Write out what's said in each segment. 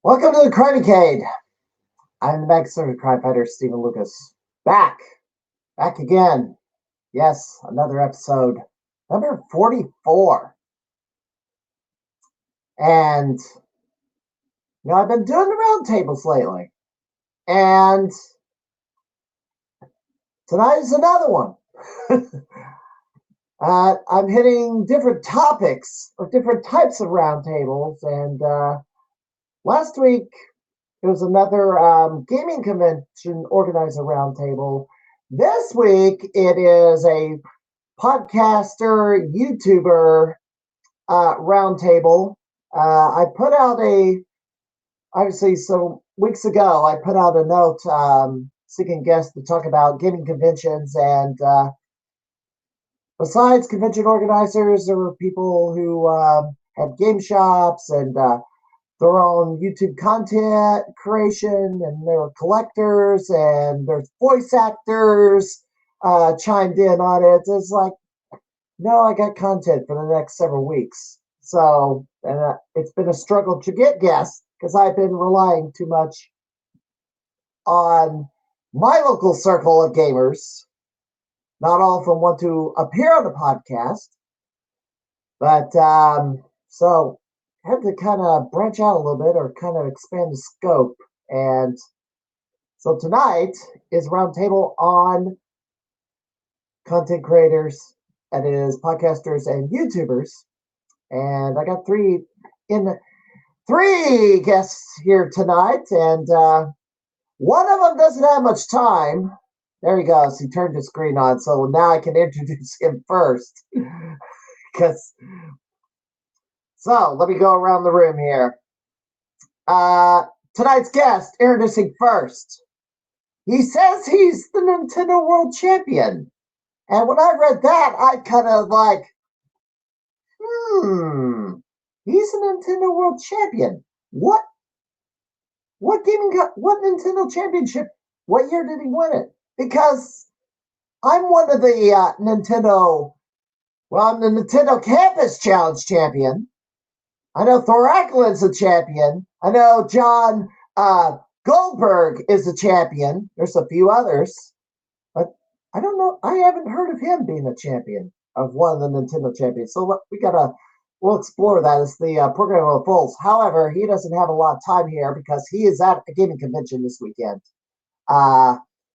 Welcome to the Crimeycade. I'm the Mad Conservative Crimefighter, Stephen Lucas. Back again. Yes, another episode, number 44. And, I've been doing the roundtables lately. And tonight is another one. I'm hitting different topics or different types of roundtables. And last week, it was another gaming convention organizer roundtable. This week, it is a podcaster, YouTuber roundtable. I put out obviously, some weeks ago, I put out a note seeking guests to talk about gaming conventions. And besides convention organizers, there were people who had game shops and their own YouTube content creation, and there were collectors, and there's voice actors chimed in on it. It's like, no, I got content for the next several weeks. So, and it's been a struggle to get guests because I've been relying too much on my local circle of gamers. Not all of them want to appear on the podcast, but so had to kind of branch out a little bit or kind of expand the scope. And so tonight is roundtable on content creators, that is podcasters and YouTubers. And I got three guests here tonight, and one of them doesn't have much time. There he goes. He turned his screen on, so now I can introduce him first. So let me go around the room here. Tonight's guest, introducing first. He says he's the Nintendo World Champion. And when I read that, I kind of like, he's a Nintendo World Champion. What Nintendo Championship? What year did he win it? Because I'm one of the I'm the Nintendo Campus Challenge champion. I know Thoraculin's a champion. I know John Goldberg is a champion. There's a few others. But I don't know. I haven't heard of him being a champion of one of the Nintendo champions. So we'll explore that as the program unfolds. However, he doesn't have a lot of time here because he is at a gaming convention this weekend.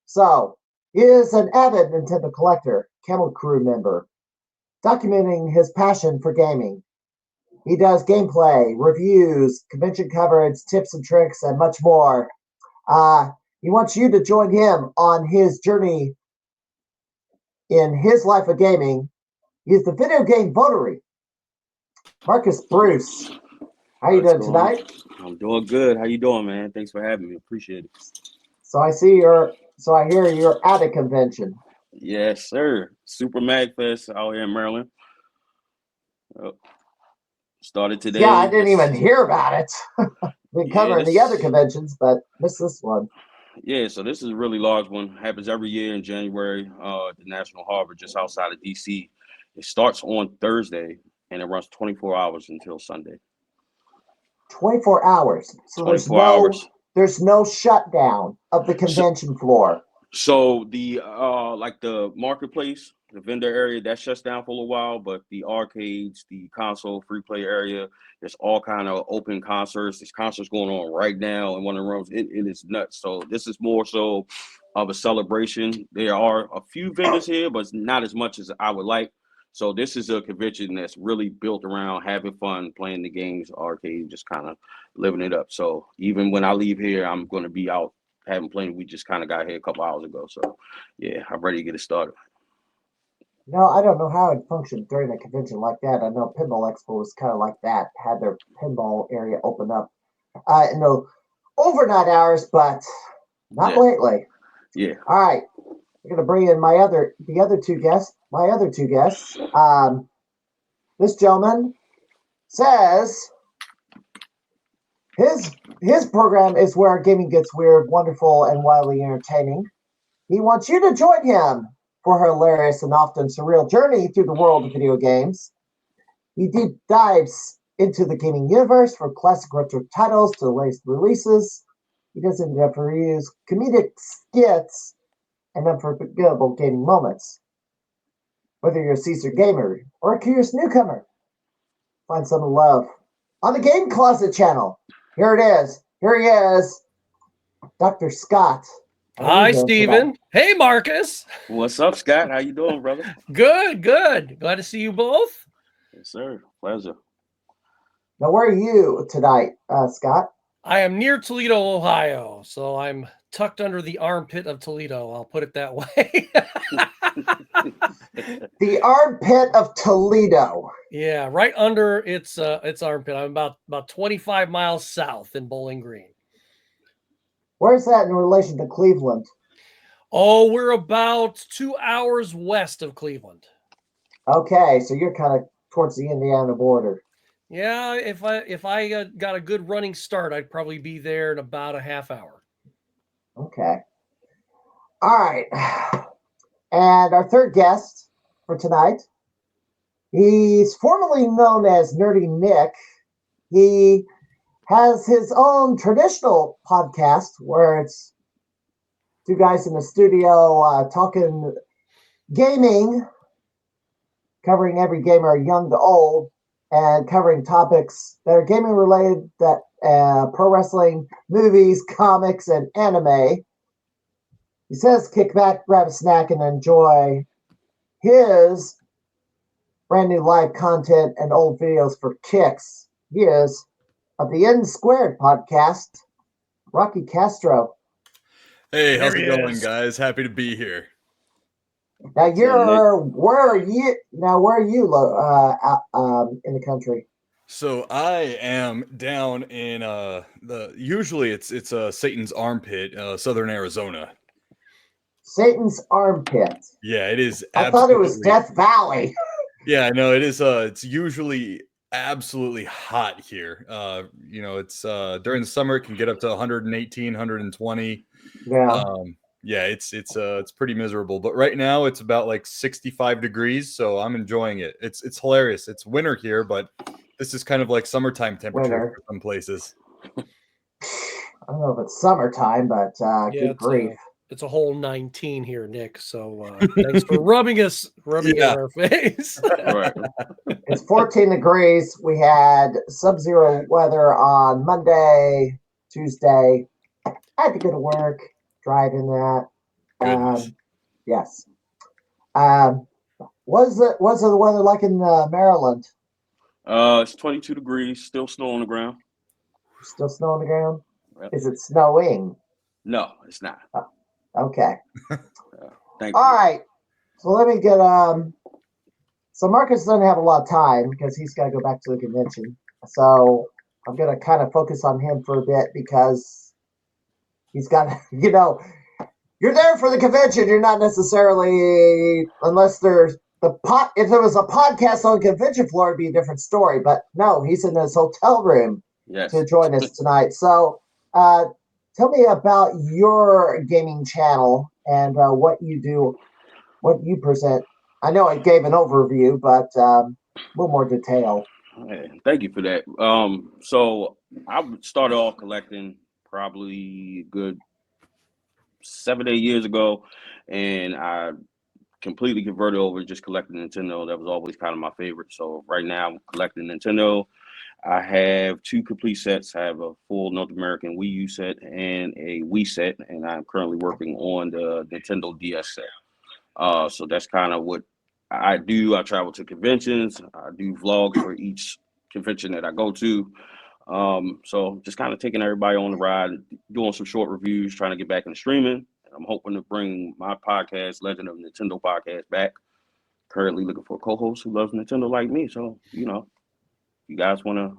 So he is an avid Nintendo collector, Camel Crew member, documenting his passion for gaming. He does gameplay, reviews, convention coverage, tips and tricks, and much more. He wants you to join him on his journey in his life of gaming. He's the video game votary, Marcus Bruce. How you doing tonight? I'm doing good. How you doing, man? Thanks for having me. Appreciate it. So I hear you're at a convention. Yes, sir. Super Mag Fest out here in Maryland. Started today. Yeah, I didn't even hear about it. Been covering the other conventions, but missed this one. Yeah, so this is a really large one. Happens every year in January at the National Harbor, just outside of D.C. It starts on Thursday, and it runs 24 hours until Sunday. 24 hours. So 24 hours. There's no shutdown of the convention floor. So the like the marketplace, the vendor area, that shuts down for a while, but the arcades, the console free play area, there's all kind of open concerts. There's concerts going on right now in one of the rooms. It is nuts. So this is more so of a celebration. There are a few vendors here, but it's not as much as I would like. So this is a convention that's really built around having fun, playing the games, arcade, just kind of living it up. So even when I leave here, I'm going to be out having played. We just kind of got here a couple hours ago. So yeah, I'm ready to get it started. No, I don't know how it functioned during a convention like that. I know Pinball Expo was kind of like that, had their pinball area open up in the overnight hours, but not lately. Yeah. All right. I'm going to bring in my other two guests. This gentleman says his program is where gaming gets weird, wonderful, and wildly entertaining. He wants you to join him for a hilarious and often surreal journey through the world of video games. He deep dives into the gaming universe, from classic retro titles to the latest releases. He doesn't ever use comedic skits and unforgettable gaming moments. Whether you're a seasoned gamer or a curious newcomer, find some love on the Game Closet channel. Here it is. Here he is, Dr. Scott. Hi, Steven. Hey, Marcus. What's up, Scott? How you doing, brother? Good, good. Glad to see you both. Yes, sir. Pleasure. Now, where are you tonight, Scott? I am near Toledo, Ohio, so I'm tucked under the armpit of Toledo. I'll put it that way. The armpit of Toledo. Yeah, right under its armpit. I'm about 25 miles south in Bowling Green. Where's that in relation to Cleveland? Oh, we're about 2 hours west of Cleveland. Okay, so you're kind of towards the Indiana border. Yeah, if I got a good running start, I'd probably be there in about a half hour. Okay. All right. And our third guest for tonight, he's formerly known as Nerdy Nick. He has his own traditional podcast where it's two guys in the studio talking gaming, covering every gamer, young to old, and covering topics that are gaming related, that pro wrestling, movies, comics, and anime. He says kick back, grab a snack, and enjoy his brand new live content and old videos for kicks. He is of the N Squared podcast, Rocky Castro. Hey, how's it going, guys? Happy to be here. Now where are you in the country? So I am down in usually it's Satan's Armpit, southern Arizona. Satan's Armpit. Yeah, it is. I thought it was Death Valley. Yeah, no, it is. It's usually absolutely hot here. It's during the summer it can get up to 118, 120. Yeah. Yeah, it's pretty miserable. But right now it's about like 65 degrees, so I'm enjoying it. It's hilarious. It's winter here, but this is kind of like summertime temperature for some places. I don't know if it's summertime, but good grief. It's a whole 19 here, Nick. So thanks for rubbing it in our face. Right. It's 14 degrees. We had sub-zero weather on Monday, Tuesday. I had to go to work, driving that. Yes. What's the weather like in Maryland? It's 22 degrees. Still snow on the ground. Still snow on the ground? Yep. Is it snowing? No, it's not. Okay. Thank you. All right. So let me get so Marcus doesn't have a lot of time because he's got to go back to the convention. So I'm going to kind of focus on him for a bit because he's got, you're there for the convention. You're not necessarily, unless there's if there was a podcast on the convention floor, it'd be a different story. But no, he's in his hotel room to join us tonight. So tell me about your gaming channel and what you do, what you present. I know I gave an overview, but a little more detail. Hey, thank you for that. So I started off collecting probably a good 7, 8 years ago, and I completely converted over to just collecting Nintendo. That was always kind of my favorite. So right now I'm collecting Nintendo. I have 2 complete sets. I have a full North American Wii U set and a Wii set, and I'm currently working on the Nintendo DS set. So that's kind of what I do. I travel to conventions. I do vlogs for each convention that I go to. So just kind of taking everybody on the ride, doing some short reviews, trying to get back into streaming. I'm hoping to bring my podcast, Legend of Nintendo podcast, back. Currently looking for a co-host who loves Nintendo like me. So, you guys want to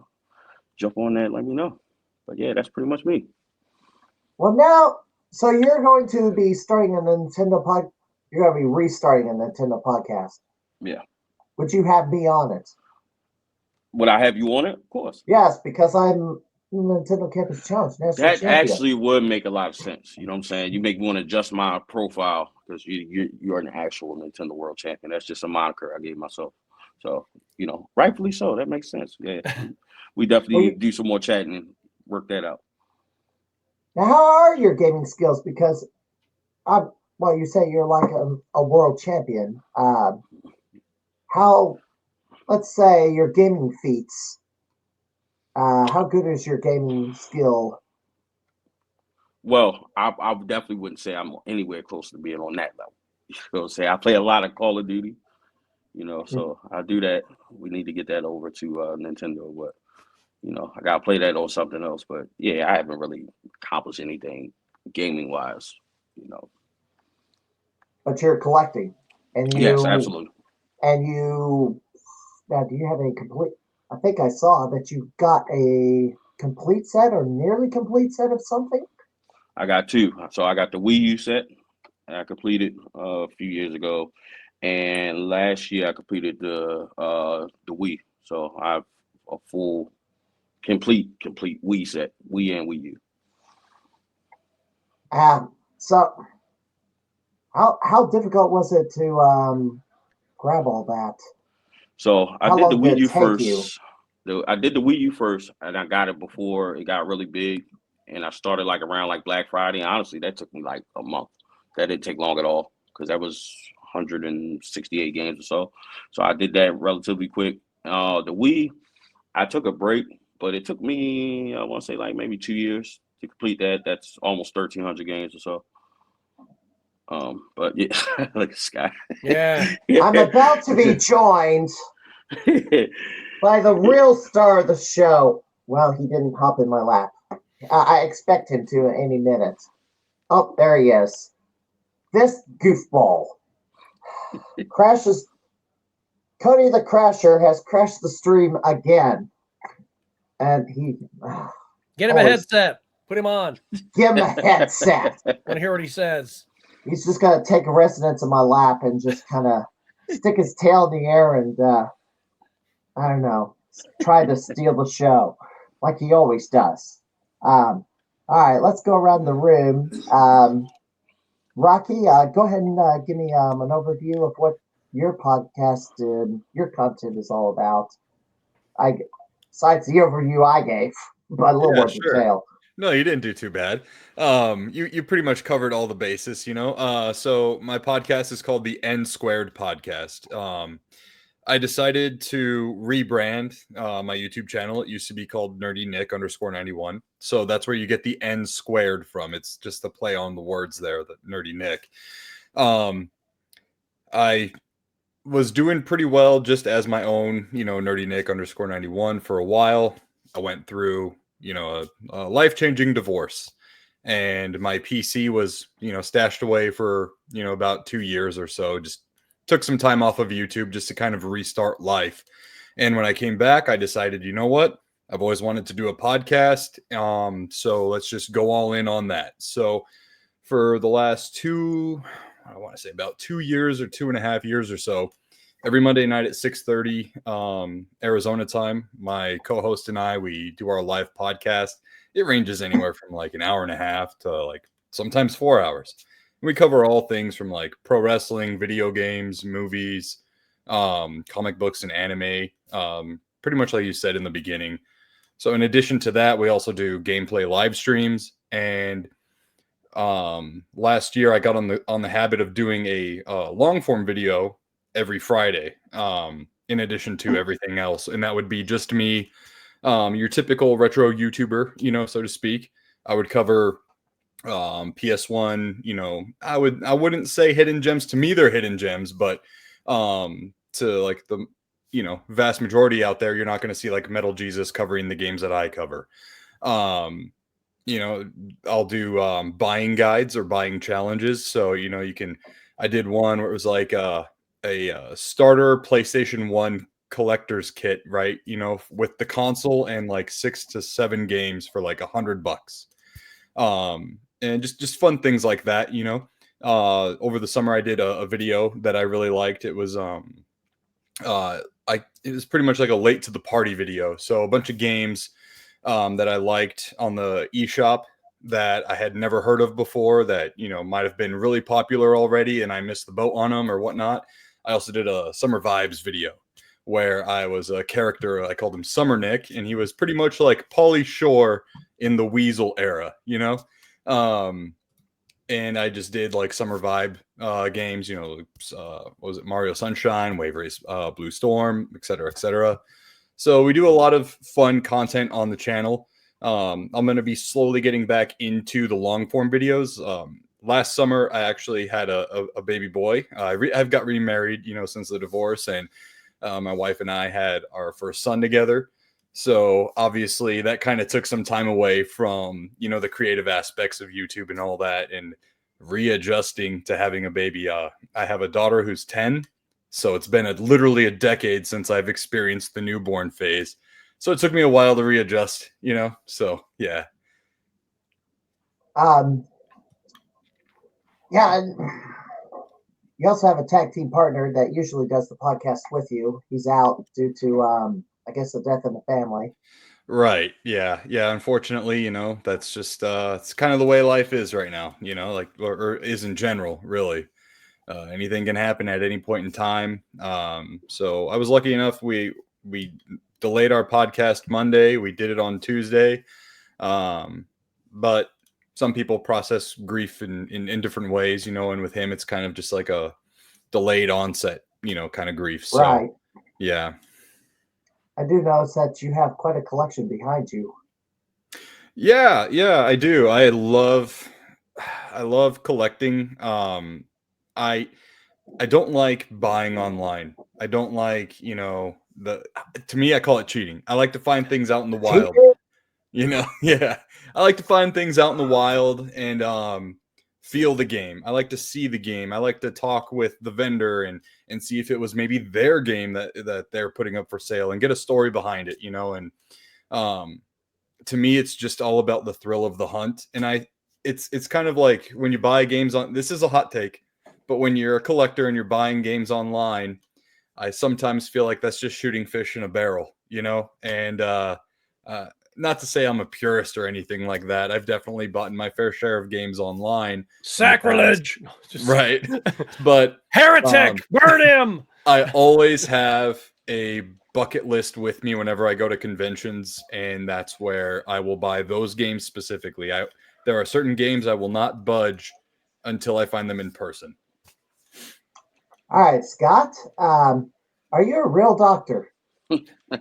jump on that, let me know. But yeah, that's pretty much me. Well, now, so you're going to be starting a Nintendo podcast. You're going to be restarting a Nintendo podcast. Yeah. Would you have me on it? Would I have you on it? Of course. Yes, because I'm Nintendo Campus Challenge. That actually would make a lot of sense. You know what I'm saying? You make me want to adjust my profile because you're an actual Nintendo World Champion. That's just a moniker I gave myself. So, rightfully so. That makes sense. Yeah. We definitely do some more chatting and work that out. Now, how are your gaming skills? Because, you say you're like a world champion. Let's say your gaming feats. How good is your gaming skill? Well, I definitely wouldn't say I'm anywhere close to being on that level. Say I play a lot of Call of Duty, so I do that. We need to get that over to Nintendo, but I gotta play that on something else. But yeah, I haven't really accomplished anything gaming wise, But you're collecting, and Yes, absolutely. Now, do you have a complete? I think I saw that you got a complete set or nearly complete set of something. I got two. So I got the Wii U set and I completed a few years ago, and last year I completed the Wii. So I have a full, complete Wii set, Wii and Wii U. So how difficult was it to grab all that? So I How did the long Wii did U it take you? first. I did the Wii U first, and I got it before it got really big. And I started like around like Black Friday. And honestly, that took me like a month. That didn't take long at all because that was 168 games or so. So I did that relatively quick. The Wii, I took a break, but it took me, I want to say like maybe 2 years to complete that. That's almost 1,300 games or so. But yeah, like a sky. Yeah. I'm about to be joined by the real star of the show. Well, he didn't hop in my lap. I expect him to any minute. Oh, there he is. This goofball crashes. Cody the Crasher has crashed the stream again. And he... Get him a headset. Put him on. Give him a headset. I want to hear what he says. He's just going to take a residence in my lap and just kind of stick his tail in the air and, I don't know, try to steal the show like he always does. All right, let's go around the room. Rocky, go ahead and give me an overview of what your podcast and your content is all about. Besides the overview I gave, but a little more detail. No, you didn't do too bad. You pretty much covered all the bases, So my podcast is called the N Squared Podcast. I decided to rebrand my YouTube channel. It used to be called Nerdy Nick _91. So that's where you get the N squared from. It's just the play on the words there, the Nerdy Nick. I was doing pretty well just as my own, Nerdy Nick _91 for a while. I went through, a life-changing divorce. And my PC was, stashed away for, about 2 years or so. Just took some time off of YouTube just to kind of restart life. And when I came back, I decided, you know what? I've always wanted to do a podcast. So let's just go all in on that. So for the last about 2 years or 2.5 years or so, every Monday night at 6:30 Arizona time, my co-host and I, we do our live podcast. It ranges anywhere from like an hour and a half to like sometimes 4 hours. We cover all things from like pro wrestling, video games, movies, comic books, and anime. Pretty much like you said in the beginning. So in addition to that, we also do gameplay live streams. And last year, I got on the habit of doing a long form video every Friday. In addition to everything else, and that would be just me, your typical retro YouTuber, so to speak. I would cover PS1, I wouldn't say hidden gems. To me, they're hidden gems, but to like the vast majority out there, you're not going to see like Metal Jesus covering the games that I cover. I'll do buying guides or buying challenges. So I did one where it was like a starter PlayStation 1 collector's kit, right? With the console and like 6 to 7 games for like $100. And just fun things like that, over the summer I did a video that I really liked. It was it was pretty much like a late to the party video. So a bunch of games that I liked on the eShop that I had never heard of before that, might have been really popular already and I missed the boat on them or whatnot. I also did a summer vibes video where I was a character. I called him Summer Nick, and he was pretty much like Pauly Shore in the Weasel era, you know. And I just did like summer vibe games, you know, what was it, Mario Sunshine, Wave Race, Blue Storm, etc., etc. So we do a lot of fun content on the channel. I'm going to be slowly getting back into the long form videos. Last summer, I actually had a baby boy. I've got remarried, you know, since the divorce, and my wife and I had our first son together. So obviously that kind of took some time away from, you know, the creative aspects of YouTube and all that, and readjusting to having a baby. I have a daughter who's 10. So it's been literally a decade since I've experienced the newborn phase. So it took me a while to readjust, you know? So, yeah. Yeah, and you also have a tag team partner that usually does the podcast with you. He's out due to, I guess, a death in the family. Right. Yeah. Yeah. Unfortunately, you know, that's just, it's kind of the way life is right now, you know, like, or is in general, really. Anything can happen at any point in time. So I was lucky enough. We delayed our podcast Monday. We did it on Tuesday. But some people process grief in different ways, you know, and with him, it's kind of just like a delayed onset, you know, kind of grief. So, Right. yeah. I do notice that you have quite a collection behind you. Yeah, I do. I love collecting. I don't like buying online. I don't like, you know, to me I call it cheating. I like to find things out in the wild. You know, yeah. I like to find things out in the wild and feel the game. I like to see the game. I like to talk with the vendor and see if it was maybe their game that they're putting up for sale and get a story behind it, you know, and to me it's just all about the thrill of the hunt. And it's kind of like when you buy games on, this is a hot take, but when you're a collector and you're buying games online, I sometimes feel like that's just shooting fish in a barrel, you know, and not to say I'm a purist or anything like that. I've definitely bought my fair share of games online. Sacrilege. Right. But heretic, burn him. I always have a bucket list with me whenever I go to conventions, and that's where I will buy those games specifically. There are certain games I will not budge until I find them in person. All right, Scott. Are you a real doctor?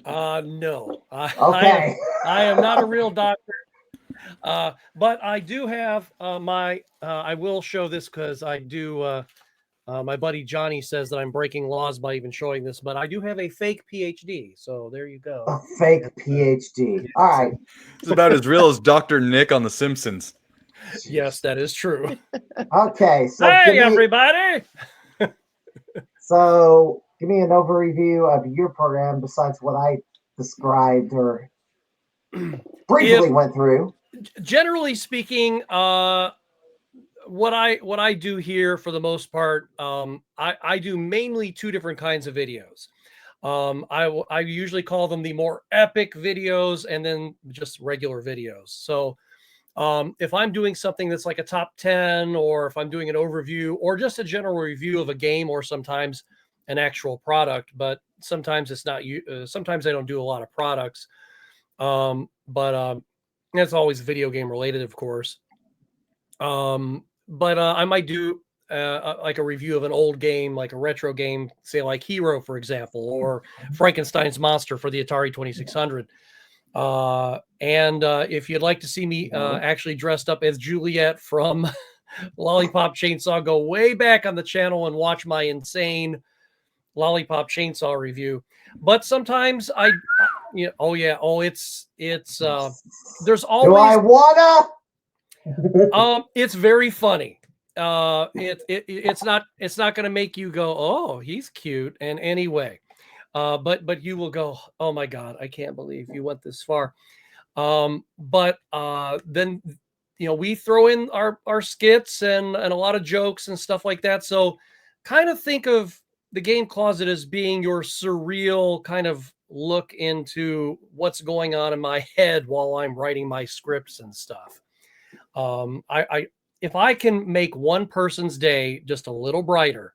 No. Okay. I am not a real doctor. But I do have I will show this because I do. My buddy Johnny says that I'm breaking laws by even showing this, but I do have a fake PhD. So there you go. A fake PhD. All right. It's about as real as Dr. Nick on The Simpsons. Yes, that is true. Okay. So hey, everybody. So give me an overview of your program besides what I described or briefly went through. Generally speaking, what I do here for the most part, I do mainly two different kinds of videos. I usually call them the more epic videos and then just regular videos. So if I'm doing something that's like a top 10, or if I'm doing an overview or just a general review of a game, or sometimes an actual product, but sometimes it's not, sometimes I don't do a lot of products. But that's always video game related, of course. But I might do like a review of an old game, like a retro game, say like Hero, for example, or Frankenstein's Monster for the Atari 2600. And if you'd like to see me actually dressed up as Juliet from Lollipop Chainsaw, go way back on the channel and watch my insane Lollipop Chainsaw review. But sometimes it's there's always. Do I wanna? It's very funny. It's not going to make you go, oh, he's cute in any way. But you will go, oh my God, I can't believe you went this far. But then, you know, we throw in our skits and a lot of jokes and stuff like that. So kind of think of the Game Closet as being your surreal kind of look into what's going on in my head while I'm writing my scripts and stuff. If I can make one person's day just a little brighter,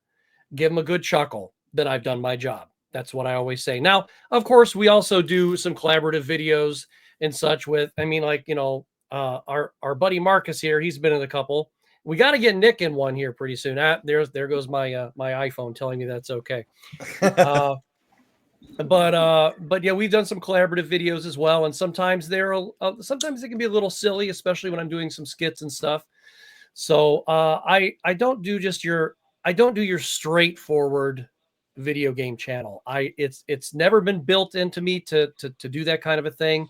give them a good chuckle, then I've done my job. That's what I always say. Now, of course, we also do some collaborative videos and such with, I mean, like, our buddy Marcus here, he's been in a couple. We got to get Nick in one here pretty soon. There goes my my iPhone telling me that's okay. But yeah, we've done some collaborative videos as well, and sometimes sometimes it can be a little silly, especially when I'm doing some skits and stuff. So I don't do your straightforward video game channel. It's never been built into me to do that kind of a thing.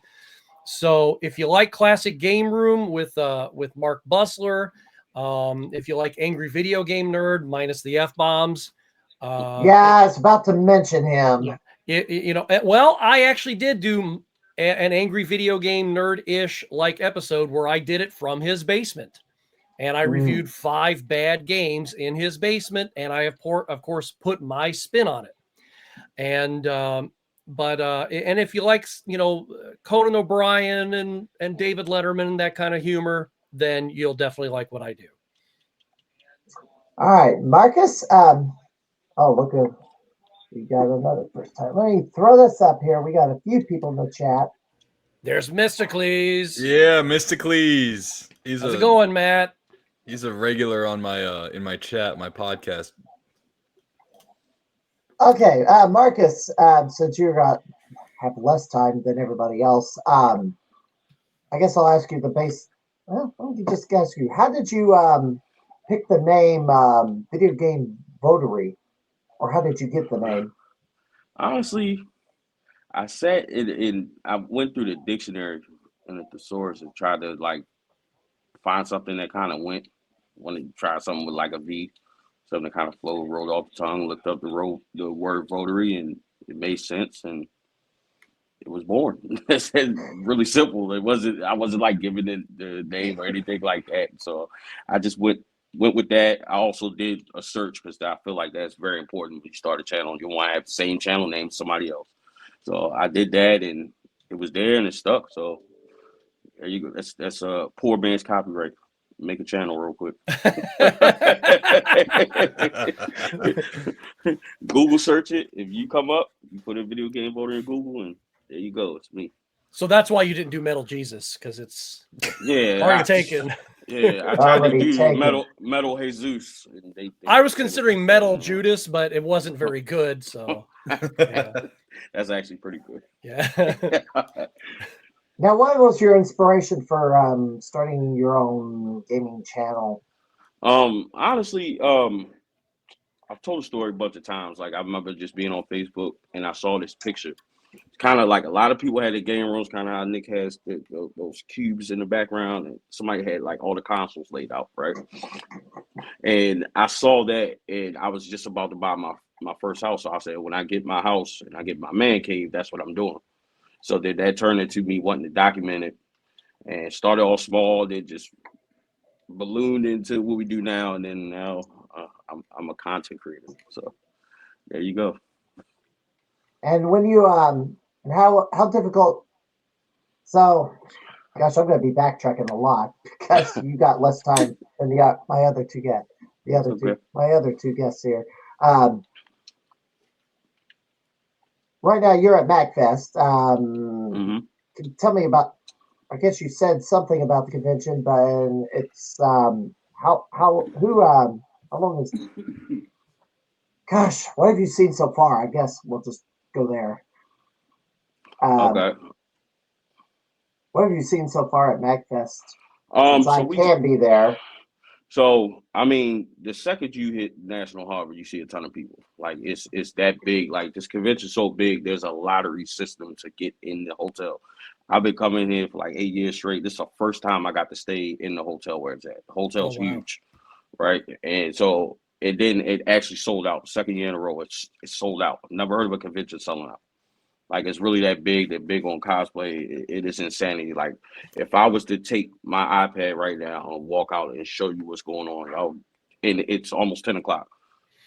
So if you like classic game room with Mark Busler, if you like angry video game nerd minus the F bombs, yeah, I was about to mention him. Yeah, well, I actually did do an angry video game nerd-ish like episode where I did it from his basement. And I reviewed 5 bad games in his basement, and I of course put my spin on it. And and if you like, Conan O'Brien and David Letterman, that kind of humor, then you'll definitely like what I do. All right, Marcus. Oh, look at, we got another first time. Let me throw this up here. We got a few people in the chat. There's Mysticles. Yeah, Mysticles. How's it going, Matt? He's a regular on my in my chat, my podcast. Okay, Marcus, since you have less time than everybody else, I guess I'll ask you the base. Well, let me just ask you, how did you pick the name Video Game Votary, or how did you get the name? Honestly, I sat in I went through the dictionary and the thesaurus and tried to like find something that kind of wanted to try something with like a V, something that kind of flowed, rolled off the tongue, looked up the word votary, and it made sense, and it was born. It's really simple. I wasn't like giving it the name or anything like that. So I just went with that. I also did a search because I feel like that's very important when you start a channel. You want to have the same channel name as somebody else. So I did that, and it was there, and it stuck. So there you go. That's a poor man's copyright. Make a channel real quick. Google search it. If you come up, you put a Video Game Voter in Google, and there you go. It's me. So that's why you didn't do Metal Jesus, because it's already taken. Yeah, I tried to do Metal Jesus. And I was considering Metal Judas, but it wasn't very good. So yeah. That's actually pretty good. Yeah. Now, what was your inspiration for starting your own gaming channel? Honestly, I've told the story a bunch of times. Like I remember just being on Facebook and I saw this picture. It's kind of like a lot of people had the game rooms, kind of how Nick has those cubes in the background, and somebody had like all the consoles laid out, right? And I saw that, and I was just about to buy my first house. So I said, when I get my house and I get my man cave, that's what I'm doing. So that turned into me wanting to document it, and started all small, then just ballooned into what we do now, and then now I'm a content creator. So there you go. And when you and how difficult? So, gosh, I'm going to be backtracking a lot because you got less time than my other two guests. My other two guests here. Right now, you're at MagFest. Can you tell me about? I guess you said something about the convention, but it's how long is? Gosh, what have you seen so far? I guess we'll just go there. Okay. What have you seen so far at MagFest? So I can be there. So I mean, the second you hit National Harbor, you see a ton of people. Like it's that big. Like this convention's so big, there's a lottery system to get in the hotel. I've been coming here for like 8 years straight. This is the first time I got to stay in the hotel where it's at. The hotel's huge, right? And so it actually sold out. Second year in a row, it's sold out. I've never heard of a convention selling out. Like it's really that big. They're big on cosplay. It is insanity. Like if I was to take my iPad right now and walk out and show you what's going on, and it's almost 10 o'clock,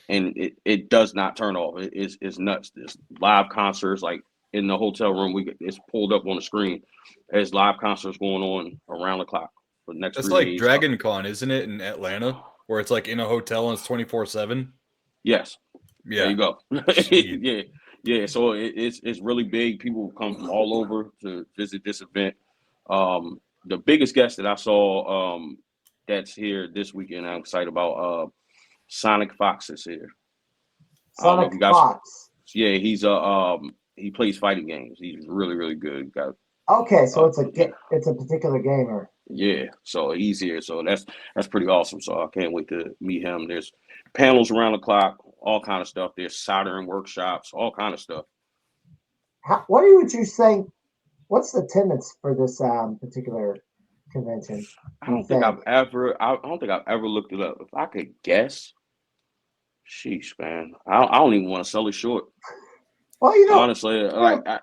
and it does not turn off. It's nuts. There's live concerts like in the hotel room. It's pulled up on the screen. There's live concerts going on around the clock for the next. That's like Dragon Con, isn't it, in Atlanta, where it's like in a hotel and it's 24/7? Yes. Yeah. There you go. Yeah, so it's really big. People come from all over to visit this event. The biggest guest that I saw that's here this weekend, I'm excited about. Sonic Fox is here. I don't know if Sonic you guys. Fox. Yeah, he plays fighting games. He's really really good. Got Okay, so yeah, it's a particular gamer. yeah. So he's here. So that's pretty awesome. So I can't wait to meet him. There's panels around the clock, all kind of stuff. There's soldering workshops, all kind of stuff. What would you think? What's the attendance for this particular convention? I don't think I've ever looked it up. If I could guess, sheesh, man, I don't even want to sell it short. Well, you know, Honestly, like how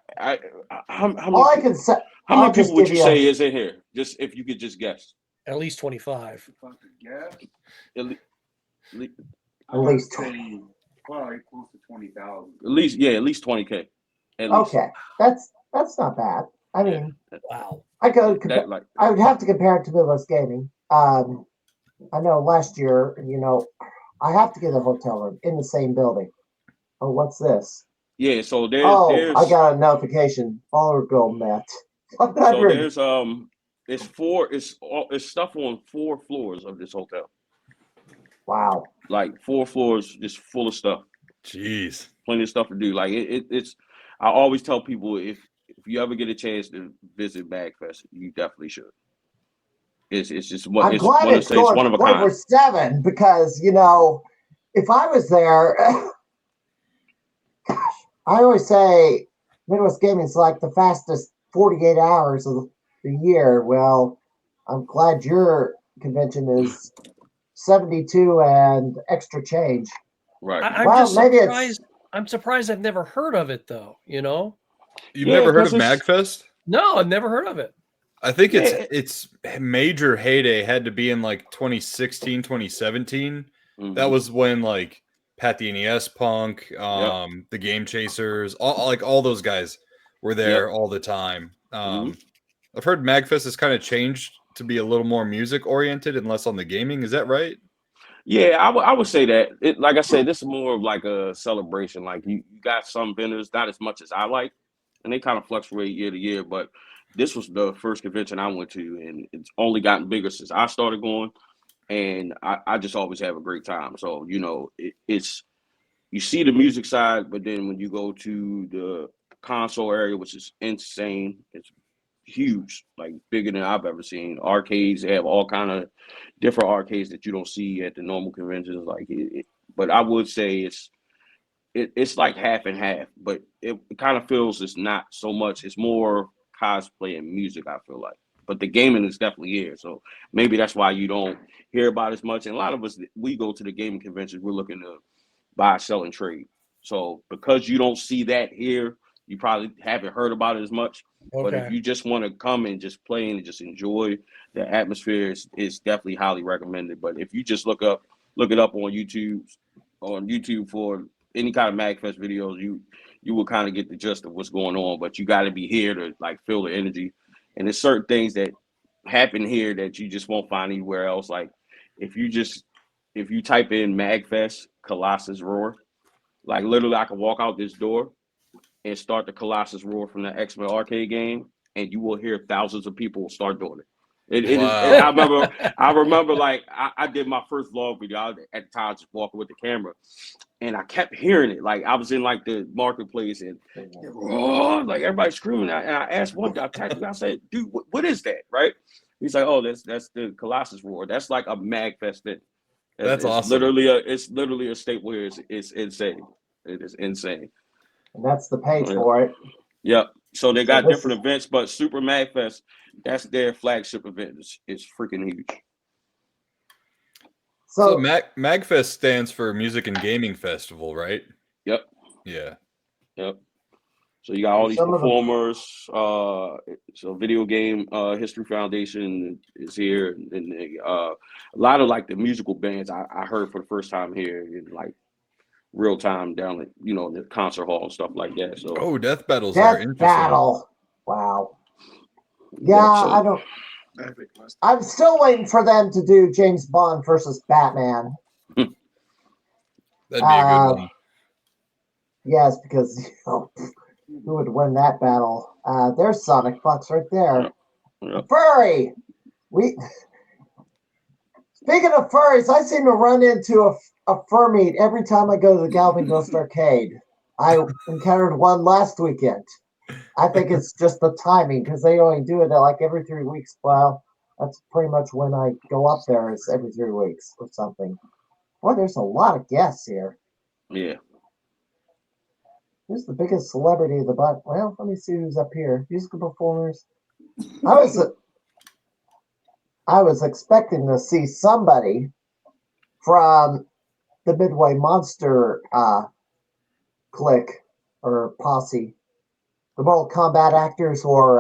all I many can say, how many I'll just people would give you you say is in here? Just if you could just guess. At least 25. If I could guess, At le- At least say probably close to 20,000. at least 20K. At least. Okay, that's not bad. I mean, Wow. I go. That, like, I would have to compare it to Midwest Gaming. I know last year, you know, I have to get a hotel room in the same building. Oh, what's this? yeah, so I got a notification. Baller Girl met. so 100. there's it's stuff on 4 floors of this hotel. Wow. Like 4 floors just full of stuff. Jeez. Plenty of stuff to do. Like it's I always tell people if you ever get a chance to visit Magfest, you definitely should. It's just what I'm glad it's going one of a kind. 24/7 because you know, if I was there, gosh, I always say Midwest Gaming is like the fastest 48 hours of the year. Well, I'm glad your convention is 72 and extra change. Right. I'm surprised I've never heard of it though, you know? You've never heard of 'cause Magfest? No, I've never heard of it. I think its major heyday had to be in like 2016, 2017. That was when like Pat the NES Punk, the Game Chasers, all those guys were there all the time. I've heard Magfest has kind of changed to be a little more music oriented and less on the gaming. Is that right? Yeah, I would say that. Like I said, this is more of like a celebration. Like you got some vendors, not as much as I like, and they kind of fluctuate year to year. But this was the first convention I went to, and it's only gotten bigger since I started going. And I just always have a great time. So you know, it's you see the music side, but then when you go to the console area, which is insane, it's huge, like bigger than I've ever seen. Arcades, they have all kind of different arcades that you don't see at the normal conventions. Like but I would say it's like half and half, but it kind of feels it's not so much. It's more cosplay and music, I feel like. But the gaming is definitely here, so maybe that's why you don't hear about it as much. And a lot of us, we go to the gaming conventions, we're looking to buy, sell, and trade. So because you don't see that here, you probably haven't heard about it as much. Okay. But if you just want to come and just play and just enjoy the atmosphere, it's definitely highly recommended. But if you just look it up on YouTube for any kind of Magfest videos, you will kind of get the gist of what's going on. But you got to be here to like feel the energy. And there's certain things that happen here that you just won't find anywhere else. Like if you type in Magfest Colossus Roar, like literally I can walk out this door and start the Colossus Roar from the X-Men arcade game, and you will hear thousands of people start doing it. I remember like I did my first vlog video at the time, just walking with the camera, and I kept hearing it. Like I was in like the marketplace and like everybody screaming. And I asked one guy, I said, dude, what is that? Right? He's like, oh, that's the Colossus Roar. That's like a Magfest thing. That's awesome. It's literally a staple here. It's insane. It is insane. And that's the page for it. Yep. So they got different events, but Super Magfest, that's their flagship event. It's freaking huge. So Magfest stands for Music and Gaming Festival, right? Yep. Yeah. Yep. So you got all these performers. So Video Game History Foundation is here, and a lot of like the musical bands I heard for the first time here in like real time down at the concert hall and stuff like that. So Death Battles are interesting. Battle. Wow. Yeah, I don't. I'm still waiting for them to do James Bond versus Batman. That'd be a good one. Yes, because who would win that battle? There's Sonic Fox right there. Yeah. Furry. Speaking of furries, I seem to run into a fur meet every time I go to the Galvin Ghost Arcade. I encountered one last weekend. I think it's just the timing because they only do it like every 3 weeks. Well, that's pretty much when I go up there is every 3 weeks or something. Boy, there's a lot of guests here. Yeah. Who's the biggest celebrity of the bunch? Well, let me see who's up here. Musical performers. I was expecting to see somebody from the Midway Monster clique or posse. The Mortal Kombat actors or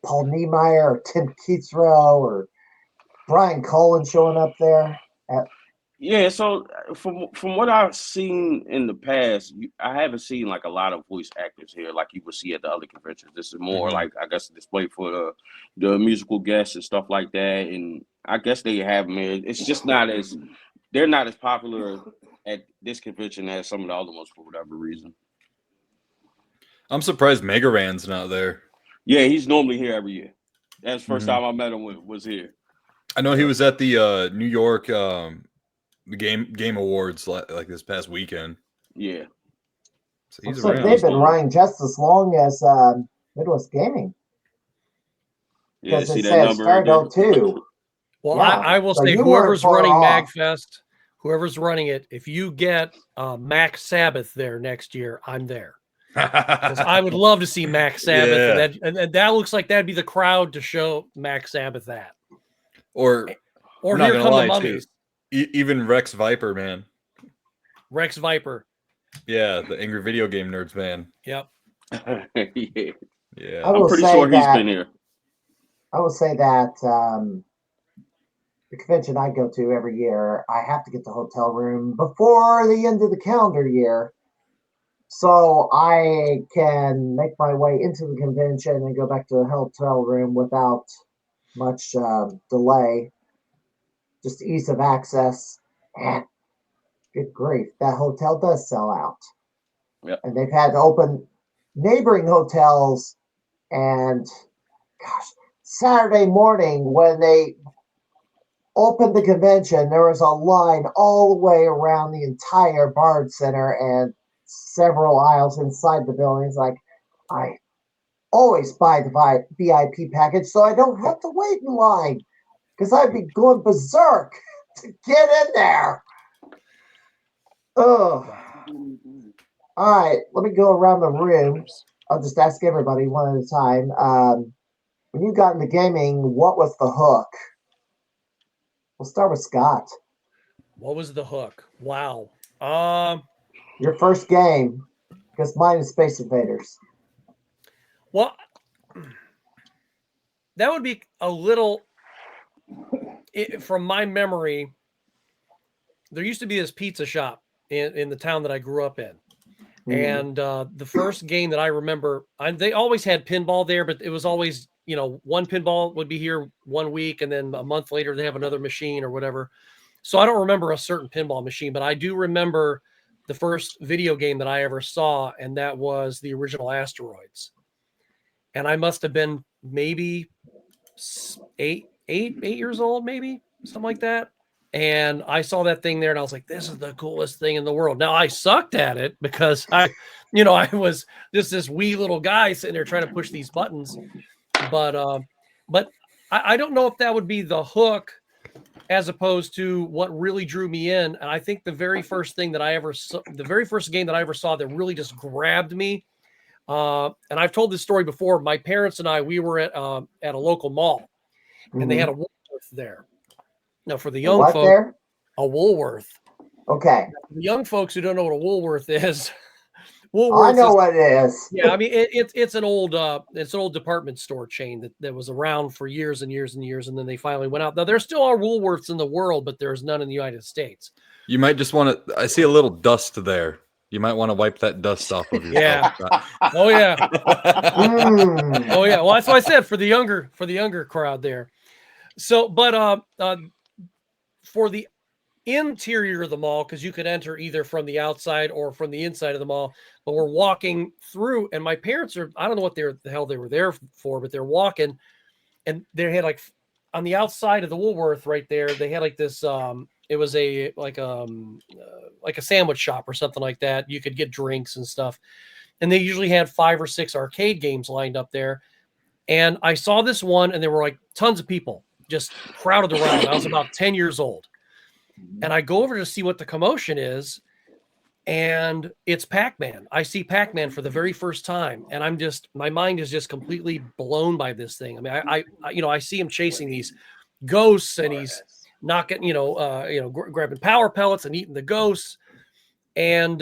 Paul Niemeyer or Tim Keatsrow or Brian Cullen showing up there. Yeah, so from what I've seen in the past, I haven't seen like a lot of voice actors here like you would see at the other conventions. This is more like, I guess, a display for the musical guests and stuff like that. And I guess they have them here. It's just they're not as popular at this convention as some of the other ones for whatever reason. I'm surprised Mega Ran's not there. Yeah, he's normally here every year. That's the first time I met him was here. I know he was at the New York the game awards like this past weekend. Yeah. So he's around. They've been running just as long as Midwest Gaming. Yeah, because it says start 02. Well, yeah. I will say whoever's running MagFest, whoever's running it, if you get Mac Sabbath there next year, I'm there. Because I would love to see Mac Sabbath, and that looks like that'd be the crowd to show Mac Sabbath that. Or here come the mummies. Even Rex Viper, man. Rex Viper. Yeah, the Angry Video Game Nerds, man. Yep. Yeah. I'm pretty sure he's been here. I will say that the convention I go to every year, I have to get the hotel room before the end of the calendar year, so I can make my way into the convention and go back to the hotel room without much delay. Just ease of access. And good grief, that hotel does sell out. Yep. And they've had to open neighboring hotels, and gosh, Saturday morning when they opened the convention, there was a line all the way around the entire Bard Center and several aisles inside the buildings. Like, I always buy the VIP package so I don't have to wait in line, because I'd be going berserk to get in there. Oh. All right, let me go around the room. I'll just ask everybody one at a time. When you got into gaming, what was the hook? We'll start with Scott. What was the hook? Wow. Your first game, because mine is Space Invaders. Well, that would be a little, from my memory, there used to be this pizza shop in the town that I grew up in. And the first game that I remember, they always had pinball there, but it was always, one pinball would be here 1 week, and then a month later they have another machine or whatever. So I don't remember a certain pinball machine, but I do remember the first video game that I ever saw, and that was the original Asteroids. And I must have been maybe eight years old, maybe something like that. And I saw that thing there, and I was like, "This is the coolest thing in the world." Now I sucked at it because I was just this wee little guy sitting there trying to push these buttons. But I don't know if that would be the hook, as opposed to what really drew me in. And I think the very first game that I ever saw that really just grabbed me. And I've told this story before. My parents and I, we were at a local mall, and they had a Woolworth there. Now, for the young folks, there? A Woolworth. Okay. The young folks who don't know what a Woolworth is, I know what it is. Yeah, I mean it's an old department store chain that was around for years and years and years, and then they finally went out. Now there still are Woolworths in the world, but there's none in the United States. You might just want to. I see a little dust there. You might want to wipe that dust off of yourself. Yeah. Oh yeah. Oh yeah. Well, that's what I said for the younger crowd there. So, but for the interior of the mall because you could enter either from the outside or from the inside of the mall. But we're walking through, and my parents I don't know what the hell they were there for, but they're walking, and they had like on the outside of the Woolworth right there, they had like this. It was like a sandwich shop or something like that. You could get drinks and stuff, and they usually had 5 or 6 arcade games lined up there. And I saw this one, and there were like tons of people just crowded around. I was about 10 years old. And I go over to see what the commotion is, and it's Pac-Man. I see Pac-Man for the very first time, and my mind is just completely blown by this thing. I mean, I see him chasing these ghosts, and he's knocking, grabbing power pellets and eating the ghosts. And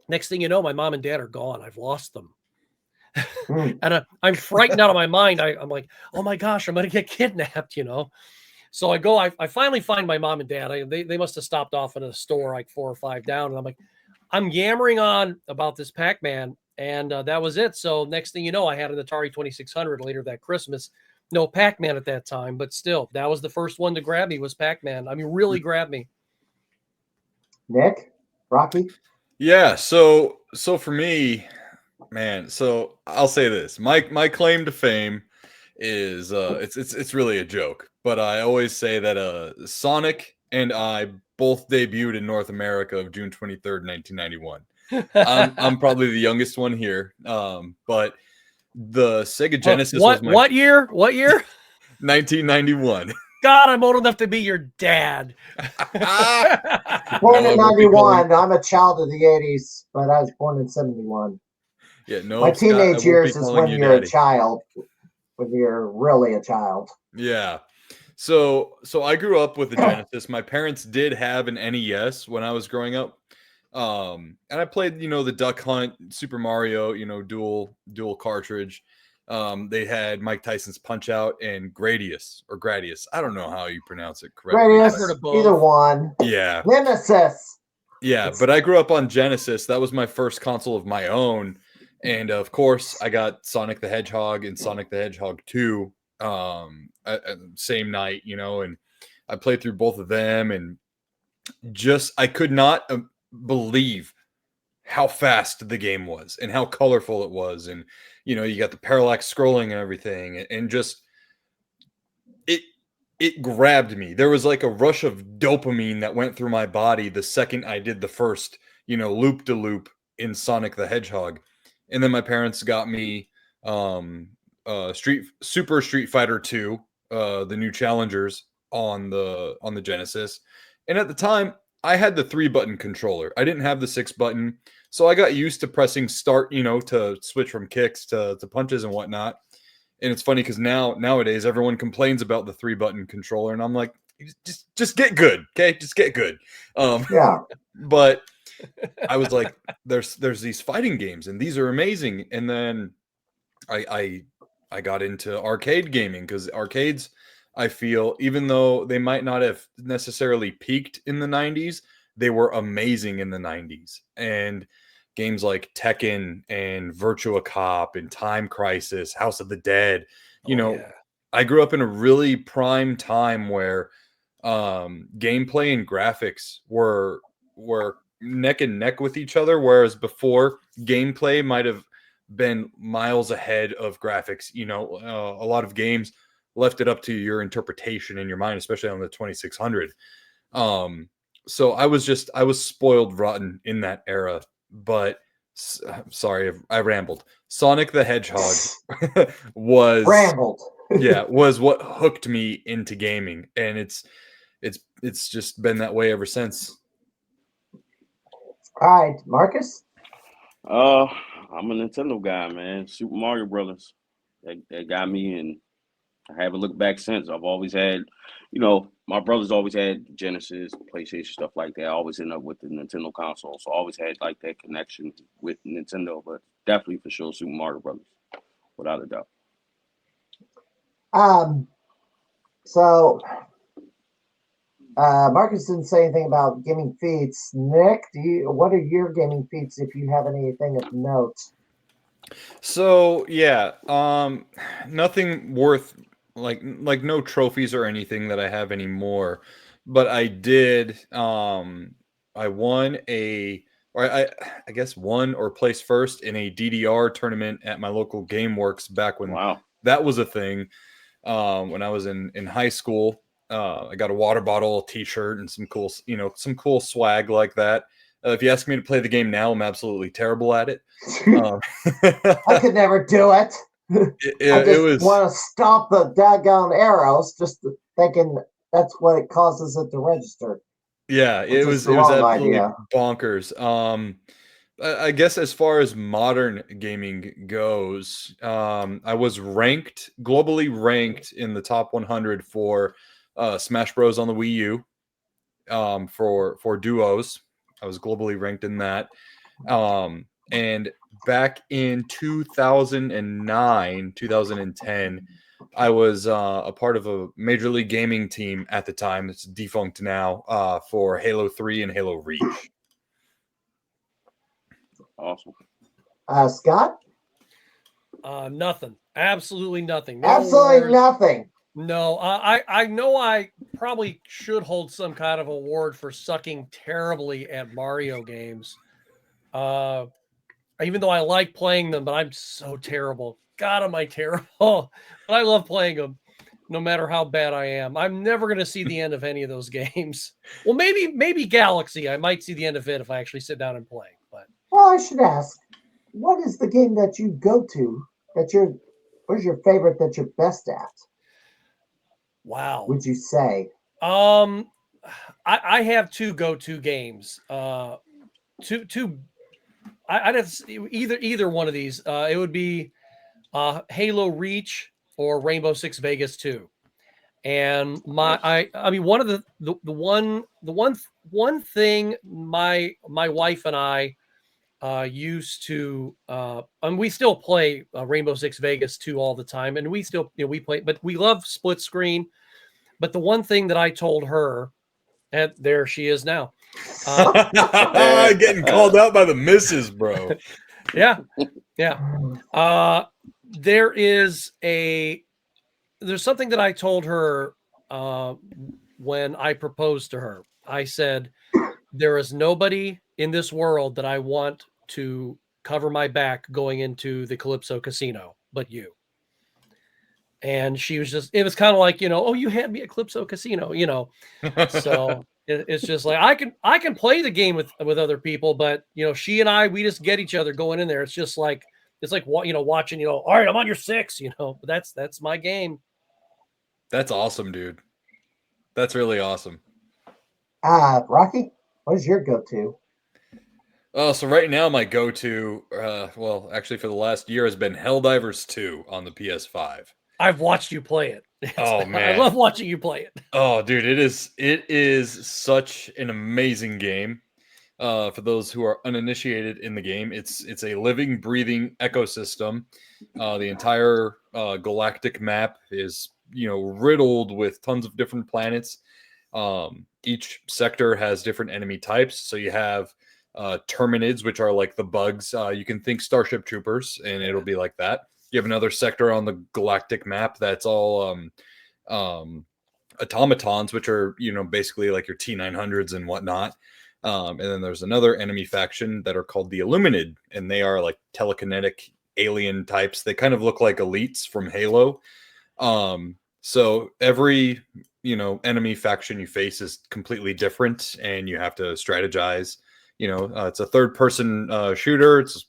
next thing you know, my mom and dad are gone. I've lost them. And I'm frightened out of my mind. I'm like, oh my gosh, I'm going to get kidnapped, So I go, I finally find my mom and dad. They must have stopped off in a store like 4 or 5 down. And I'm yammering on about this Pac-Man. And that was it. So next thing you know, I had an Atari 2600 later that Christmas. No Pac-Man at that time, but still, that was the first one to grab me was Pac-Man. I mean, really grabbed me. Nick, Rocky? Yeah, so for me, man, so I'll say this. My claim to fame is it's really a joke, but I always say that Sonic and I both debuted in North America of June 23rd, 1991. I'm probably the youngest one here. But the Sega Genesis was my what year? What year? 1991. God, I'm old enough to be your dad. Born in 91. I'm a child of the 80s, but I was born in 71. Yeah, no. My teenage years is when you're daddy. a child, when you're really a child. Yeah. So I grew up with the Genesis. My parents did have an NES when I was growing up. And I played, the Duck Hunt, Super Mario, dual cartridge. They had Mike Tyson's Punch Out and Gradius. I don't know how you pronounce it correctly. Gradius, either one. Yeah. Nemesis. Yeah, but I grew up on Genesis. That was my first console of my own. And of course, I got Sonic the Hedgehog and Sonic the Hedgehog 2 same night, and I played through both of them, and just I could not believe how fast the game was and how colorful it was, and you got the parallax scrolling and everything, and just it grabbed me. There was like a rush of dopamine that went through my body the second I did the first loop de loop in Sonic the Hedgehog. And then my parents got me Super Street Fighter 2, the new challengers on the Genesis. And at the time, I had the 3-button controller. I didn't have the 6-button. So I got used to pressing start, to switch from kicks to punches and whatnot. And it's funny because nowadays everyone complains about the 3-button controller, and I'm like, just get good, okay? Just get good. Yeah. But I was like, there's these fighting games, and these are amazing. And then I got into arcade gaming because arcades, I feel, even though they might not have necessarily peaked in the 90s, they were amazing in the 90s. And games like Tekken and Virtua Cop and Time Crisis, House of the Dead, I grew up in a really prime time where gameplay and graphics were neck and neck with each other, whereas before gameplay might have been miles ahead of graphics. A lot of games left it up to your interpretation in your mind, especially on the 2600. So I was spoiled rotten in that era. But sorry, I rambled. Sonic the Hedgehog was what hooked me into gaming, and it's just been that way ever since. All right, Marcus. I'm a Nintendo guy, man. Super Mario Brothers. That got me, and I haven't looked back since. I've always had, my brothers always had Genesis, PlayStation, stuff like that. I always end up with the Nintendo console, so I always had like that connection with Nintendo. But definitely for sure, Super Mario Brothers, without a doubt. So Marcus didn't say anything about gaming feats. Nick, what are your gaming feats if you have anything of note? So yeah, nothing worth like no trophies or anything that I have anymore. but I did. I won I guess won or placed first in a DDR tournament at my local GameWorks back when Wow. that was a thing. When I was in high school, I got a water bottle, a T-shirt, and some cool swag like that. If you ask me to play the game now, I'm absolutely terrible at it. I could never do it. I it just was want to stop the daggone arrows, just thinking that's what it causes it to register. yeah, Which it is was the it was wrong absolutely idea. bonkers. I guess as far as modern gaming goes, I was globally ranked in the top 100 for Smash Bros on the Wii U. For duos, I was globally ranked in that. And back in 2009, 2010, I was a part of a Major League Gaming team at the time. It's defunct now, for Halo 3 and Halo Reach. Awesome. Scott? Nothing. Absolutely nothing. No Absolutely awards. nothing. No, I know I probably should hold some kind of award for sucking terribly at Mario games. Even though I like playing them, but I'm so terrible. God, am I terrible? But I love playing them, no matter how bad I am. I'm never going to see the end of any of those games. Well, maybe Galaxy. I might see the end of it if I actually sit down and play. But Well, I should ask, what is the game that you go to what is your favorite that you're best at? wow. Would you say? I have two go-to games. Two. I'd have to see either one of these. It would be Halo Reach or Rainbow Six Vegas 2. And I mean one of the one thing my wife and I used to and we still play Rainbow Six Vegas 2 all the time, and we still we play, but we love split screen. But the one thing that I told her, and there she is now. Getting called out by the missus, bro. Yeah. There's something that I told her when I proposed to her. I said, there is nobody in this world that I want to cover my back going into the Calypso Casino but you. And she was it was kind of like, oh, you had me at Calypso Casino, So it's just like I can play the game with other people, but she and we just get each other going in there. It's just like watching, all right, I'm on your 6, but that's my game. That's awesome, dude. That's really awesome. Rocky, what is your go-to? So right now my go-to, well, actually for the last year has been Helldivers 2 on the PS5. I've watched you play it. Oh man, I love watching you play it. Oh, dude, it is such an amazing game. For those who are uninitiated in the game, it's a living, breathing ecosystem. The entire galactic map is riddled with tons of different planets. Each sector has different enemy types. So you have Terminids, which are like the bugs. You can think Starship Troopers, and it'll be like that. You have another sector on the galactic map that's all automatons, which are basically like your T900s and whatnot. And then there's another enemy faction that are called the Illuminid, and they are like telekinetic alien types. They kind of look like elites from Halo. So every enemy faction you face is completely different, and you have to strategize. It's a third-person shooter. It's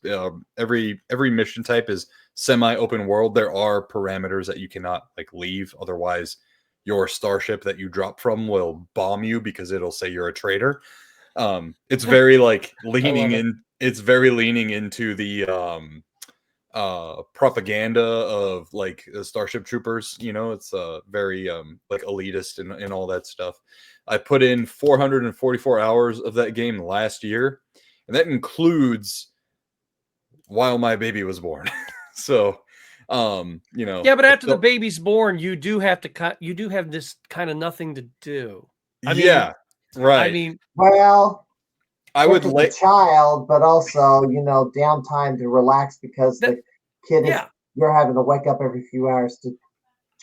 every mission type is semi-open world. There are parameters that you cannot leave, otherwise your starship that you drop from will bomb you because it'll say you're a traitor. It's very leaning in. It's very leaning into the propaganda of Starship Troopers. It's very elitist and all that stuff. I put in 444 hours of that game last year, and that includes while my baby was born. So, yeah, but after the baby's born, you do have this kind of nothing to do. I mean, right. I mean, well, I would like the child, but also downtime to relax because the kid is you're having to wake up every few hours to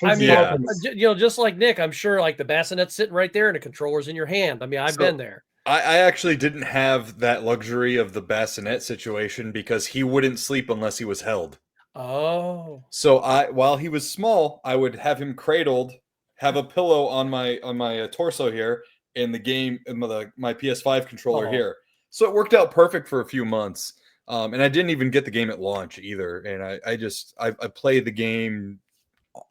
I mean, Yeah. just like Nick, I'm sure like the bassinet's sitting right there and the controller's in your hand. I mean, I've been there. I actually didn't have that luxury of the bassinet situation because he wouldn't sleep unless he was held. Oh. So while he was small, I would have him cradled, have a pillow on my torso here, in the game, in my PS5 controller here. So it worked out perfect for a few months. And I didn't even get the game at launch either. And I play the game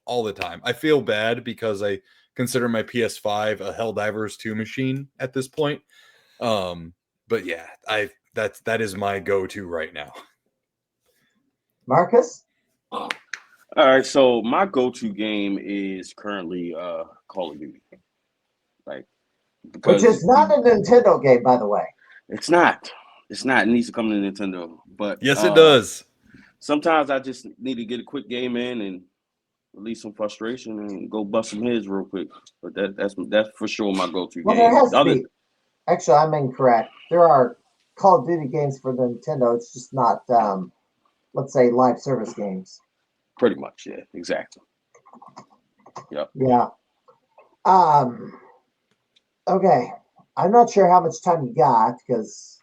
all the time. I feel bad because I consider my PS5 a Helldivers 2 machine at this point. But yeah, that is my go-to right now. Marcus? All right, so my go-to game is currently Call of Duty. Like, because Which is not a Nintendo game, by the way. It's not. It's not. It needs to come to Nintendo. But yes, it does. Sometimes I just need to get a quick game in and release some frustration and go bust some heads real quick. But that's for sure my go-to Well, game. there has to be. Actually, I'm incorrect. There are Call of Duty games for the Nintendo. It's just not, let's say, live service games. Pretty much, yeah, exactly. Yep. Yeah. Okay. I'm not sure how much time you got because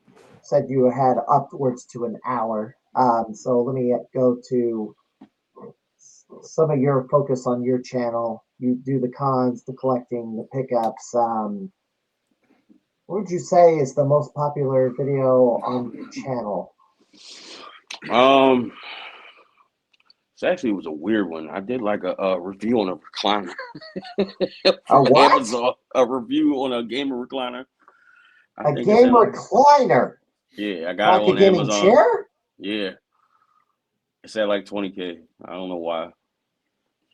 you said you had upwards to an hour. So let me go to some of your focus on your channel. You do the cons, the collecting, the pickups. What would you say is the most popular video on your channel? It was a weird one. I did like a review on a recliner. A what? Amazon, a review on a gamer recliner. A game recliner? Yeah, I got like it on a gaming Amazon. Chair? Yeah. It's at like $20K. I don't know why.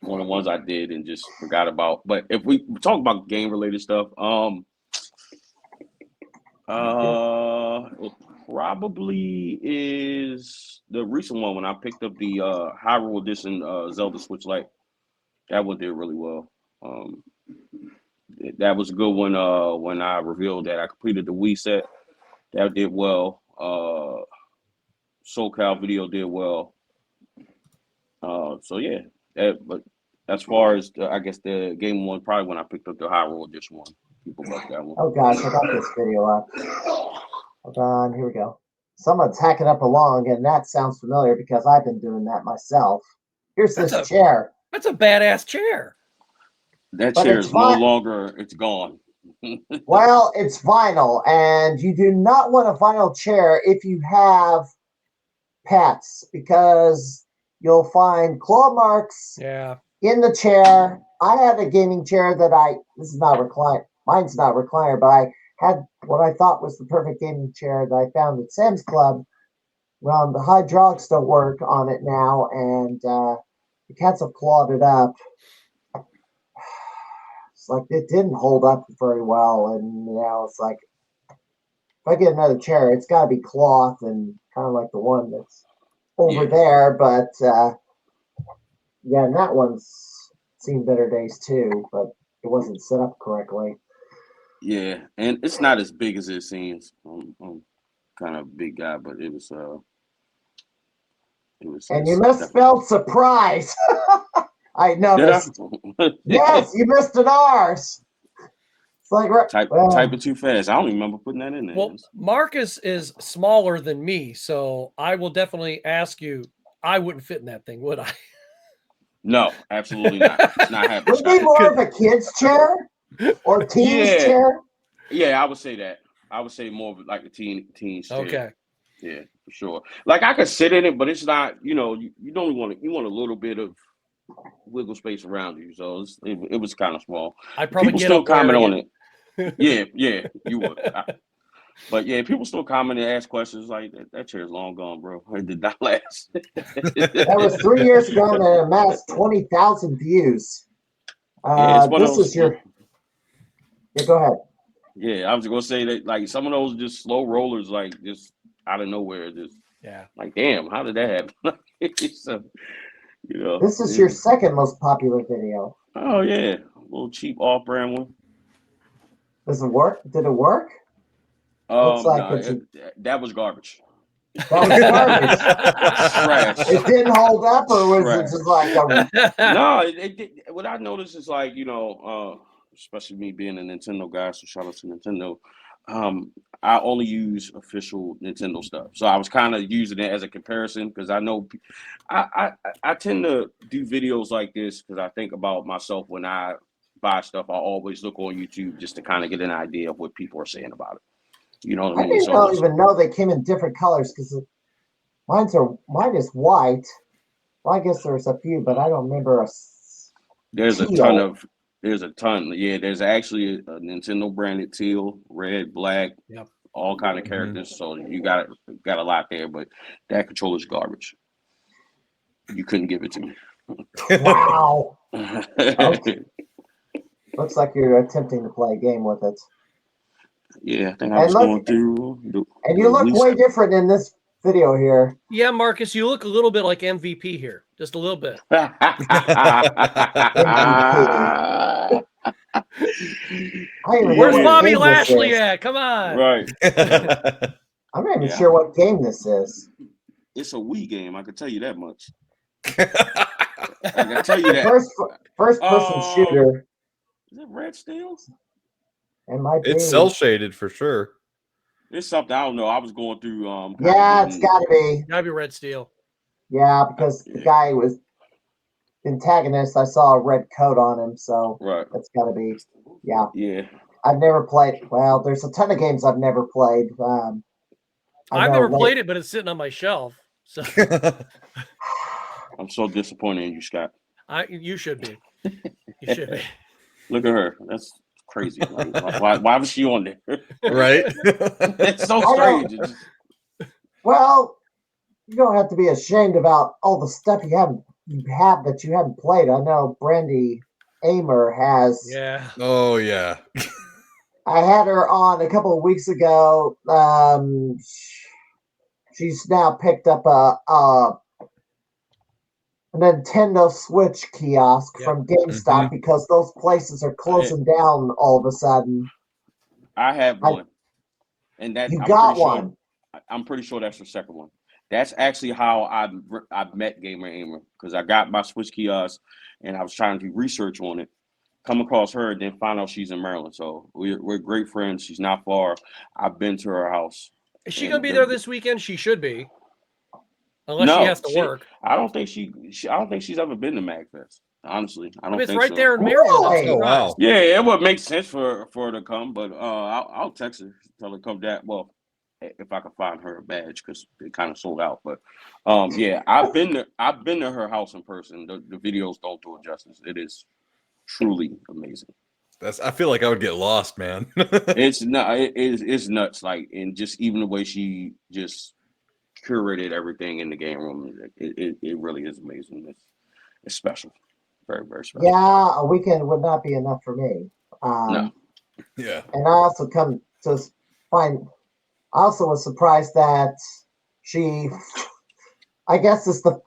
One of the ones I did and just forgot about. But if we talk about game related stuff, it probably is the recent one when I picked up the Hyrule Edition Zelda Switch Lite. That one did really well. That was a good one when I revealed that I completed the Wii set. That did well. SoCal video did well. So yeah, but as far as I guess the game one, probably when I picked up the Hyrule Edition one, people love that one. Oh gosh, I got this video up. Hold on, here we go. Someone's hacking up along, and that sounds familiar because I've been doing that myself. Here's this chair. That's a badass chair. That chair is no longer, it's gone. Well, it's vinyl, and you do not want a vinyl chair if you have pets because you'll find claw marks in the chair. I had a gaming chair that this is not recliner. Mine's not recliner, but I had what I thought was the perfect gaming chair that I found at Sam's Club. Well, the hydraulics don't work on it now, and the cats have clawed it up. It's like it didn't hold up very well, and it's like if I get another chair, it's got to be cloth and kind of like the one that's over there. But and that one's seen better days too, but it wasn't set up correctly. Yeah, and it's not as big as it seems. I'm kind of a big guy, but it was. And you misspelled surprise. I noticed. Yes, you missed an R's. It's like typing too fast. I don't even remember putting that in there. Well, Marcus is smaller than me, so I will definitely ask you. I wouldn't fit in that thing, would I? No, absolutely not. It's not happening. Would it be more of a kid's chair or teen's chair? Yeah, I would say that. I would say more of like a teen's chair. Okay. Yeah, for sure. Like I could sit in it, but it's not. You don't want you want a little bit of wiggle space around you. So it was kind of small. I probably people still comment on it. Yeah, you would. But yeah, people still comment and ask questions like that chair is long gone, bro. It did not last. That was 3 years ago and it amassed 20,000 views. This is your. Yeah, go ahead. Yeah, I was gonna say that like some of those just slow rollers, like just out of nowhere, just like damn, how did that happen? So, this is your second most popular video. Oh yeah, a little cheap off-brand one. Does it work? Did it work? That was garbage. That was garbage. Trash. It didn't hold up, or was it Trash. just like a No, what I noticed is like, especially me being a Nintendo guy, so shout out to Nintendo. I only use official Nintendo stuff, so I was kind of using it as a comparison because I know I tend to do videos like this because I think about myself when I buy stuff. I always look on YouTube just to kind of get an idea of what people are saying about it. You know what I I mean? didn't even know they came in different colors because mine is white. Well, I guess there's a few, but I don't remember there's a teal. ton. Yeah, there's actually a Nintendo branded teal, red, black, Yep. all kind of characters. So you got a lot there, but that controller's garbage. You couldn't give it to me. Wow. Okay. Looks like you're attempting to play a game with it. Yeah, I think I was going through. And you look way different in this video here. Yeah, Marcus, you look a little bit like MVP here, just a little bit. Where's Bobby Lashley at? Come on. Right. I'm not even sure what game this is. It's a Wii game. I can tell you that much. I can tell you that. First person shooter. Is it Red Steel? It's cell shaded for sure. It's something I don't know. I was going through. It's got to be. Gotta be Red Steel. Yeah, because the guy was antagonist. I saw a red coat on him, so that's got to be. Yeah. Yeah. I've never played. Well, there's a ton of games I've never played. I've never played it, but it's sitting on my shelf. So I'm so disappointed in you, Scott. You should be. You should be. Look at her. That's crazy. Like, why was she on there? Right? It's so strange. Well, you don't have to be ashamed about all the stuff you have that you haven't played. I know Brandy Amer has. Yeah. Oh yeah. I had her on a couple of weeks ago. She's now picked up a Nintendo Switch kiosk from GameStop because those places are closing down all of a sudden. I have one, and that you got one. I'm pretty sure that's the second one. That's actually how I met Gamer Aimer because I got my Switch kiosk and I was trying to do research on it. Come across her, and then find out she's in Maryland. So we're great friends. She's not far. I've been to her house. Is she gonna be there this weekend? She should be, unless she has to work. I don't think she's ever been to MagFest. Honestly, I don't think it's right so. there in Maryland. Really? Oh wow. Yeah, it would make sense for her to come, but I'll text her, tell her to come back. Well, if I can find her a badge because it kind of sold out. But yeah, I've been to her house in person. The videos don't do it justice. It is truly amazing. I feel like I would get lost, man. It's nuts. Like, and just even the way she just curated everything in the game room, it really is amazing. It's special, very very special. Yeah, a weekend would not be enough for me. No. Yeah. And I also I also was surprised that she, I guess, is the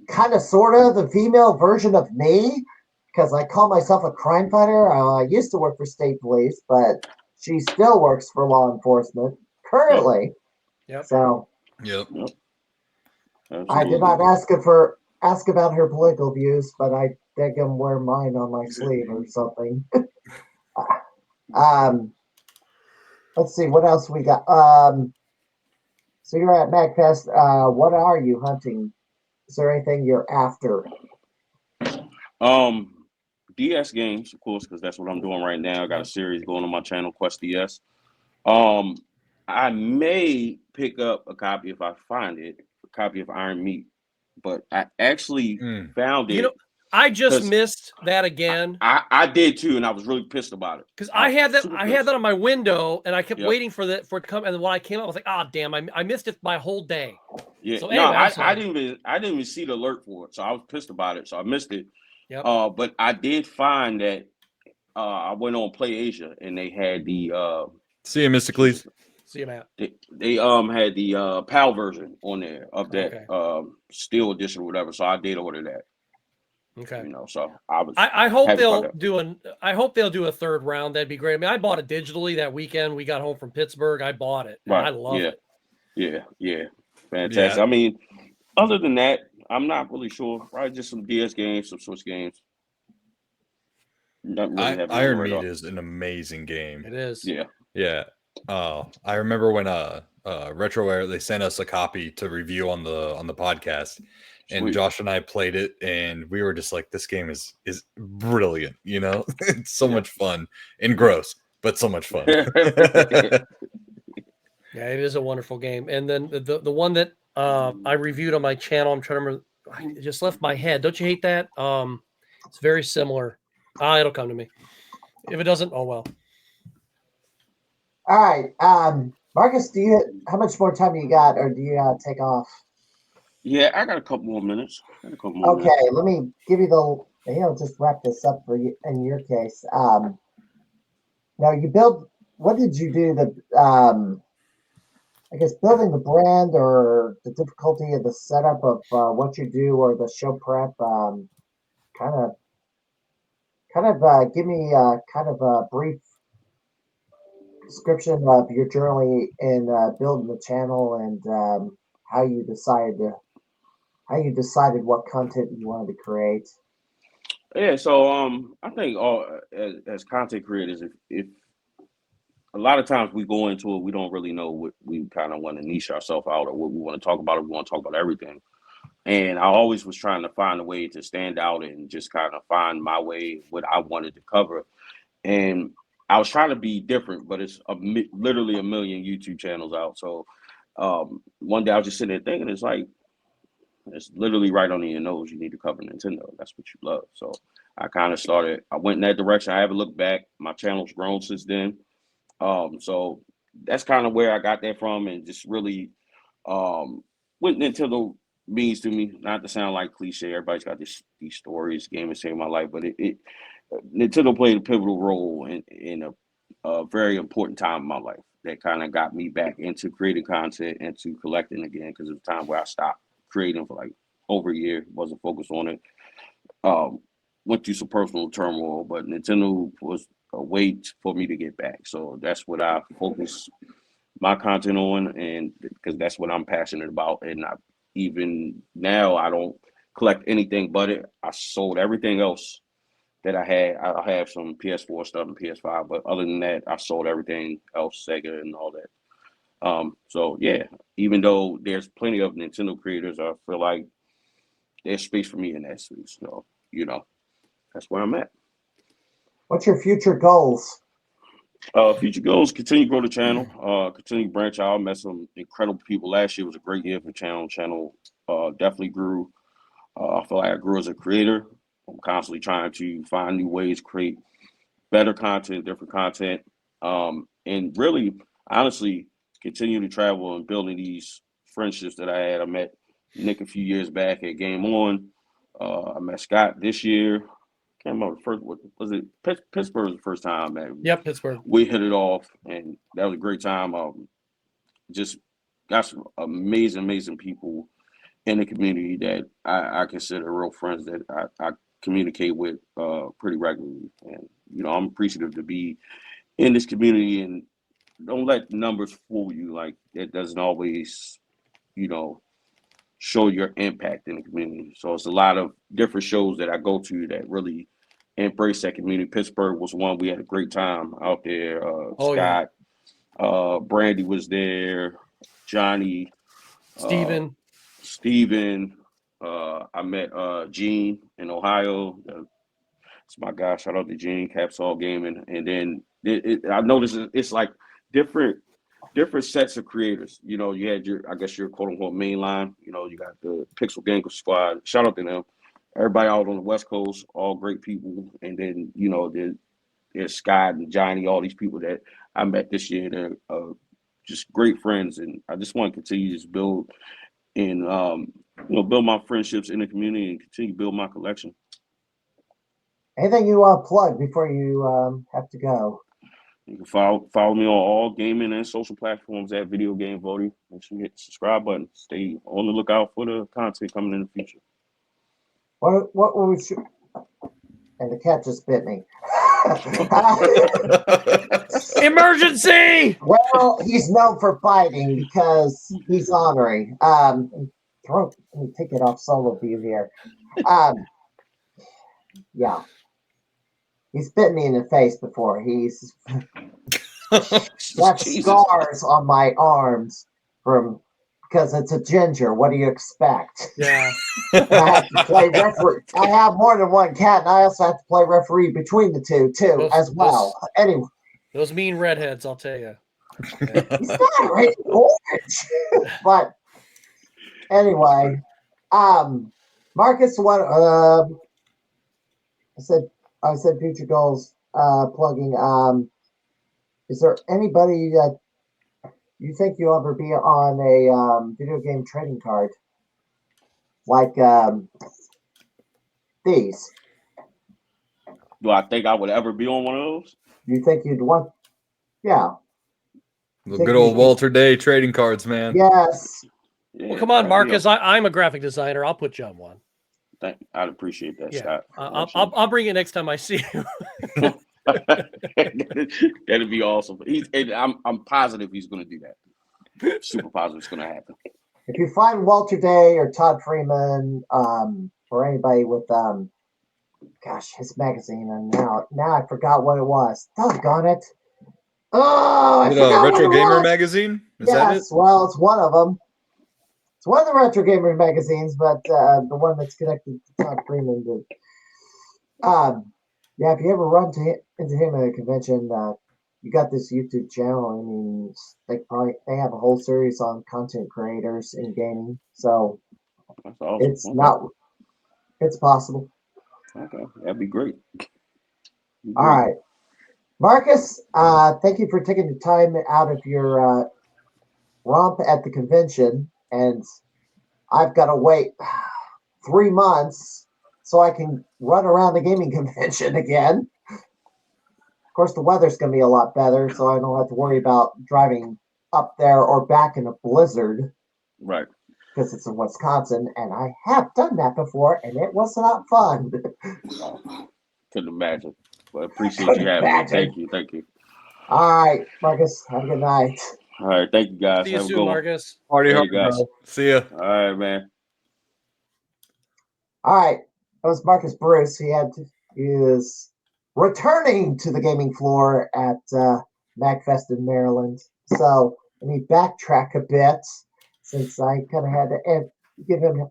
kind of sort of the female version of me. Because I call myself a crime fighter. I used to work for state police, but she still works for law enforcement currently. Yep. So. Yep. I did not ask about her political views, but I think I'm wear mine on my sleeve or something. Let's see what else we got. So you're at MagFest. What are you hunting? Is there anything you're after? DS games, of course, because that's what I'm doing right now. I got a series going on my channel, Quest DS. I may pick up a copy if I find it, a copy of Iron Meat, but I actually found it. You know, I just missed that again. I did too, and I was really pissed about it. Because I had that on my window, and I kept waiting for it to come. And when I came out, I was like, "Ah, damn! I missed it my whole day." Yeah, so anyway, I didn't even see the alert for it, so I was pissed about it. So I missed it. Yep. But I did find that I went on Play Asia, and they had the See you, Mysticles. See you, Matt. They had the PAL version on there of that Steel Edition or whatever. So I did order that. Okay. You know, so I was. I hope they'll do I hope they'll do a third round. That'd be great. I mean, I bought it digitally that weekend. We got home from Pittsburgh. I bought it. And I love it. Yeah. Fantastic. Yeah. I mean, other than that, I'm not really sure. Probably just some DS games, some Switch games. Nothing really heavy on the Iron Meat radar. is an amazing game. It is. Yeah. Yeah. I remember when RetroWare, they sent us a copy to review on the podcast, and Sweet. Josh and I played it, and we were just like, this game is brilliant, you know? It's so Yeah. much fun and gross, but so much fun. Yeah, it is a wonderful game. And then the one that I reviewed on my channel, I'm trying to remember, it just left my head. Don't you hate that? It's very similar. It'll come to me. If it doesn't, oh well. All right. Marcus, how much more time you got, or do you take off? Yeah, I got a couple more minutes. Okay, let me give you maybe I'll just wrap this up for you in your case. Now what did you do I guess building the brand or the difficulty of the setup of what you do or the show prep, kind of give me kind of a brief description of your journey in building the channel and how you decided what content you wanted to create. Yeah, so I think as content creators, if a lot of times we go into it, we don't really know what we kind of want to niche ourselves out or what we want to talk about. Or we want to talk about everything. And I always was trying to find a way to stand out and just kind of find my way, what I wanted to cover. And I was trying to be different, but it's literally a million YouTube channels out. So one day I was just sitting there thinking, it's literally right under your nose. You need to cover Nintendo. That's what you love. So I kind of I went in that direction. I haven't looked back. My channel's grown since then. So that's kind of where I got that from, and just really what Nintendo means to me. Not to sound like cliche, everybody's got these stories, gaming saved my life, but Nintendo played a pivotal role in a very important time in my life that kind of got me back into creating content and to collecting again, because it was a time where I stopped creating for like over a year, wasn't focused on it. Went through some personal turmoil, but Nintendo was a way for me to get back. So that's what I focus my content on, and because that's what I'm passionate about. And even now, I don't collect anything but it. I sold everything else that I had. I have some PS4 stuff and PS5, but other than that, I sold everything else, Sega and all that. So yeah, even though there's plenty of Nintendo creators, I feel like there's space for me in that space. So, that's where I'm at. What's your future goals? Future goals, continue to grow the channel, continue to branch out. I met some incredible people. Last year was a great year for channel. Channel definitely grew. I feel like I grew as a creator. I'm constantly trying to find new ways, create better content, different content, and really, honestly, continue to travel and building these friendships that I had. I met Nick a few years back at Game On. I met Scott this year. Can't remember the first. What was it? Pittsburgh was the first time, man. Yep, Pittsburgh. We hit it off, and that was a great time. Just got some amazing people in the community that I consider real friends that I communicate with pretty regularly. And I'm appreciative to be in this community, and don't let numbers fool you. Like, it doesn't always, show your impact in the community. So it's a lot of different shows that I go to that really embrace that community. Pittsburgh was one. We had a great time out there. Scott, Brandy was there, Johnny, Steven. I met Gene in Ohio. It's my guy. Shout out to Gene, Capsule Gaming. And then I noticed it's like different sets of creators. You had your quote unquote main line. You got the Pixel Gang Squad. Shout out to them. Everybody out on the West Coast, all great people. And then, there's Scott and Johnny, all these people that I met this year. They're just great friends. And I just want to continue to build and, build my friendships in the community and continue to build my collection. Anything you want to plug before you have to go? You can follow me on all gaming and social platforms at Video Game Votary. Make sure you hit the subscribe button. Stay on the lookout for the content coming in the future. What were we? And the cat just bit me. Emergency! Well, he's known for biting because he's ornery. Let me take it off solo view here. Yeah. He's bitten me in the face before. He's got Jesus. scars on my arms from because it's a ginger. What do you expect? Yeah. I have to play referee. I have more than one cat, and I also have to play referee between the two too, as well. Anyway, Those mean redheads, I'll tell you. he's not right orange, but anyway, Marcus, what? I said future goals. Plugging. Is there anybody that you think you'll ever be on a video game trading card like these? Do I think I would ever be on one of those? You think you'd want? Yeah. The good old Walter Day trading cards, man. Yes. Yeah, Well, come on, that'd be Marcus. I'm a graphic designer. I'll put you on one. I'd appreciate that, Yeah. Scott. I'll bring it next time I see you. That'd be awesome. I'm positive he's going to do that. Super positive it's going to happen. If you find Walter Day or Todd Freeman, or anybody with his magazine, and now I forgot what it was. Doggone it! Oh, I forgot Retro what it Gamer was. magazine? Is that it? Yes, well, it's one of them. It's one of the Retro Gamer magazines, but the one that's connected to Todd Freeman. Yeah, if you ever run into him at a convention, you got this YouTube channel. I mean, they have a whole series on content creators in gaming, so That's awesome. it's possible. Okay, that'd be great. All right, Marcus, thank you for taking the time out of your romp at the convention, and I've got to wait 3 months so I can run around the gaming convention again. Of course, the weather's going to be a lot better, so I don't have to worry about driving up there or back in a blizzard. Right. Because it's in Wisconsin, and I have done that before, and it was not fun. Couldn't imagine. But I appreciate you having me. Thank you. All right, Marcus, have a good night. All right, thank you guys. See you Have a soon, good one. Marcus. Party Hey, hard, guys. bro. See ya. All right, man. All right, that was Marcus Bruce. He is returning to the gaming floor at MagFest in Maryland. So let me backtrack a bit since I kind of had to give him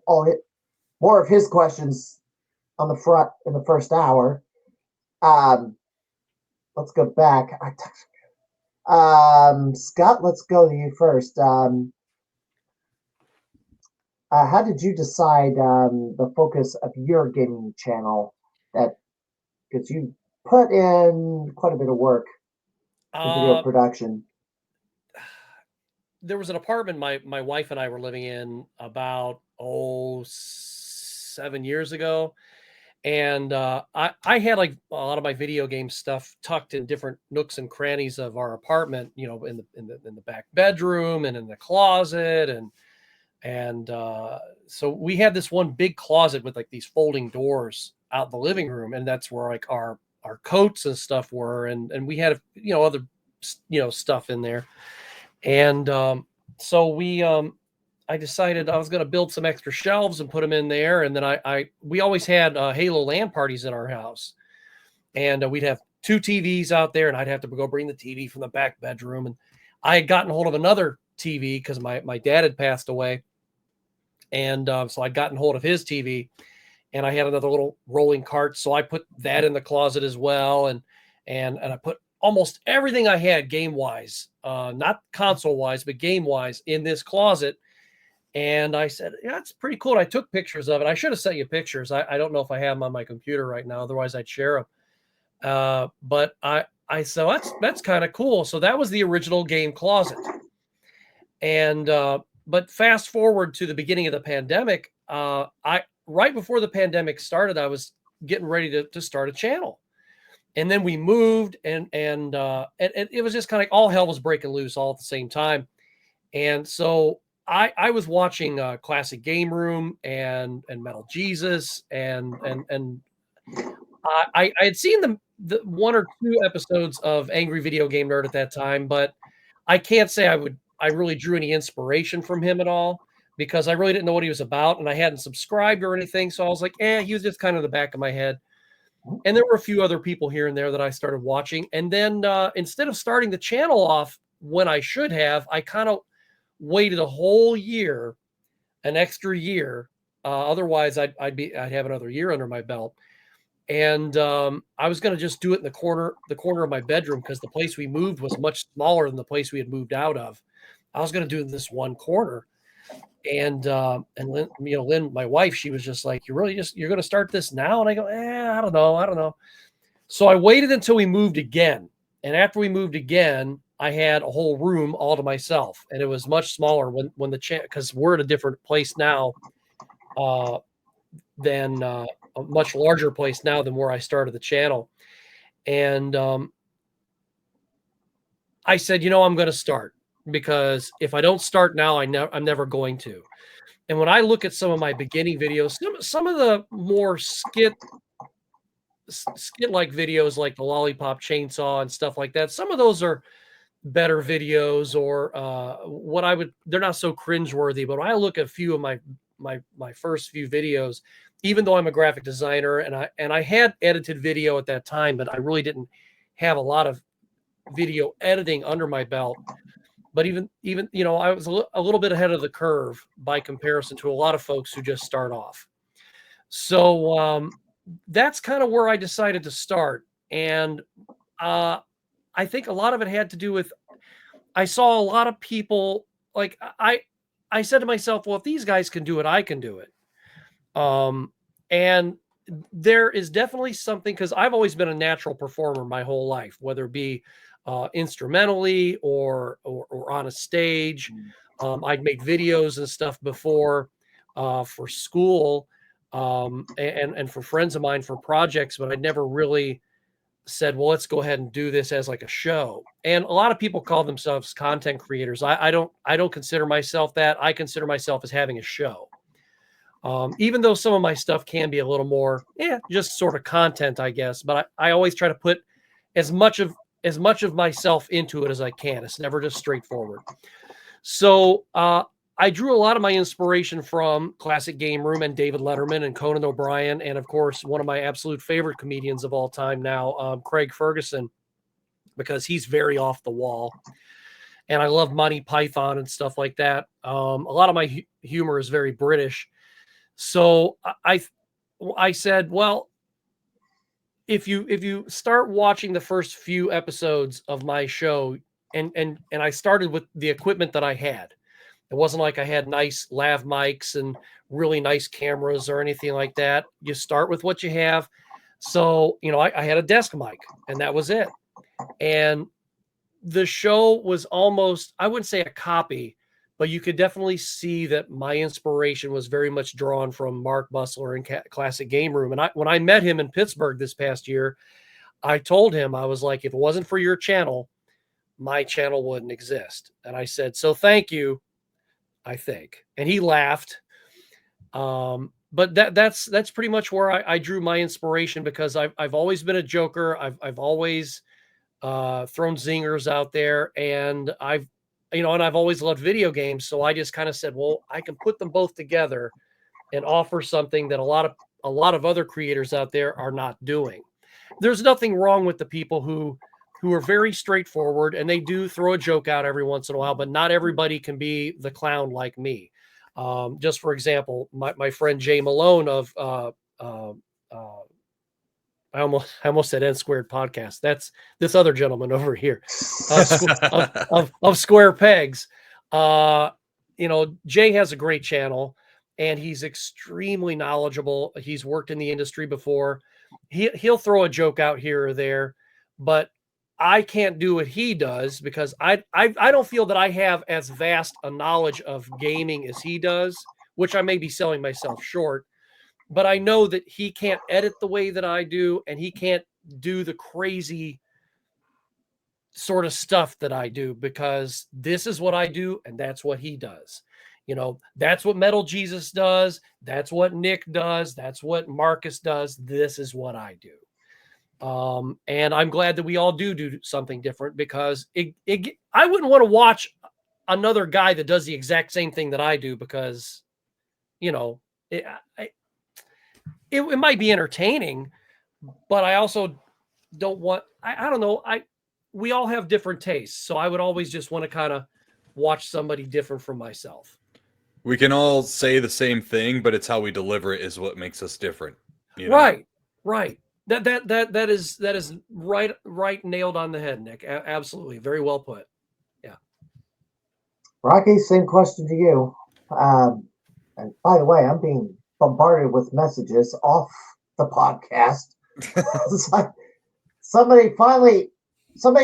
more of his questions on the front in the first hour. Let's go back. Scott, let's go to you first. How did you decide the focus of your gaming channel? Because you put in quite a bit of work in video production. There was an apartment my wife and I were living in about 7 years ago, and I had like a lot of my video game stuff tucked in different nooks and crannies of our apartment. You know, in the back bedroom and in the closet, and so we had this one big closet with like these folding doors out in the living room, and that's where like our coats and stuff were, and we had other stuff in there. And so I decided I was going to build some extra shelves and put them in there. And then we always had Halo LAN parties in our house, and we'd have 2 TVs out there, and I'd have to go bring the TV from the back bedroom. And I had gotten hold of another TV because my dad had passed away, and so I'd gotten hold of his TV, and I had another little rolling cart, so I put that in the closet as well, and I put almost everything I had game-wise, not console-wise, but game-wise, in this closet. And I said, yeah, it's pretty cool. And I took pictures of it. I should have sent you pictures. I don't know if I have them on my computer right now. Otherwise, I'd share them. But I said, that's kind of cool. So that was the original game closet. And but fast forward to the beginning of the pandemic, right before the pandemic started, I was getting ready to start a channel. And then we moved, and it was just kind of all hell was breaking loose all at the same time. And so I was watching Classic Game Room and Metal Jesus and I had seen the 1 or 2 episodes of Angry Video Game Nerd at that time, but I can't say I really drew any inspiration from him at all because I really didn't know what he was about, and I hadn't subscribed or anything, so I was like, he was just kind of the back of my head. And there were a few other people here and there that I started watching, and then instead of starting the channel off when I should have, I kind of waited a whole year, an extra year. Otherwise, I'd have another year under my belt. And I was going to just do it in the corner of my bedroom because the place we moved was much smaller than the place we had moved out of. I was going to do it in this one corner, and Lynn, Lynn, my wife, she was just like, you're going to start this now? And I go, I don't know. So I waited until we moved again, and after we moved again, I had a whole room all to myself, and it was much smaller when the because we're at a different place now, than a much larger place now than where I started the channel. And I said, I'm going to start, because if I don't start now, I'm never going to. And when I look at some of my beginning videos, some of the more skit-like videos, like the Lollipop Chainsaw and stuff like that, some of those are better videos, or they're not so cringeworthy. But when I look at a few of my first few videos, even though I'm a graphic designer and I had edited video at that time, but I really didn't have a lot of video editing under my belt. But even I was a little bit ahead of the curve by comparison to a lot of folks who just start off. So that's kind of where I decided to start. And I think a lot of it had to do with, I saw a lot of people, like I said to myself, well, if these guys can do it, I can do it. And there is definitely something, because I've always been a natural performer my whole life, whether it be instrumentally or on a stage. I'd make videos and stuff before for school and for friends of mine for projects, but I'd never really said, well, let's go ahead and do this as like a show. And a lot of people call themselves content creators. I don't consider myself that. I consider myself as having a show. Even though some of my stuff can be a little more, just sort of content, I guess. But I always try to put as much of myself into it as I can. It's never just straightforward. So I drew a lot of my inspiration from Classic Game Room and David Letterman and Conan O'Brien, and of course, one of my absolute favorite comedians of all time now, Craig Ferguson, because he's very off the wall. And I love Monty Python and stuff like that. A lot of my humor is very British. So I said, well, if you start watching the first few episodes of my show, and I started with the equipment that I had. It wasn't like I had nice lav mics and really nice cameras or anything like that. You start with what you have. So, I had a desk mic, and that was it. And the show was almost, I wouldn't say a copy, but you could definitely see that my inspiration was very much drawn from Mark Bussler and Classic Game Room. And when I met him in Pittsburgh this past year, I told him, I was like, if it wasn't for your channel, my channel wouldn't exist. And I said, so thank you, I think. And he laughed. But that's pretty much where I drew my inspiration, because I've always been a joker. I've always thrown zingers out there, and I've always loved video games. So I just kind of said, well, I can put them both together and offer something that a lot of other creators out there are not doing. There's nothing wrong with the people who are very straightforward, and they do throw a joke out every once in a while, but not everybody can be the clown like me. Just for example, my friend Jay Malone of I almost said N Squared Podcast. That's this other gentleman over here of Square Pegs. Jay has a great channel, and he's extremely knowledgeable. He's worked in the industry before. He'll throw a joke out here or there, but I can't do what he does, because I don't feel that I have as vast a knowledge of gaming as he does, which I may be selling myself short. But I know that he can't edit the way that I do, and he can't do the crazy sort of stuff that I do, because this is what I do, and that's what he does. That's what Metal Jesus does. That's what Nick does. That's what Marcus does. This is what I do. And I'm glad that we all do something different, because I wouldn't want to watch another guy that does the exact same thing that I do, because, you know, it might be entertaining, but I also don't want, I don't know. We all have different tastes. So I would always just want to kind of watch somebody different from myself. We can all say the same thing, but it's how we deliver it is what makes us different. You know? Right. That is right nailed on the head, Nick. Absolutely. Very well put. Yeah. Rocky, same question to you. And by the way, I'm being bombarded with messages off the podcast. It's like somebody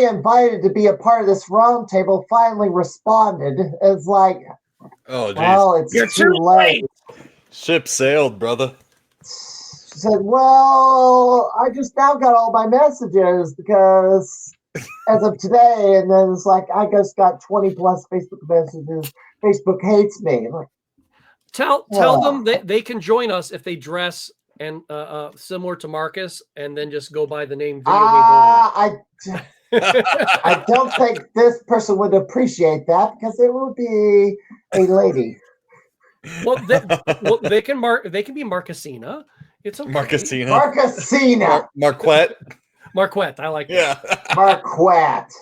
invited to be a part of this roundtable finally responded. It's like, oh, geez. Well, it's You're too late. Ship sailed, brother. She said, well, I just now got all my messages because as of today, and then it's like, I just got 20 plus Facebook messages. Facebook hates me. I'm like, Tell them they can join us if they dress and similar to Marcus, and then just go by the name Video Game Votary. I don't think this person would appreciate that, because it would be a lady. Well, they can be Marcusina. It's okay. Marcusina. Marquette. Marquette. I like that. Yeah. Marquette.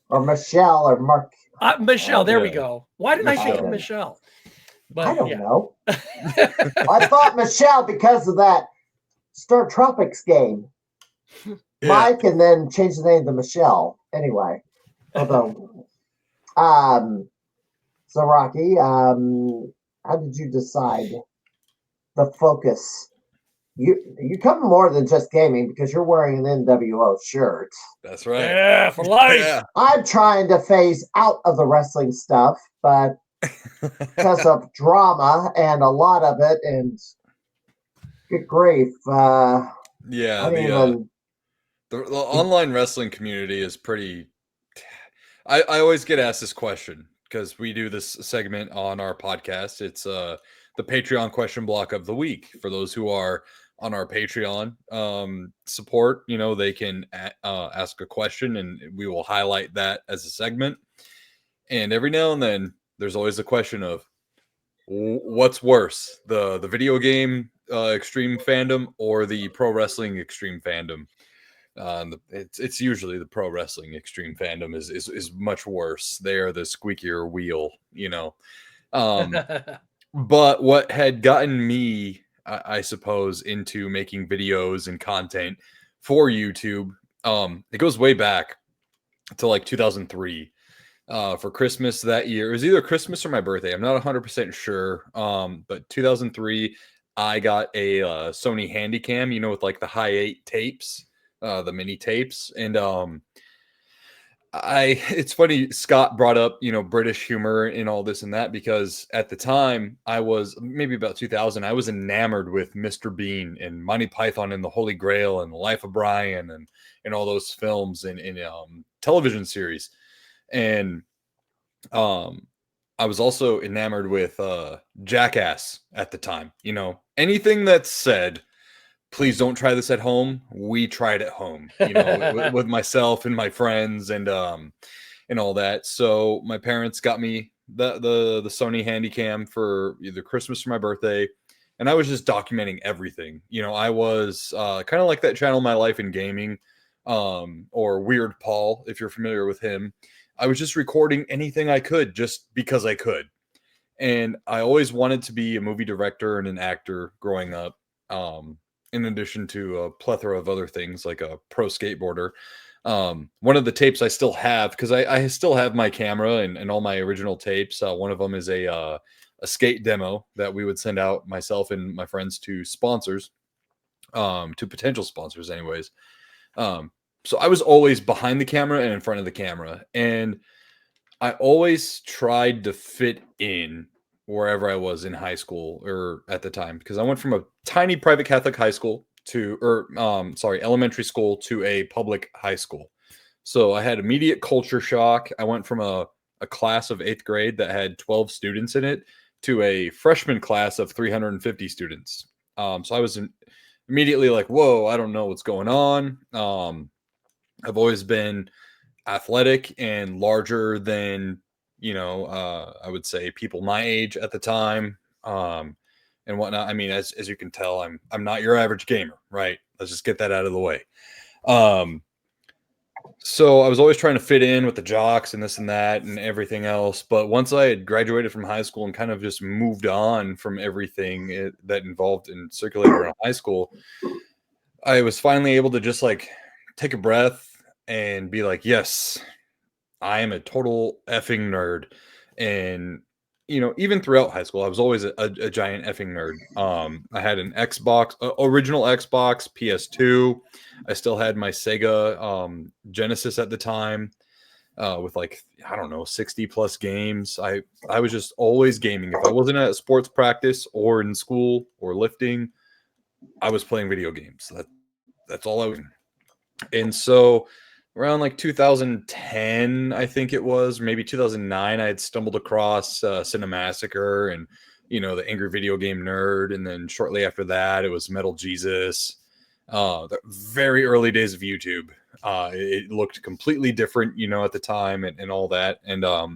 Or Michelle or Mark. Michelle. There we go. Why did I think of Michelle? But, I don't know. I thought Michelle because of that Star Tropics game. Yeah. Mike, and then change the name to Michelle. Anyway, although, so Rocky, how did you decide the focus? You come more than just gaming, because you're wearing an NWO shirt. That's right. Yeah, for life. Yeah. I'm trying to phase out of the wrestling stuff, but because of drama and a lot of it, and good grief, the online wrestling community is pretty. I always get asked this question because we do this segment on our podcast. It's the Patreon question block of the week. For those who are on our Patreon support, they can ask a question, and we will highlight that as a segment. And every now and then, there's always a question of what's worse, the video game extreme fandom or the pro wrestling extreme fandom. It's usually the pro wrestling extreme fandom is much worse. They are the squeakier wheel, But what had gotten me, I suppose, into making videos and content for YouTube, it goes way back to like 2003. For Christmas that year, it was either Christmas or my birthday. I'm not 100% sure. But 2003, I got a Sony Handycam, with like the Hi8 tapes. The mini tapes, and it's funny Scott brought up British humor and all this and that, because at the time I was maybe about 2000, I was enamored with Mr. Bean and Monty Python and the Holy Grail and The Life of Brian and all those films and television series, and I was also enamored with Jackass at the time. Anything that's said, please don't try this at home. We tried at home, with myself and my friends and all that. So my parents got me the Sony Handycam for either Christmas or my birthday, and I was just documenting everything. I was kind of like that channel, My Life in Gaming, or Weird Paul, if you're familiar with him. I was just recording anything I could, just because I could, and I always wanted to be a movie director and an actor growing up. In addition to a plethora of other things, like a pro skateboarder. One of the tapes I still have, because I still have my camera and all my original tapes. One of them is a skate demo that we would send out, myself and my friends, to sponsors, to potential sponsors anyways. So I was always behind the camera and in front of the camera. And I always tried to fit in wherever I was in high school or at the time, because I went from a tiny private Catholic high school elementary school to a public high school. So I had immediate culture shock. I went from a class of 8th grade that had 12 students in it to a freshman class of 350 students. So I was immediately like, whoa, I don't know what's going on. I've always been athletic and larger than, I would say people my age at the time, and whatnot. I mean, as you can tell, I'm not your average gamer, right? Let's just get that out of the way. So I was always trying to fit in with the jocks and this and that and everything else. But once I had graduated from high school and kind of just moved on from everything that involved and circulated around high school, I was finally able to just like take a breath and be like, yes, I am a total effing nerd. And, even throughout high school, I was always a giant effing nerd. I had an Xbox, original Xbox, PS2. I still had my Sega Genesis at the time, with like, I don't know, 60 plus games. I was just always gaming. If I wasn't at sports practice or in school or lifting, I was playing video games. That's all I was. And so around like 2010, I think it was, maybe 2009, I had stumbled across Cinemassacre and, the Angry Video Game Nerd. And then shortly after that, it was Metal Jesus. The very early days of YouTube. It looked completely different, at the time and all that. And I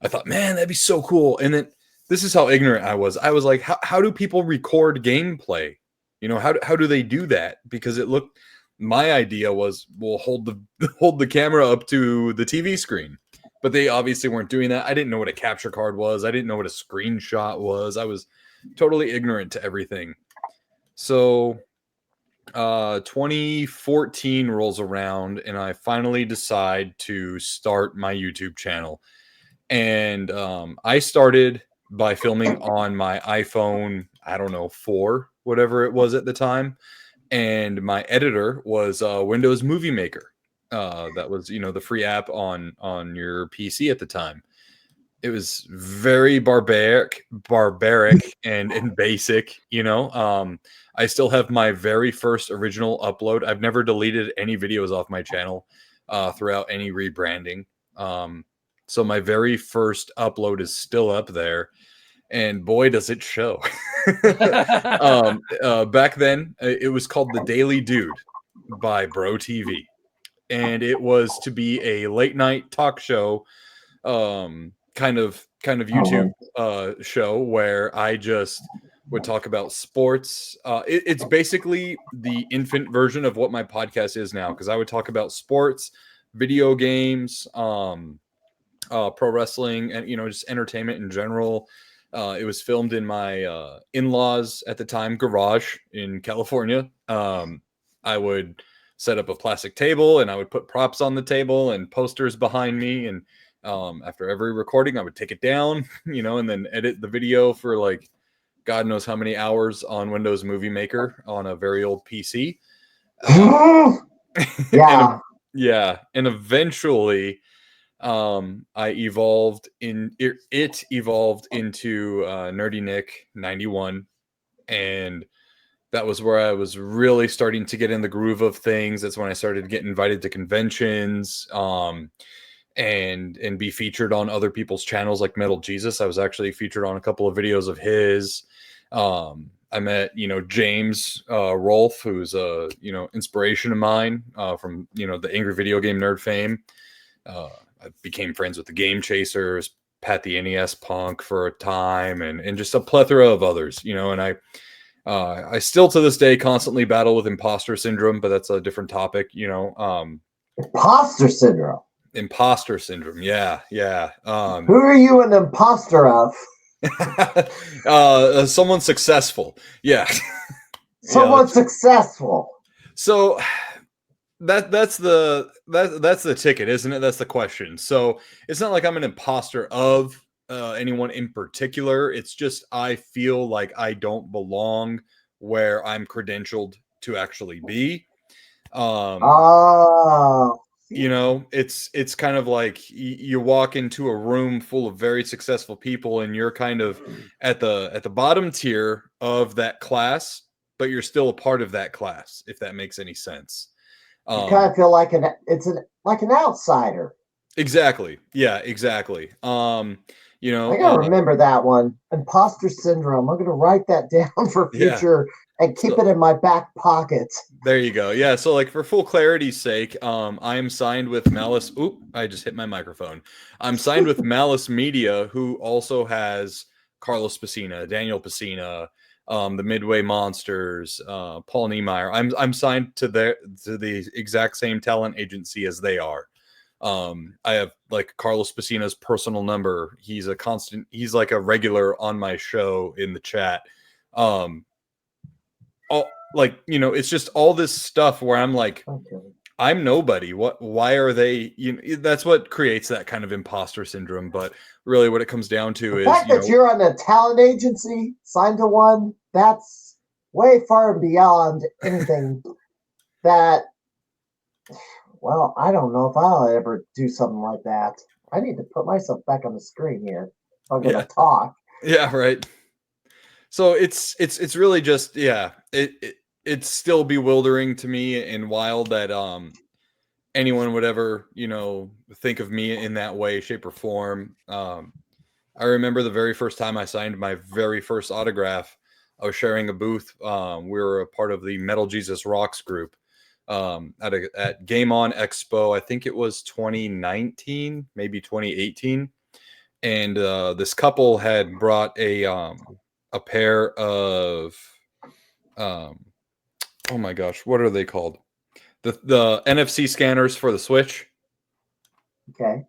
thought, man, that'd be so cool. And then this is how ignorant I was. I was like, how do people record gameplay? How do they do that? Because my idea was, we'll hold the camera up to the TV screen, but they obviously weren't doing that. I didn't know what a capture card was. I didn't know what a screenshot was. I was totally ignorant to everything. So 2014 rolls around and I finally decide to start my YouTube channel. And I started by filming on my iPhone, I don't know, 4, whatever it was at the time. And my editor was Windows Movie Maker. That was, the free app on your PC at the time. It was very barbaric and basic, I still have my very first original upload. I've never deleted any videos off my channel throughout any rebranding. So my very first upload is still up there. And boy, does it show. Back then, it was called The Daily Dude by Bro TV. And it was to be a late night talk show, kind of YouTube show where I just would talk about sports. It's basically the infant version of what my podcast is now, because I would talk about sports, video games, pro wrestling, and just entertainment in general. It was filmed in my in-laws at the time garage in California. I would set up a plastic table and I would put props on the table and posters behind me. And after every recording, I would take it down, and then edit the video for like God knows how many hours on Windows Movie Maker on a very old PC. Yeah. And eventually I evolved into Nerdy Nick 91, and that was where I was really starting to get in the groove of things. That's when I started getting invited to conventions, and be featured on other people's channels like Metal Jesus. I was actually featured on a couple of videos of his. I met, James Rolfe, who's a, inspiration of mine from, the Angry Video Game Nerd fame. I became friends with the Game Chasers, Pat the NES Punk for a time, and just a plethora of others, and I still to this day constantly battle with imposter syndrome, but that's a different topic, Imposter syndrome. Imposter syndrome. Yeah. Who are you an imposter of? Someone successful. Yeah. Someone successful. So that's the ticket, isn't it? That's the question. So it's not like I'm an imposter of anyone in particular. It's just I feel like I don't belong where I'm credentialed to actually be. It's kind of like you walk into a room full of very successful people and you're kind of at the bottom tier of that class, but you're still a part of that class, if that makes any sense. You kind of feel like an outsider. Exactly. Yeah, exactly. I gotta remember that one. Imposter syndrome. I'm gonna write that down for future and keep it in my back pocket. There you go. Yeah. So like for full clarity's sake, I am signed with Malice. Oop, I just hit my microphone. I'm signed with Malice Media, who also has Carlos Pacina, Daniel Pacina, the Midway Monsters, Paul Niemeyer. I'm signed to the exact same talent agency as they are. I have like Carlos Pacina's personal number. He's like a regular on my show in the chat. Like, you know, it's just all this stuff where I'm like, Okay. I'm nobody. Why are they, you know, that's what creates that kind of imposter syndrome. But really what it comes down to The is, fact that you're on a talent agency, signed to one, that's way far and beyond anything that, well, I don't know if I'll ever do something like that. I need to put myself back on the screen here if I'm going to talk. Yeah, right. So it's really just, yeah, it's still bewildering to me and wild that anyone would ever, you know, think of me in that way, shape, or form. I remember the very first time I signed my very first autograph. I was sharing a booth. We were a part of the Metal Jesus Rocks group at Game On Expo. I think it was 2019, maybe 2018. And this couple had brought a pair of oh my gosh, what are they called? The NFC scanners for the Switch. Okay.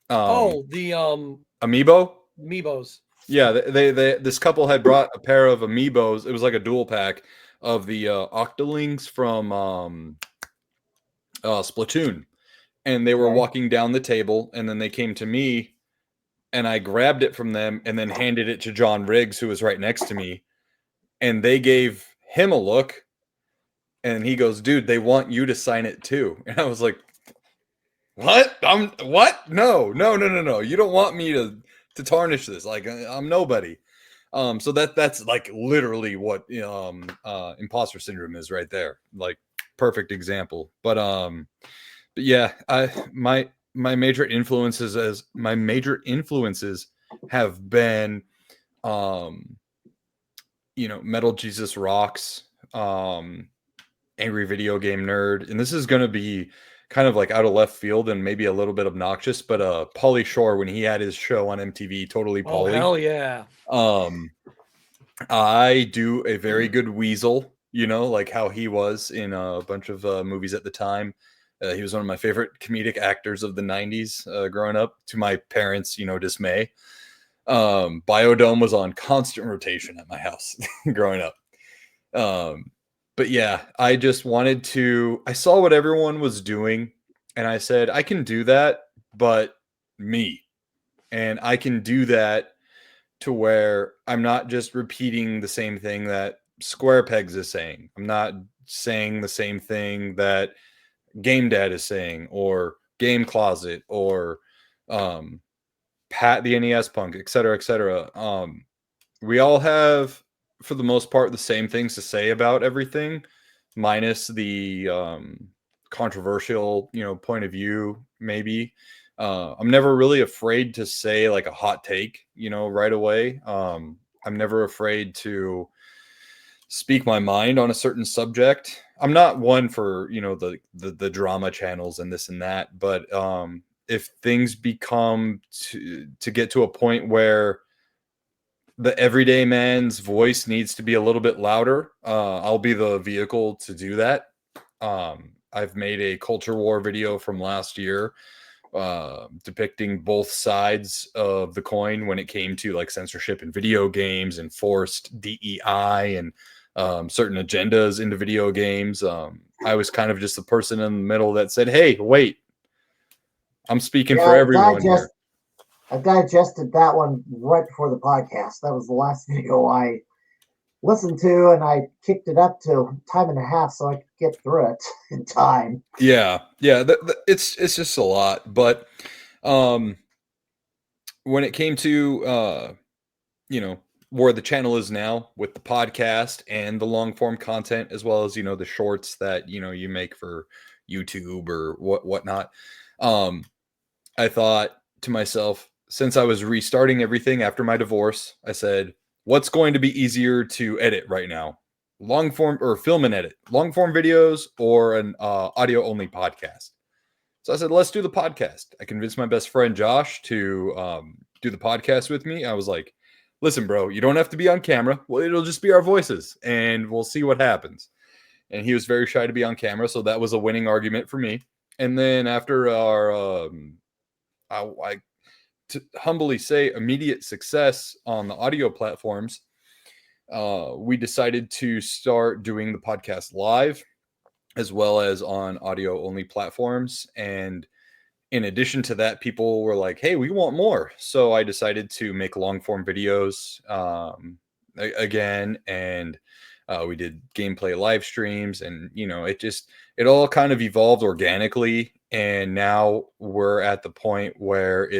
The Amiibo? Amiibos. Yeah, they this couple had brought a pair of Amiibos. It was like a dual pack of the Octolings from Splatoon. And they were walking down the table, and then they came to me, and I grabbed it from them and then handed it to John Riggs, who was right next to me. And they gave him a look, and he goes, "Dude, they want you to sign it too." And I was like, "What? What? No. You don't want me to tarnish this. Like, I'm nobody." So that's like literally what imposter syndrome is right there. Like, perfect example. But yeah, my major influences have been Metal Jesus Rocks, Angry Video Game Nerd, and this is going to be kind of like out of left field and maybe a little bit obnoxious, but Pauly Shore, when he had his show on MTV, Totally Pauly. Oh, hell yeah. I do a very good Weasel, you know, like how he was in a bunch of movies at the time. He was one of my favorite comedic actors of the 90s growing up, to my parents', dismay. Biodome was on constant rotation at my house growing up. But yeah, I just wanted I saw what everyone was doing, and I said, I can do that, but me. And I can do that to where I'm not just repeating the same thing that Square Pegs is saying. I'm not saying the same thing that Game Dad is saying, or Game Closet, or Pat the NES Punk, etc., etc. We all have, for the most part, the same things to say about everything, minus the controversial, point of view, maybe. I'm never really afraid to say like a hot take, right away. I'm never afraid to speak my mind on a certain subject. I'm not one for, the drama channels and this and that, but if things become to get to a point where the everyday man's voice needs to be a little bit louder, I'll be the vehicle to do that. I've made a culture war video from last year depicting both sides of the coin when it came to like censorship in video games and forced DEI and certain agendas into video games. I was kind of just the person in the middle that said, "Hey, wait, I'm speaking for everyone here." I digested that one right before the podcast. That was the last video I listened to, and I kicked it up to time and a half so I could get through it in time. Yeah. It's just a lot, but when it came to where the channel is now with the podcast and the long form content, as well as the shorts that you make for YouTube or whatnot, I thought to myself, since I was restarting everything after my divorce, I said, what's going to be easier to edit right now? long form or film and edit, long form videos or an audio only podcast. So I said, let's do the podcast. I convinced my best friend Josh to do the podcast with me. I was like, listen, bro, you don't have to be on camera. Well, it'll just be our voices and we'll see what happens. And he was very shy to be on camera. So that was a winning argument for me. And then after our, I to humbly say, immediate success on the audio platforms, we decided to start doing the podcast live as well as on audio only platforms. And in addition to that, people were like, hey, we want more. So I decided to make long form videos again. And we did gameplay live streams, and, you know, it all kind of evolved organically. And now we're at the point where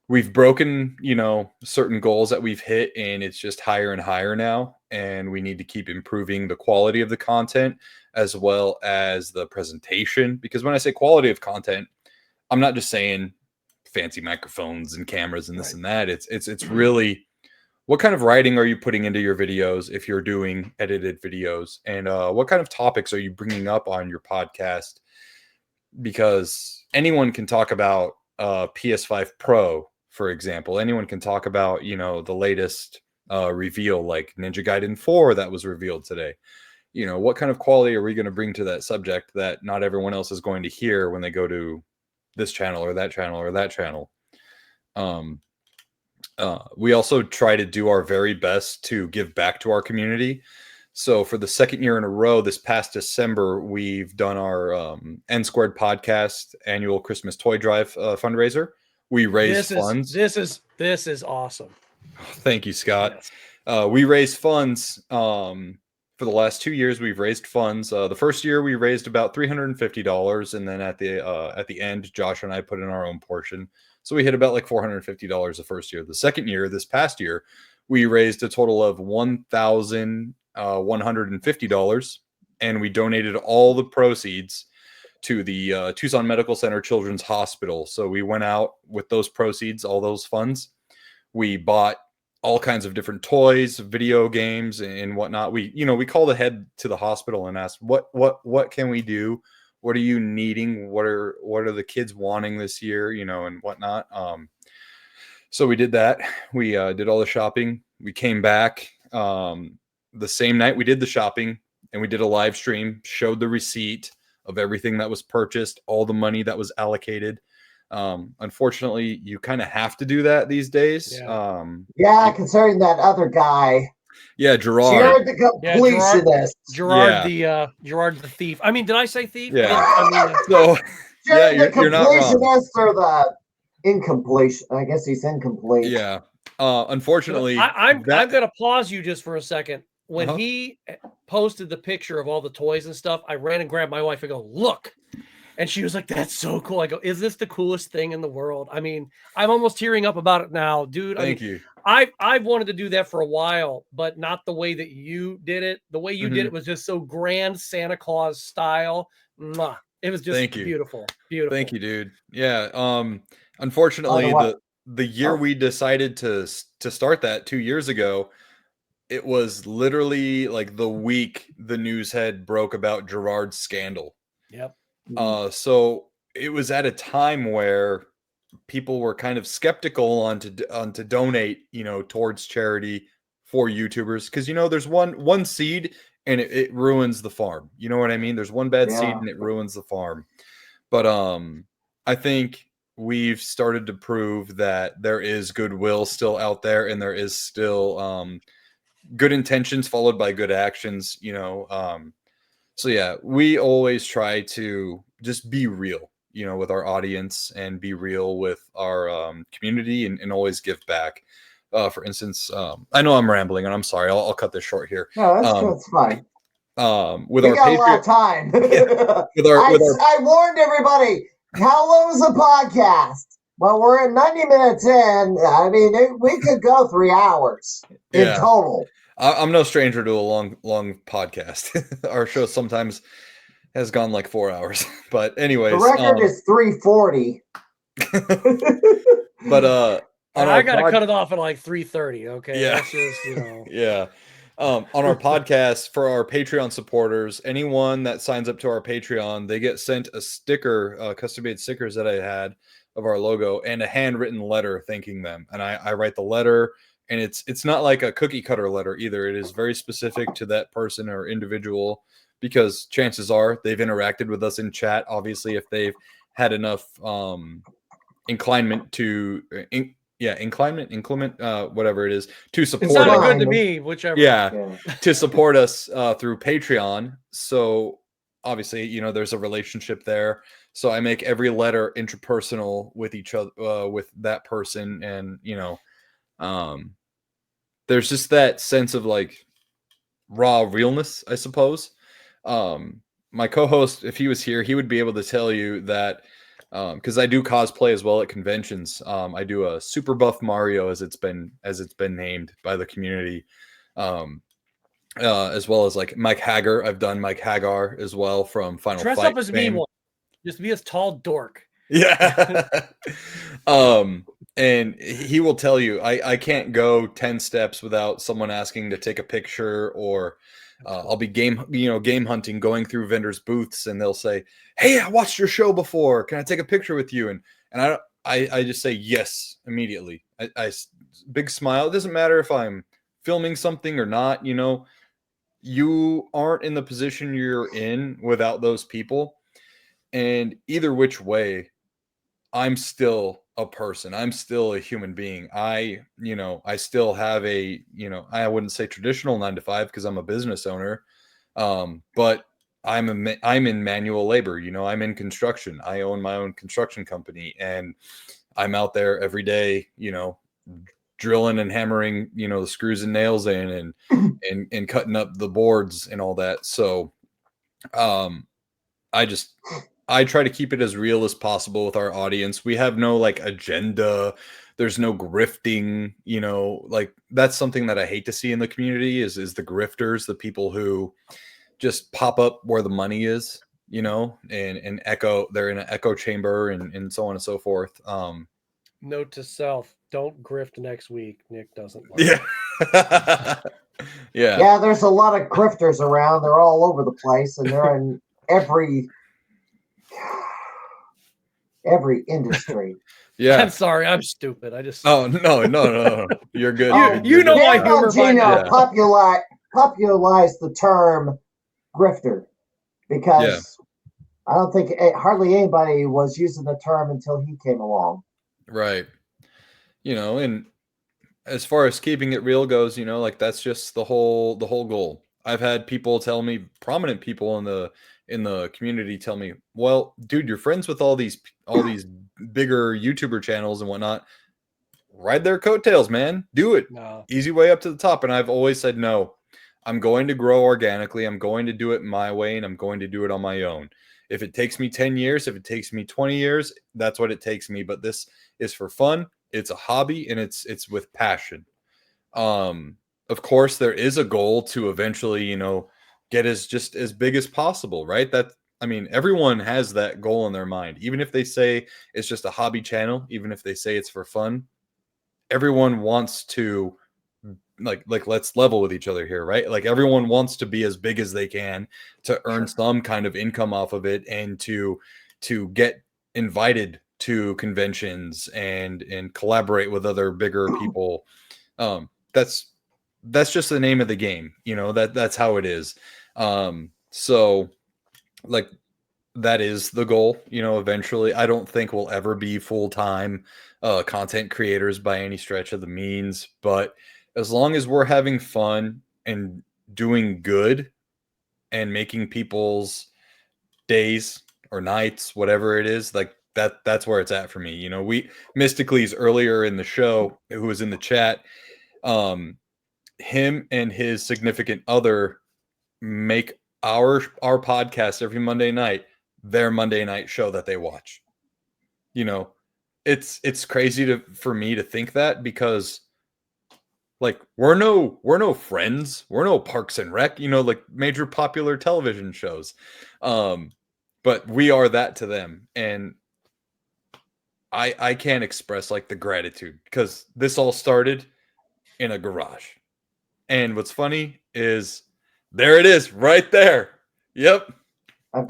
we've broken, you know, certain goals that we've hit, and it's just higher and higher now. And we need to keep improving the quality of the content as well as the presentation. Because when I say quality of content, I'm not just saying fancy microphones and cameras and this and that. It's really, what kind of writing are you putting into your videos if you're doing edited videos? And what kind of topics are you bringing up on your podcast? Because anyone can talk about PS5 Pro, for example. Anyone can talk about, you know, the latest reveal, like Ninja Gaiden 4 that was revealed today. You know, what kind of quality are we going to bring to that subject that not everyone else is going to hear when they go to this channel or that channel or that channel? We also try to do our very best to give back to our community. So for the second year in a row, this past December, we've done our N Squared podcast annual Christmas toy drive fundraiser. We raised funds. This is awesome. Thank you, Scott. Yes. We raised funds for the last 2 years. We've raised funds. The first year we raised about $350, and then at the end, Josh and I put in our own portion. So we hit about like $450 the first year. The second year, this past year, we raised a total of $1,150, and we donated all the proceeds to the Tucson Medical Center Children's Hospital. So we went out with those proceeds, all those funds. We bought all kinds of different toys, video games, and whatnot. We called ahead to the hospital and asked, what can we do? What are you needing? What are the kids wanting this year? You know, and whatnot. So we did that. We did all the shopping. We came back the same night we did the shopping, and we did a live stream, showed the receipt of everything that was purchased, all the money that was allocated. Unfortunately, you kind of have to do that these days. Yeah, concerning that other guy. Yeah, Gerard. Gerard the completionist. Gerard the thief. I mean, did I say thief? Yeah. I mean, So Gerard yeah, the you're not wrong. completionist or the incompletion. I guess he's incomplete. Yeah. Unfortunately, I'm going to pause you just for a second. When he posted the picture of all the toys and stuff, I ran and grabbed my wife and go, look. And she was like, that's so cool. I go, is this the coolest thing in the world? I mean, I'm almost tearing up about it now, dude. Thank you. I've wanted to do that for a while, but not the way that you did it. The way you did it was just so grand, Santa Claus style. Mwah. It was just beautiful. Beautiful. Thank you, dude. Yeah. Unfortunately, the year we decided to start that 2 years ago, it was literally like the week the news had broke about Gerard's scandal. Yep. So it was at a time where people were kind of skeptical on to donate, you know, towards charity for YouTubers, because, you know, there's one seed and it ruins the farm. You know what I mean? There's one bad seed and it ruins the farm. But I think we've started to prove that there is goodwill still out there, and there is still good intentions followed by good actions, you know. So yeah, we always try to just be real, you know, with our audience, and be real with our community, and always give back. For instance, I know I'm rambling, and I'm sorry. I'll cut this short here. No, that's fine. With we our got a lot of time. I warned everybody. How long is the podcast? Well, we're at 90 minutes in. I mean, we could go 3 hours in total. I'm no stranger to a long podcast. Our show sometimes has gone like 4 hours, but anyways, the record is 340. But I got to cut it off at like 3:30. Okay. Yeah. That's just, you know. Yeah. On our podcast for our Patreon supporters, anyone that signs up to our Patreon, they get sent a sticker, custom-made stickers that I had of our logo, and a handwritten letter thanking them. And I write the letter, and it's not like a cookie cutter letter either. It is very specific to that person or individual, because chances are they've interacted with us in chat. Obviously, if they've had enough inclination to inclement, whatever it is, to It support sounded us. good to me, whichever. Yeah, to support us through Patreon. So obviously, you know, there's a relationship there. So I make every letter interpersonal with each other, with that person, and you know, there's just that sense of like raw realness, I suppose. My co-host, if he was here, he would be able to tell you that, because I do cosplay as well at conventions. I do a Super Buff Mario, as it's been named by the community, as well as like Mike Hagar. I've done Mike Hagar as well from Final Dress Fight up as fame. me once. Just be a tall dork. Yeah. And he will tell you, I can't go 10 steps without someone asking to take a picture, or I'll be game hunting, going through vendors' booths, and they'll say, "Hey, I watched your show before. Can I take a picture with you?" And I just say yes immediately. I big smile. It doesn't matter if I'm filming something or not. You know, you aren't in the position you're in without those people. And either which way, I'm still a person. I'm still a human being. I still have a, I wouldn't say traditional 9 to 5 because I'm a business owner. But I'm in manual labor. You know, I'm in construction. I own my own construction company, and I'm out there every day, you know, drilling and hammering, you know, the screws and nails in, and cutting up the boards and all that. So, I try to keep it as real as possible with our audience. We have no like agenda. There's no grifting, you know, like that's something that I hate to see in the community is the grifters, the people who just pop up where the money is, you know, and they're in an echo chamber and so on and so forth. Note to self: don't grift next week. Nick doesn't like Yeah. Yeah. Yeah, there's a lot of grifters around. They're all over the place, and they're in every industry. Yeah. I'm sorry, I'm stupid. I just Oh no. You're good. You know my Nick humor by now. popularized the term grifter because I don't think hardly anybody was using the term until he came along. Right. You know, and as far as keeping it real goes, you know, like that's just the whole goal. I've had people tell me, prominent people in the community tell me, "Well, dude, you're friends with all these bigger YouTuber channels and whatnot. Ride their coattails, man. Do it. No. Easy way up to the top." And I've always said, "No. I'm going to grow organically. I'm going to do it my way, and I'm going to do it on my own. If it takes me 10 years, if it takes me 20 years, that's what it takes me. But this is for fun. It's a hobby, and it's with passion." Of course, there is a goal to eventually, you know, get as big as possible, right? I mean, everyone has that goal in their mind. Even if they say it's just a hobby channel, even if they say it's for fun, everyone wants to like let's level with each other here, right? Like everyone wants to be as big as they can to earn some kind of income off of it, and to get invited to conventions and collaborate with other bigger people. That's just the name of the game, you know, that's how it is. So like that is the goal, you know, eventually. I don't think we'll ever be full-time content creators by any stretch of the means, but as long as we're having fun and doing good and making people's days or nights, whatever it is, like that's where it's at for me. You know, Mystically's earlier in the show, who was in the chat, him and his significant other make our podcast every Monday night their Monday night show that they watch. You know, it's crazy for me to think that, because like we're no Friends, we're no Parks and Rec, you know, like major popular television shows. But we are that to them, and I can't express like the gratitude, because this all started in a garage. And what's funny is there it is right there. Yep. I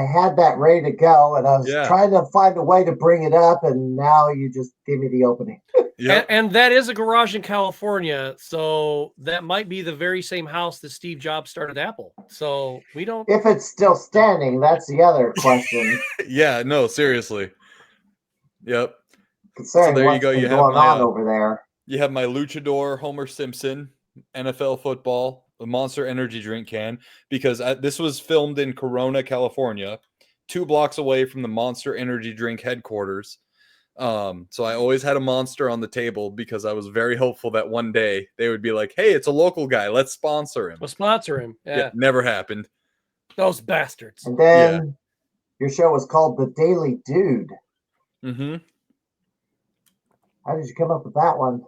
had that ready to go, and I was Yeah. trying to find a way to bring it up, and now you just gave me the opening. Yep. And that is a garage in California, so that might be the very same house that Steve Jobs started Apple. So we don't. If it's still standing, that's the other question. Yeah, no, seriously. Yep. Considering there you what's go. been You have going my, on over there. You have my luchador Homer Simpson, NFL football, the Monster Energy drink can, because this was filmed in Corona, California, 2 blocks away from the Monster Energy drink headquarters. So I always had a Monster on the table because I was very hopeful that one day they would be like, hey, it's a local guy. Let's sponsor him. We'll sponsor him. Yeah. Never happened. Those bastards. And then your show was called The Daily Dude. Mm-hmm. How did you come up with that one?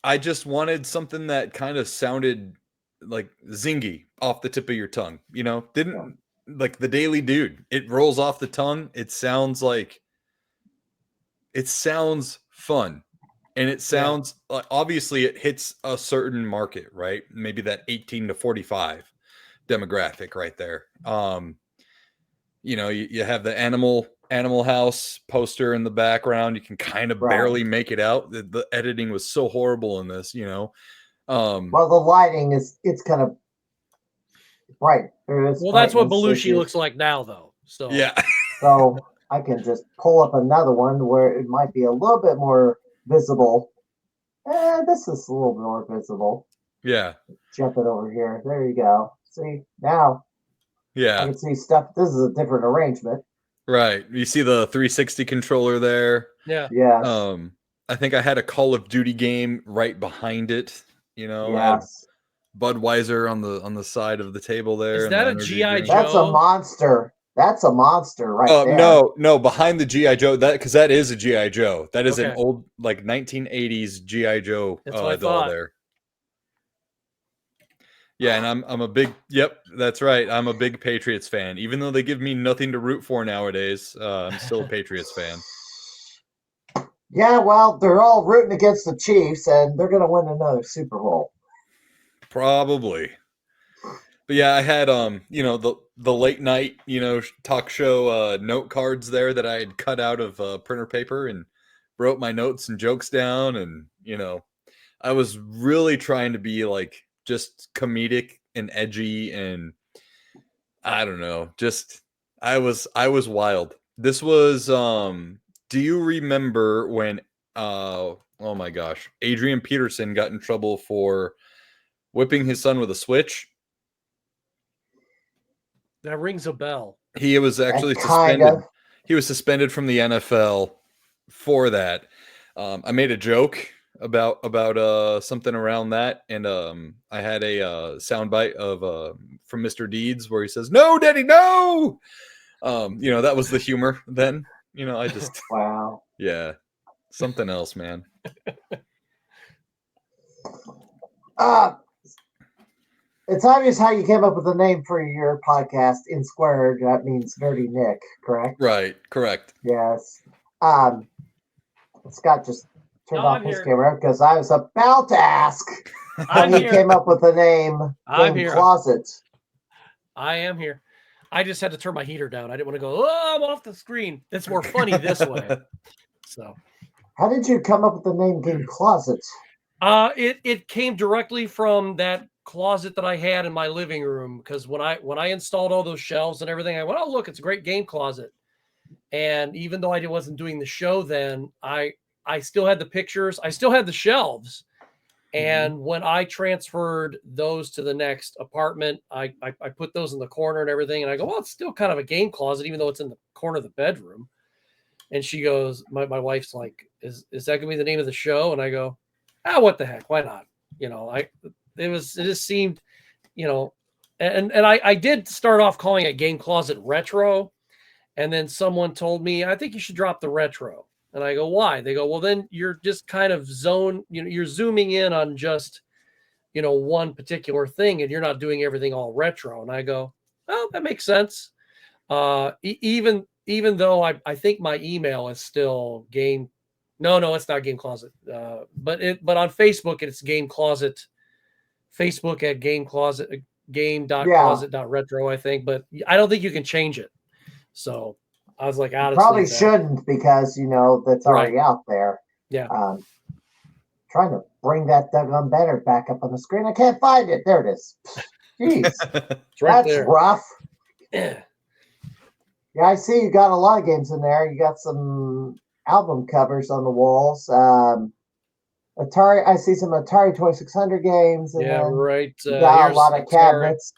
I just wanted something that kind of sounded like zingy off the tip of your tongue, didn't like The Daily Dude. It rolls off the tongue. It sounds fun. And it sounds obviously it hits a certain market, right? Maybe that 18 to 45 demographic right there. You have the Animal House poster in the background. You can kind of barely make it out. The editing was so horrible in this, well, the lighting it's kind of bright. Well, that's what Belushi looks like now, though. So yeah. So I can just pull up another one where it might be a little bit more visible. This is a little more visible. Yeah. Jump it over here. There you go. See, now I can see stuff. This is a different arrangement. Right. You see the 360 controller there. Yeah. Yes. I think I had a Call of Duty game right behind it. Yes. Budweiser on the side of the table there. Is that a G.I. Joe? That's a monster. That's a monster right there. No, behind the G.I. Joe, because that is a G.I. Joe. That is an old, like 1980s G.I. Joe doll there. Yeah, and I'm a big, that's right. I'm a big Patriots fan. Even though they give me nothing to root for nowadays, I'm still a Patriots fan. Yeah, well, they're all rooting against the Chiefs, and they're going to win another Super Bowl. Probably. But yeah, I had the late night talk show note cards there that I had cut out of printer paper and wrote my notes and jokes down, and I was really trying to be like just comedic and edgy, and I don't know, just I was wild. This was do you remember when oh my gosh, Adrian Peterson got in trouble for whipping his son with a switch? That rings a bell. He was actually suspended. He was suspended from the NFL for that. I made a joke about something around that, and I had a soundbite of from Mr. Deeds where he says, "No, Daddy, no." That was the humor then. I just wow. Yeah, something else, man. It's obvious how you came up with the name for your podcast. In squared, that means Nerdy Nick, correct? Right, correct. Yes. Scott just turned off his camera because I was about to ask how he came up with the name Game Closet. I am here. I just had to turn my heater down. I didn't want to go, I'm off the screen. It's more funny this way. So, how did you come up with the name Game Closet? It came directly from that closet that I had in my living room, because when I installed all those shelves and everything, I went, oh look, it's a great game closet. And even though I wasn't doing the show then, I still had the pictures, I still had the shelves. And when I transferred those to the next apartment, I put those in the corner and everything. And I go, well, it's still kind of a game closet, even though it's in the corner of the bedroom. And she goes, my wife's like, is that gonna be the name of the show? And I go, what the heck? Why not? It just seemed, and I did start off calling it Game Closet Retro. And then someone told me, I think you should drop the retro. And I go, why? They go, well, then you're just kind of you're zooming in on just, one particular thing, and you're not doing everything all retro. And I go, well, that makes sense. Even though I think my email is still Game. No, it's not Game Closet. But on Facebook, it's Game Closet Facebook at game.closet.retro, I think, but I don't think you can change it. So I was like, out of Probably shouldn't, because that's already out there. Yeah. Trying to bring that doggone banner back up on the screen. I can't find it. There it is. Jeez, right that's there. rough. Yeah. Yeah, I see you got a lot of games in there. You got some album covers on the walls. Atari, I see some Atari 2600 games, and then right. you got a lot of cabinets.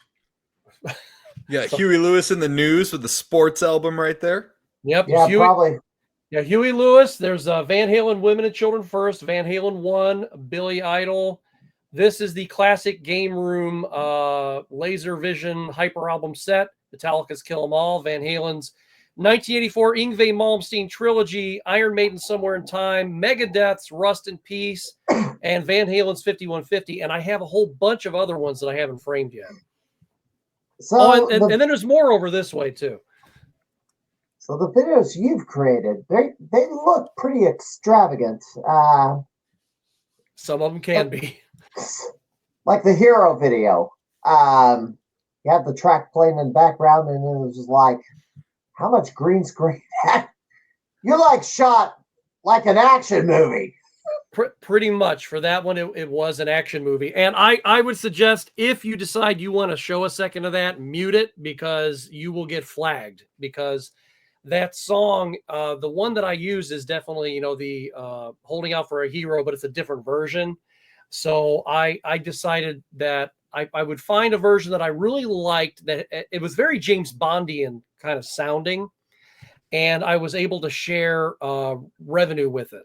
Yeah, Huey Lewis in the News with the sports album right there. Yep. Yeah, probably. Yeah, Huey Lewis. There's Van Halen Women and Children First, Van Halen 1, Billy Idol. This is the classic Game Room Laser Vision Hyper Album set. Metallica's Kill 'Em All, Van Halen's 1984 Yngwie Malmsteen Trilogy, Iron Maiden Somewhere in Time, Megadeth's Rust in Peace, and Van Halen's 5150. And I have a whole bunch of other ones that I haven't framed yet. So and then there's more over this way too. So the videos you've created, they look pretty extravagant. Some of them can be. Like the hero video. You have the track playing in the background, and it was just like, how much green screen? You like shot like an action movie. Pretty much. For that one, it was an action movie. And I would suggest, if you decide you want to show a second of that, mute it, because you will get flagged. Because that song, the one that I use is definitely, the Holding Out for a Hero, but it's a different version. So I decided that I would find a version that I really liked, that it was very James Bondian kind of sounding, and I was able to share revenue with it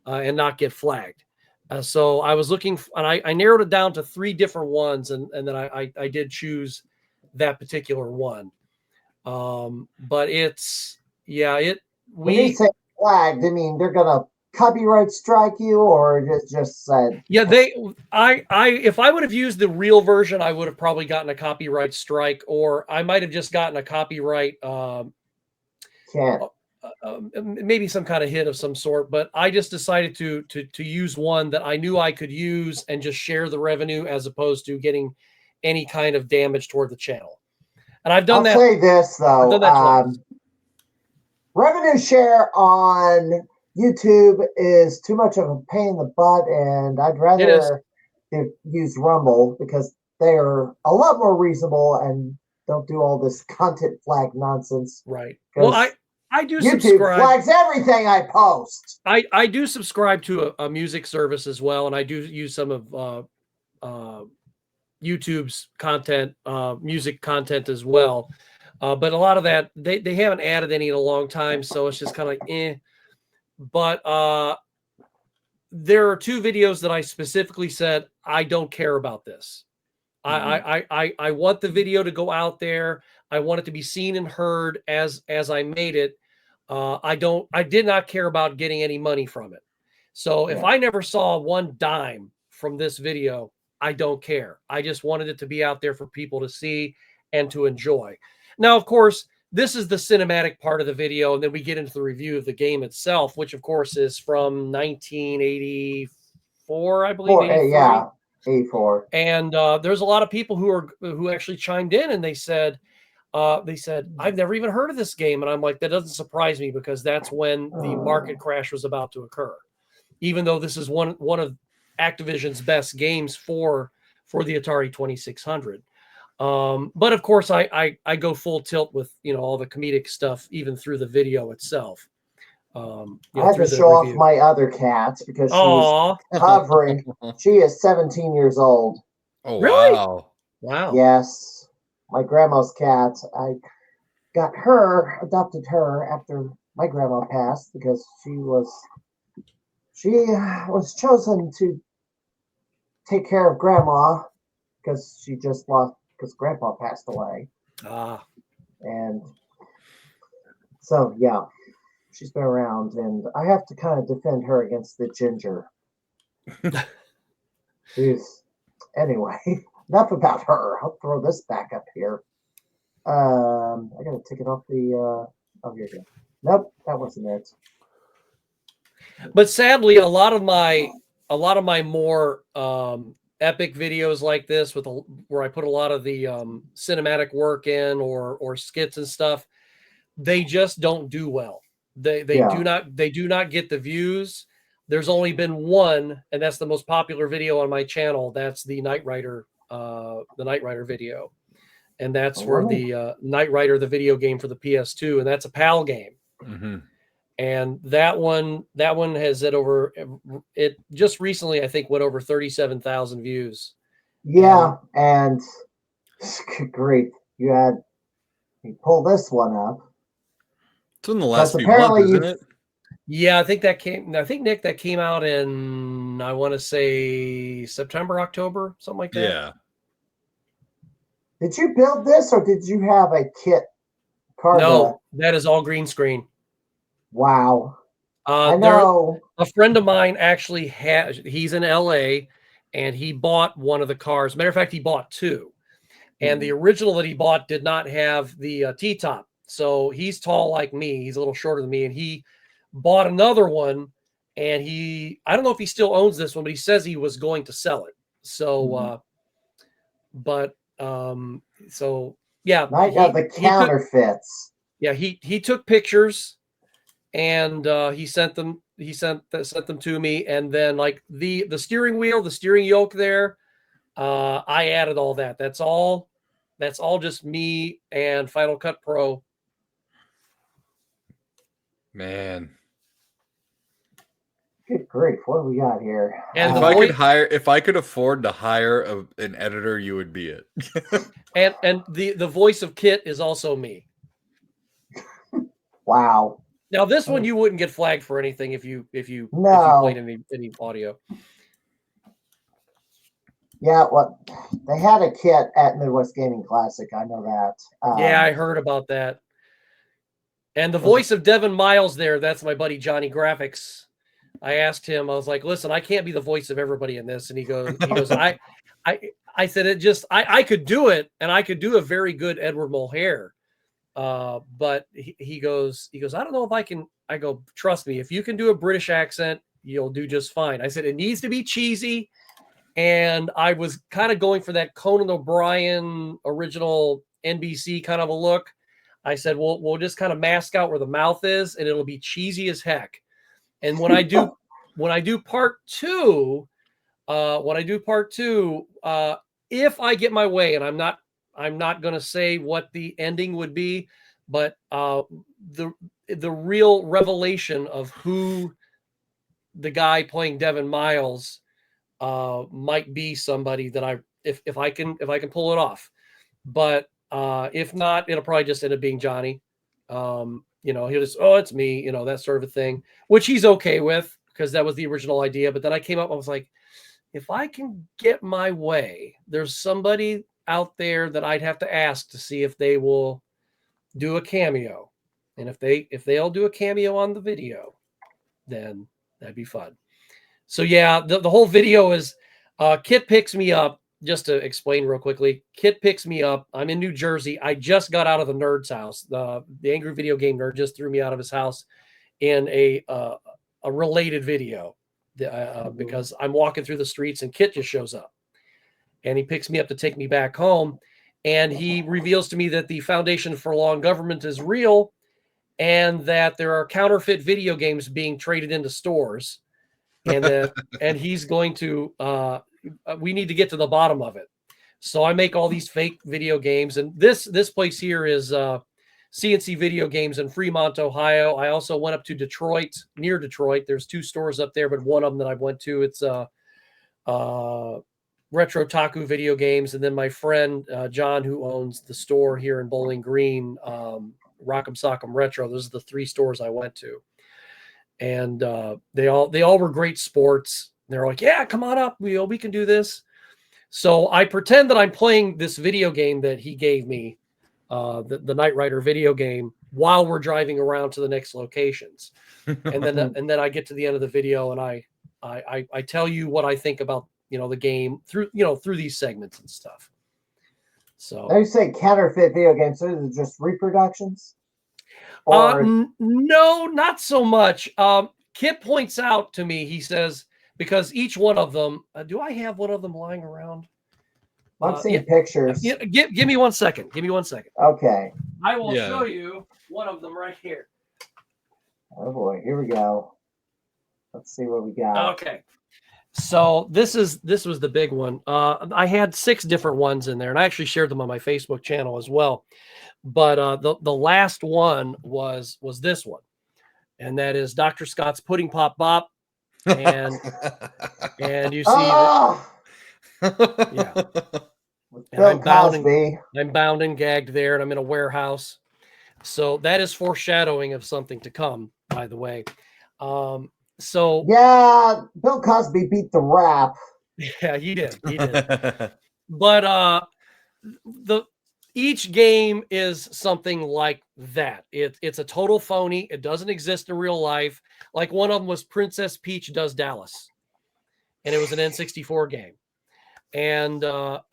and not get flagged. So I was looking, and I narrowed it down to 3 different ones, and then I did choose that particular one. But When you say flagged, I mean they're gonna copyright strike you, or just said? Yeah, if I would have used the real version, I would have probably gotten a copyright strike, or I might have just gotten a copyright maybe some kind of hit of some sort. But I just decided to use one that I knew I could use and just share the revenue, as opposed to getting any kind of damage toward the channel. And I've done that. I'll say this though, revenue share on YouTube is too much of a pain in the butt, and I'd rather use Rumble, because they're a lot more reasonable and don't do all this content flag nonsense. Right. Well, I do YouTube subscribe. flags everything I post. I do subscribe to a music service as well, and I do use some of YouTube's content, music content as well. But a lot of that, they haven't added any in a long time, so it's just kind of like, eh. But there are 2 videos that I specifically said, I don't care about this. Mm-hmm. I want the video to go out there. I want it to be seen and heard as I made it. I did not care about getting any money from it. So if I never saw 1 dime from this video, I don't care. I just wanted it to be out there for people to see and to enjoy. Now, of course, this is the cinematic part of the video, and then we get into the review of the game itself, which of course is from 1984, I believe. 84. And there's a lot of people who actually chimed in, and they said, I've never even heard of this game. And I'm like, that doesn't surprise me, because that's when the market crash was about to occur. Even though this is one of Activision's best games for the Atari 2600. But of course, I go full tilt with all the comedic stuff, even through the video itself. I had to show off my other cat, because she's hovering. She is 17 years old. Oh, really? Wow. Yes, my grandma's cat. I adopted her after my grandma passed, because she was chosen to take care of grandma, because she just lost. Because grandpa passed away. And so, yeah, she's been around, and I have to kind of defend her against the ginger. Anyway, enough about her. I'll throw this back up here. I gotta take it off the here you go. Nope, that wasn't it. But sadly, a lot of my more epic videos like this where I put a lot of the cinematic work in or skits and stuff, they just don't do well. They do not get the views. There's only been one, and that's the most popular video on my channel. That's the Knight Rider video, and that's for the Knight Rider, the video game for the PS2, and that's a PAL game. Mm-hmm. And that one has it just recently, I think, went over 37,000 views. Yeah, and great. You pull this one up. It's in the last few months, isn't it? Yeah, I think Nick, that came out in, I want to say September, October, something like that. Yeah. Did you build this or did you have a kit? No, that is all green screen. Wow. I know. A friend of mine actually he's in LA and he bought one of the cars. Matter of fact, he bought two. And the original that he bought did not have the T-top. So he's tall like me. He's a little shorter than me. And he bought another one. And I don't know if he still owns this one, but he says he was going to sell it. So, so yeah. I got the counterfeits. He took pictures and he sent them to me. And then like the steering wheel, the steering yoke there, I added all that. That's all just me and Final Cut Pro. Man. Good grief, what do we got here? And if I could afford to hire an editor, you would be it. and the voice of Kit is also me. Wow. Now this one you wouldn't get flagged for anything if you played any audio. Yeah, they had a kit at Midwest Gaming Classic. I know that. Yeah, I heard about that. And the voice of Devin Miles there, that's my buddy Johnny Graphics. I asked him, I was like, listen, I can't be the voice of everybody in this. And he goes, I said, I could do it, and I could do a very good Edward Mulhare. But he goes, I don't know if I can. I go, trust me, if you can do a British accent, you'll do just fine. I said, it needs to be cheesy. And I was kind of going for that Conan O'Brien original NBC kind of a look. I said, we'll just kind of mask out where the mouth is, and it'll be cheesy as heck. And when I do part two, if I get my way, and I'm not going to say what the ending would be, but the real revelation of who the guy playing Devin Miles might be somebody that if I can pull it off. But if not, it'll probably just end up being Johnny. He'll just, it's me, that sort of a thing, which he's okay with because that was the original idea. But then I came up, I was like, if I can get my way, there's somebody out there that I'd have to ask to see if they will do a cameo. And if they'll do a cameo on the video, then that'd be fun. So yeah, the whole video is Kit picks me up. Just to explain real quickly, Kit picks me up. I'm in New Jersey. I just got out of the nerd's house. The Angry Video Game Nerd just threw me out of his house in a related video because I'm walking through the streets and Kit just shows up. And he picks me up to take me back home. And he reveals to me that the Foundation for Long Government is real and that there are counterfeit video games being traded into stores. And he's going to... we need to get to the bottom of it. So I make all these fake video games. And this place here is CNC Video Games in Fremont, Ohio. I also went up to Detroit, near Detroit. There's two stores up there, but one of them that I went to, it's Retro Taku Video Games. And then my friend, John, who owns the store here in Bowling Green, Rock'em Sock'em Retro. Those are the three stores I went to. And they all were great sports. They're like, yeah, come on up. We can do this. So I pretend that I'm playing this video game that he gave me, the Knight Rider video game, while we're driving around to the next locations. And then I get to the end of the video and I tell you what I think about, the game through these segments and stuff. So now you say counterfeit video games, so is it just reproductions? No, not so much. Kit points out to me, he says, because each one of them, do I have one of them lying around? I'm seeing pictures. Give me 1 second. Give me 1 second. Okay. I will show you one of them right here. Oh boy, here we go. Let's see what we got. Okay. So this was the big one. I had 6 different ones in there, and I actually shared them on my Facebook channel as well. But the last one was this one, and that is Dr. Scott's Pudding Pop Bop, and you see, yeah, and Bill Cosby. I'm bound and gagged there, and I'm in a warehouse. So that is foreshadowing of something to come, by the way. So yeah, Bill Cosby beat the rap. Yeah, he did. But each game is something like that. It's a total phony. It doesn't exist in real life. Like one of them was Princess Peach Does Dallas, and it was an N64 game. And not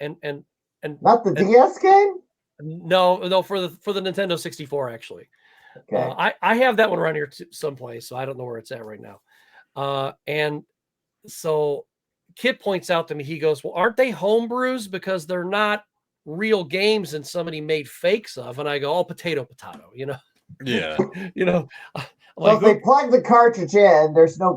the DS game. No, for the Nintendo 64 actually. Okay. I have that one around here someplace, so I don't know where it's at right now. And so Kit points out to me, he goes, well, aren't they homebrews because they're not real games and somebody made fakes of? And I go, oh, potato, you know? Yeah. You know, Well, if they plug the cartridge in, it's not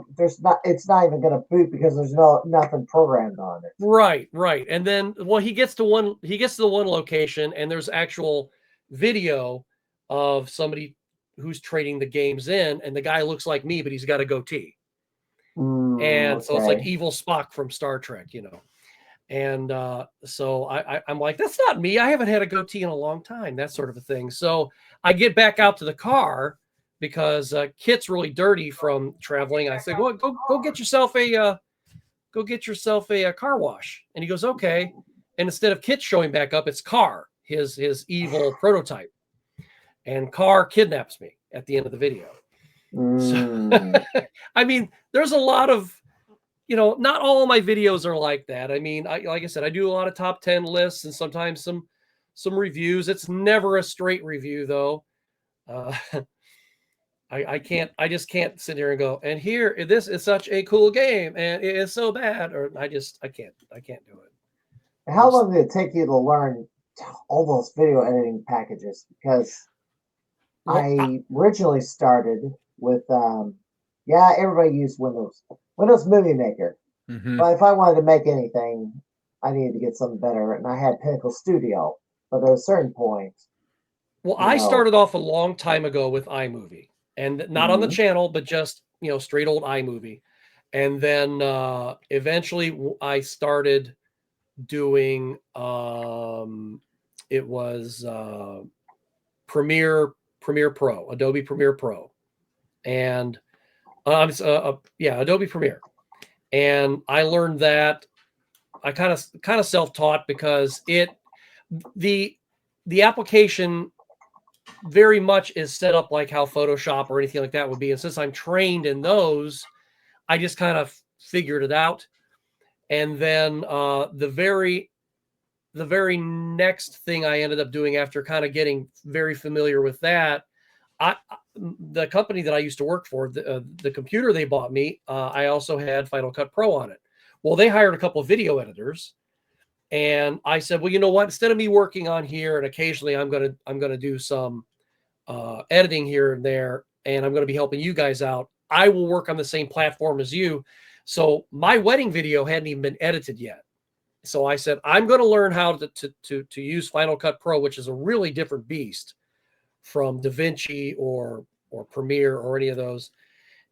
even going to boot because there's nothing programmed on it. Right. And then, well, he gets to the one location and there's actual video of somebody who's trading the games in, and the guy looks like me, but he's got a goatee. And so it's like evil Spock from Star Trek, you know. And so I'm like, that's not me. I haven't had a goatee in a long time, that sort of a thing. So I get back out to the car because Kit's really dirty from traveling. I said, well, go get yourself a car wash. And he goes, okay. And instead of Kit showing back up, it's Car, his evil prototype. And Car kidnaps me at the end of the video. So, I mean, there's a lot of, not all of my videos are like that. I mean, like I said, I do a lot of top 10 lists and sometimes some reviews. It's never a straight review though. I just can't sit here and go, and here, this is such a cool game and it is so bad, or I can't do it. How long did it take you to learn all those video editing packages? Because I originally started with, everybody used Windows Movie Maker. Mm-hmm. But if I wanted to make anything, I needed to get something better. And I had Pinnacle Studio. But at a certain point. Well, I started off a long time ago with iMovie. And not on the channel, but just, straight old iMovie. And then eventually I started doing, it was Premiere Pro, Adobe Premiere Pro. And Adobe Premiere. And I learned that I kind of self-taught because the application very much is set up like how Photoshop or anything like that would be. And since I'm trained in those, I just kind of figured it out. And then the very next thing I ended up doing after kind of getting very familiar with that, the company that I used to work for, the computer they bought me, I also had Final Cut Pro on it. Well, they hired a couple of video editors, and I said, well, you know what? Instead of me working on here, and occasionally I'm gonna do some editing here and there, and I'm gonna be helping you guys out, I will work on the same platform as you. So my wedding video hadn't even been edited yet. So I said, I'm going to learn how to use Final Cut Pro, which is a really different beast from DaVinci or Premiere or any of those.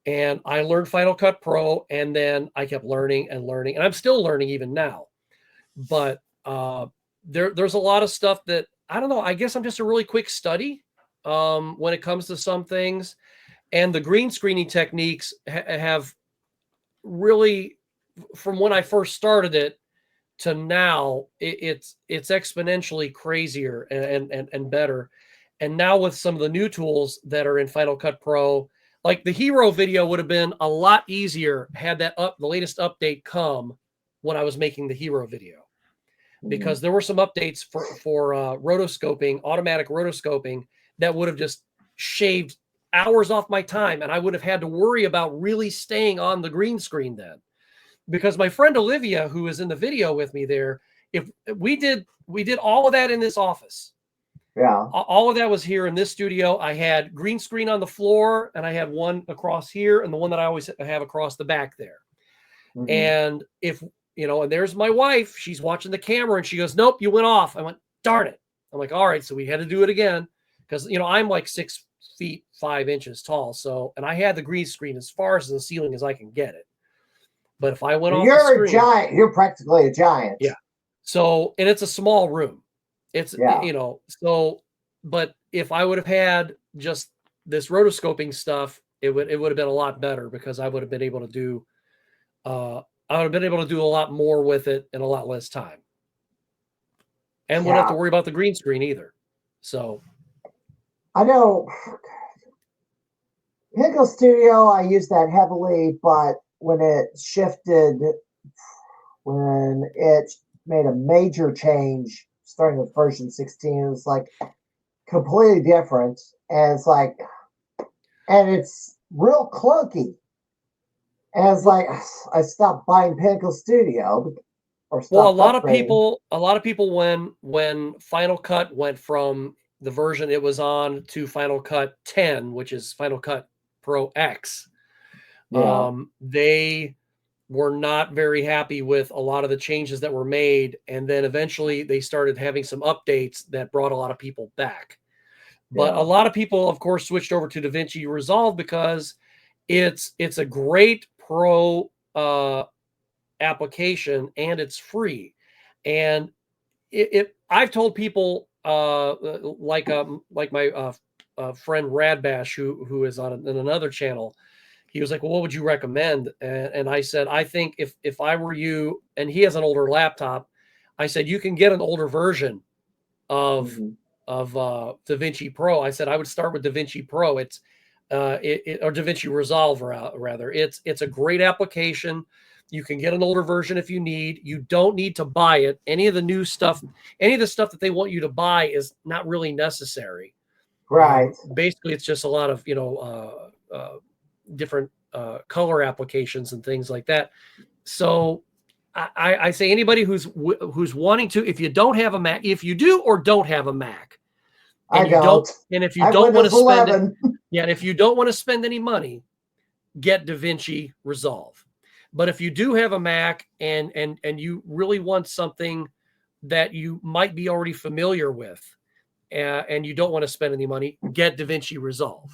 And I learned Final Cut Pro, and then I kept learning, and I'm still learning even now. But there's a lot of stuff that, I don't know, I guess I'm just a really quick study when it comes to some things. And the green screening techniques have really, from when I first started it to now, it's exponentially crazier and better. And now with some of the new tools that are in Final Cut Pro, like the hero video would have been a lot easier had the latest update come when I was making the hero video, because there were some updates for rotoscoping, automatic rotoscoping, that would have just shaved hours off my time, and I would have had to worry about really staying on the green screen then. because my friend Olivia, who is in the video with me there, if we did all of that in this office. Yeah. All of that was here in this studio. I had green screen on the floor, and I had one across here, and the one that I always have across the back there. Mhm. And if, and there's my wife, she's watching the camera and she goes, nope, you went off. I went, darn it. I'm like, all right. So we had to do it again because, I'm like 6 feet, 5 inches tall. So, and I had the green screen as far as the ceiling as I can get it. But if I went off the You're a screen, giant. You're practically a giant. Yeah. So, and it's a small room. It's, Yeah. so, but if I would have had just this rotoscoping stuff, it would have been a lot better because I would have been able to do, I would have been able to do a lot more with it in a lot less time. And wouldn't have to worry about the green screen either. So I know Pickle Studio, I use that heavily, but when it shifted, when it made a major change starting with version 16, it was like completely different. And it's like, and it's real clunky. And it's like, I stopped buying Pinnacle Studio. Well, a lot of people when Final Cut went from the version it was on to Final Cut 10, which is Final Cut Pro X, they were not very happy with a lot of the changes that were made, and then eventually they started having some updates that brought a lot of people back. But a lot of people, of course, switched over to DaVinci Resolve because it's a great pro application and it's free. And I've told people like my friend Radbash, who is on another channel, he was like, well, what would you recommend? And I said, I think if I were you, and he has an older laptop, I said, you can get an older version of DaVinci Pro. I said, I would start with DaVinci Pro. It's or DaVinci Resolve rather. It's a great application. You can get an older version if you need. You don't need to buy it. Any of the new stuff, any of the stuff that they want you to buy is not really necessary. Right. Basically, it's just a lot of, different color applications and things like that. So I say anybody who's wanting to, if you don't have a Mac, if you do or don't have a Mac, and if you don't want to spend it, and if you don't want to spend any money, get DaVinci Resolve. But if you do have a Mac and you really want something that you might be already familiar with, and you don't want to spend any money, get DaVinci Resolve.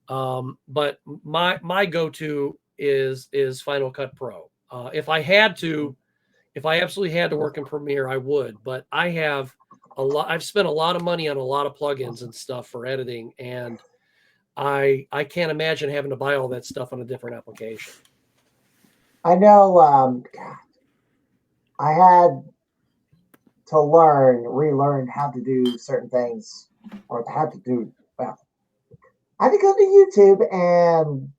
But my go-to is Final Cut Pro. If I absolutely had to work in Premiere, I would. But I've spent a lot of money on a lot of plugins and stuff for editing, and I can't imagine having to buy all that stuff on a different application. I know I had to relearn how to do certain things, or how to do, I had to go to YouTube and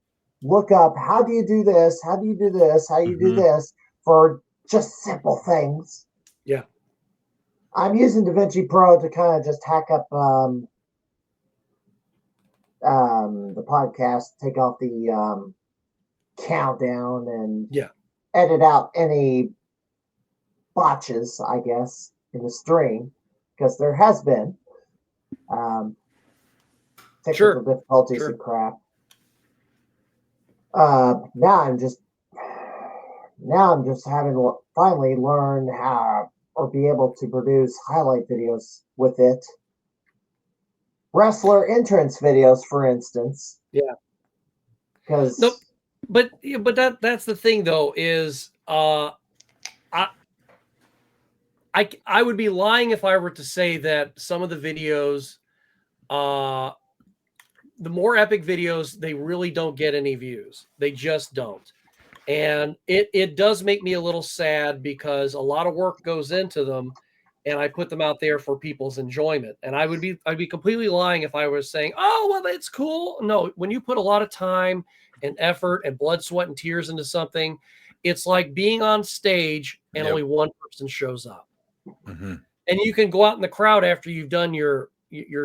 look up, how do you do this? How do you do this? How do you do this? For just simple things. Yeah. I'm using DaVinci Pro to kind of just hack up the podcast, take off the countdown, and edit out any botches, I guess, in the stream, because there has been technical difficulties and crap. Now I'm just having to finally learn how, or be able to produce highlight videos with it. Wrestler entrance videos, for instance. Yeah. Because but that's the thing though, is I would be lying if I were to say that some of the videos, the more epic videos, they really don't get any views. They just don't. And it does make me a little sad because a lot of work goes into them, and I put them out there for people's enjoyment. And I'd be completely lying if I was saying, oh, well, that's cool. No, when you put a lot of time and effort and blood, sweat, and tears into something, it's like being on stage and only one person shows up. And you can go out in the crowd after you've done your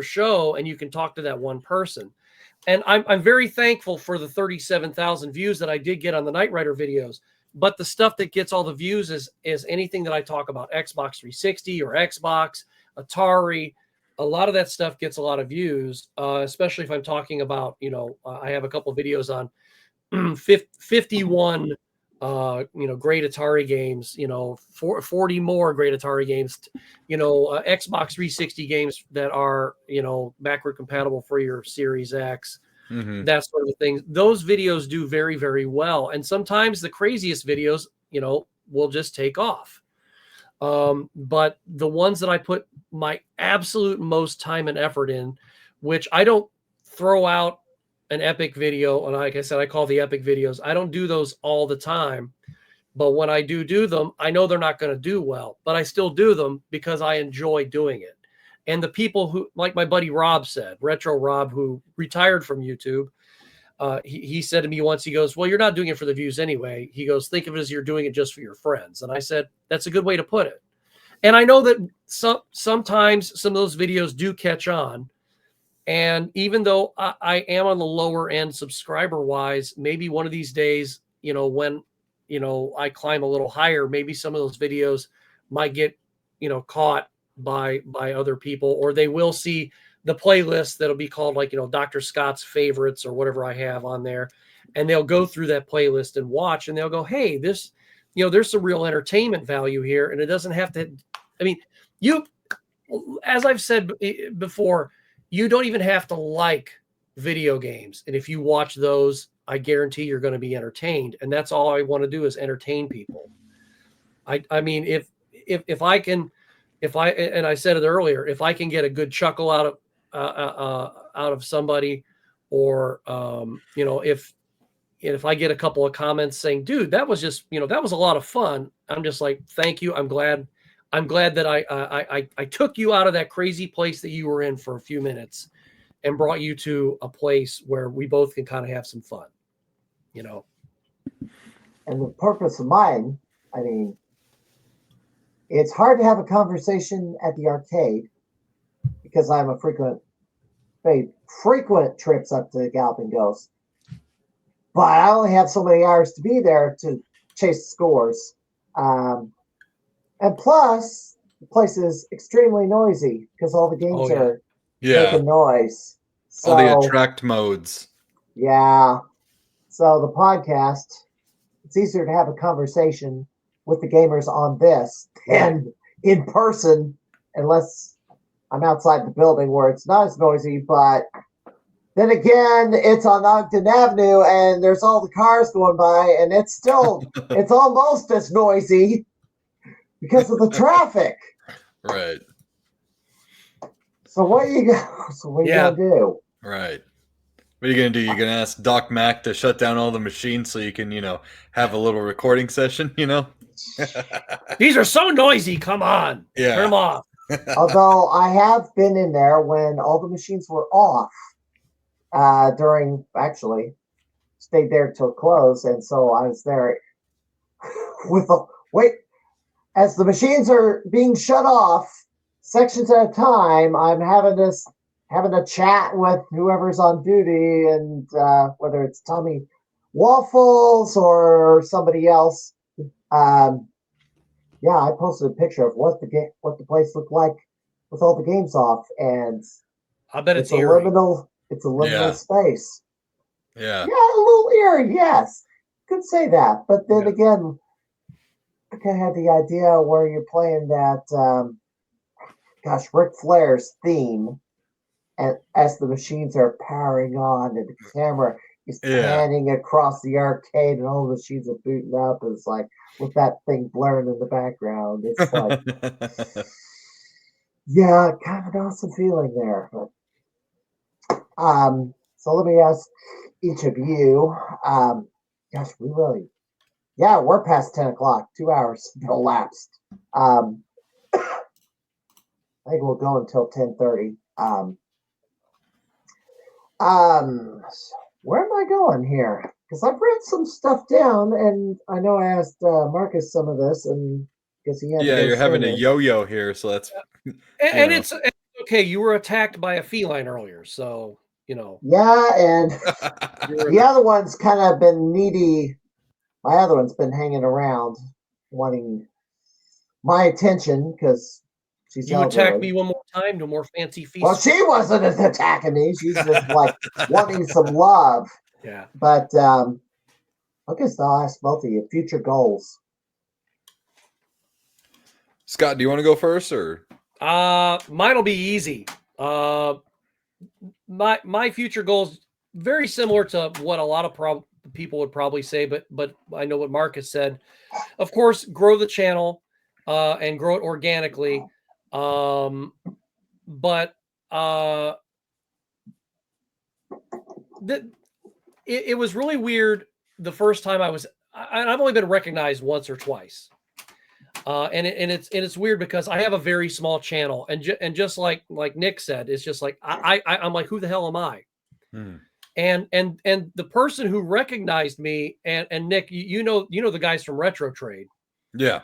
show, and you can talk to that one person. And I'm very thankful for the 37,000 views that I did get on the Knight Rider videos. But the stuff that gets all the views is anything that I talk about, Xbox 360 or Xbox, Atari. A lot of that stuff gets a lot of views, especially if I'm talking about, I have a couple of videos on 51 great Atari games, 40 more great Atari games, Xbox 360 games that are, backward compatible for your Series X, that sort of thing. Those videos do very, very well. And sometimes the craziest videos, will just take off. But the ones that I put my absolute most time and effort in, which I don't throw out an epic video, and like I said, I call the epic videos. I don't do those all the time, but when I do them, I know they're not going to do well, but I still do them because I enjoy doing it. And the people who, like my buddy Rob said, Retro Rob, who retired from YouTube, he said to me once, he goes, well, you're not doing it for the views anyway. He goes, think of it as you're doing it just for your friends. And I said, that's a good way to put it. And I know that sometimes some of those videos do catch on. And even though I am on the lower end subscriber wise, maybe one of these days, when, I climb a little higher, maybe some of those videos might get, caught by other people, or they will see the playlist that'll be called like, Dr. Scott's favorites or whatever I have on there. And they'll go through that playlist and watch, and they'll go, hey, this, there's some real entertainment value here. And it doesn't have to, as I've said before, you don't even have to like video games. And if you watch those, I guarantee you're going to be entertained. And that's all I want to do is entertain people. I mean, if I can, and I said it earlier, if I can get a good chuckle out of somebody, or, if I get a couple of comments saying, dude, that was just, that was a lot of fun. I'm just like, thank you. I'm glad that I took you out of that crazy place that you were in for a few minutes and brought you to a place where we both can kind of have some fun, And the purpose of mine, it's hard to have a conversation at the arcade because I'm a frequent trips up to Galloping Ghost. But I only have so many hours to be there to chase scores. And plus, the place is extremely noisy because all the games are making noise. So, all the attract modes. Yeah. So the podcast, it's easier to have a conversation with the gamers on this than in person, unless I'm outside the building where it's not as noisy. But then again, it's on Ogden Avenue and there's all the cars going by, and it's almost as noisy because of the traffic. Right. So what are you gonna do? Right. What are you gonna do? You're gonna ask Doc Mac to shut down all the machines so you can, have a little recording session, These are so noisy. Come on. Yeah. Turn them off. Although I have been in there when all the machines were off, stayed there till close, and so I was there as the machines are being shut off, sections at a time. I'm having a chat with whoever's on duty, and whether it's Tommy Waffles or somebody else. I posted a picture of what the place looked like with all the games off, and I bet it's a liminal space. Yeah. Yeah, a little eerie, yes. Could say that. But then again, I kind of had the idea where you're playing that Ric Flair's theme, and as the machines are powering on and the camera is panning across the arcade and all the machines are booting up, and it's like with that thing blaring in the background. It's like kind of an awesome feeling there. But so let me ask each of you, we're past 10 o'clock, 2 hours elapsed. I think we'll go until 10:30. Where am I going here? Because I've written some stuff down, and I know I asked Marcus some of this, and because he had you're having a yo-yo here, so that's and it's okay. You were attacked by a feline earlier, so Yeah, and the other one's kind of been needy my other one's been hanging around wanting my attention because she's You attack elderly. me one more time, no more fancy feast. Well, she wasn't attacking me. She's just like wanting some love. Yeah. But I guess I'll ask both of you future goals. Scott, do you want to go first or? Mine'll be easy. My future goals very similar to what a lot of people would probably say, but I know what Mark has said. Of course, grow the channel and grow it organically. But it was really weird the first time I've only been recognized once or twice. And it's weird because I have a very small channel, and just like Nick said, it's just like I'm like, who the hell am I? And the person who recognized me, and Nick, you know the guys from Retro Trade. Yeah.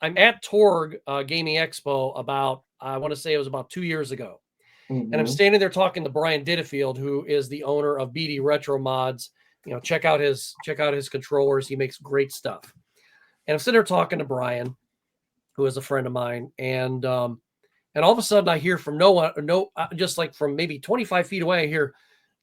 I'm at Torg Gaming Expo about, I want to say it was about 2 years ago. Mm-hmm. And I'm standing there talking to Brian Ditterfield, who is the owner of BD Retro Mods. Check out his controllers. He makes great stuff. And I'm sitting there talking to Brian, who is a friend of mine. And all of a sudden I hear from just like from maybe 25 feet away, I hear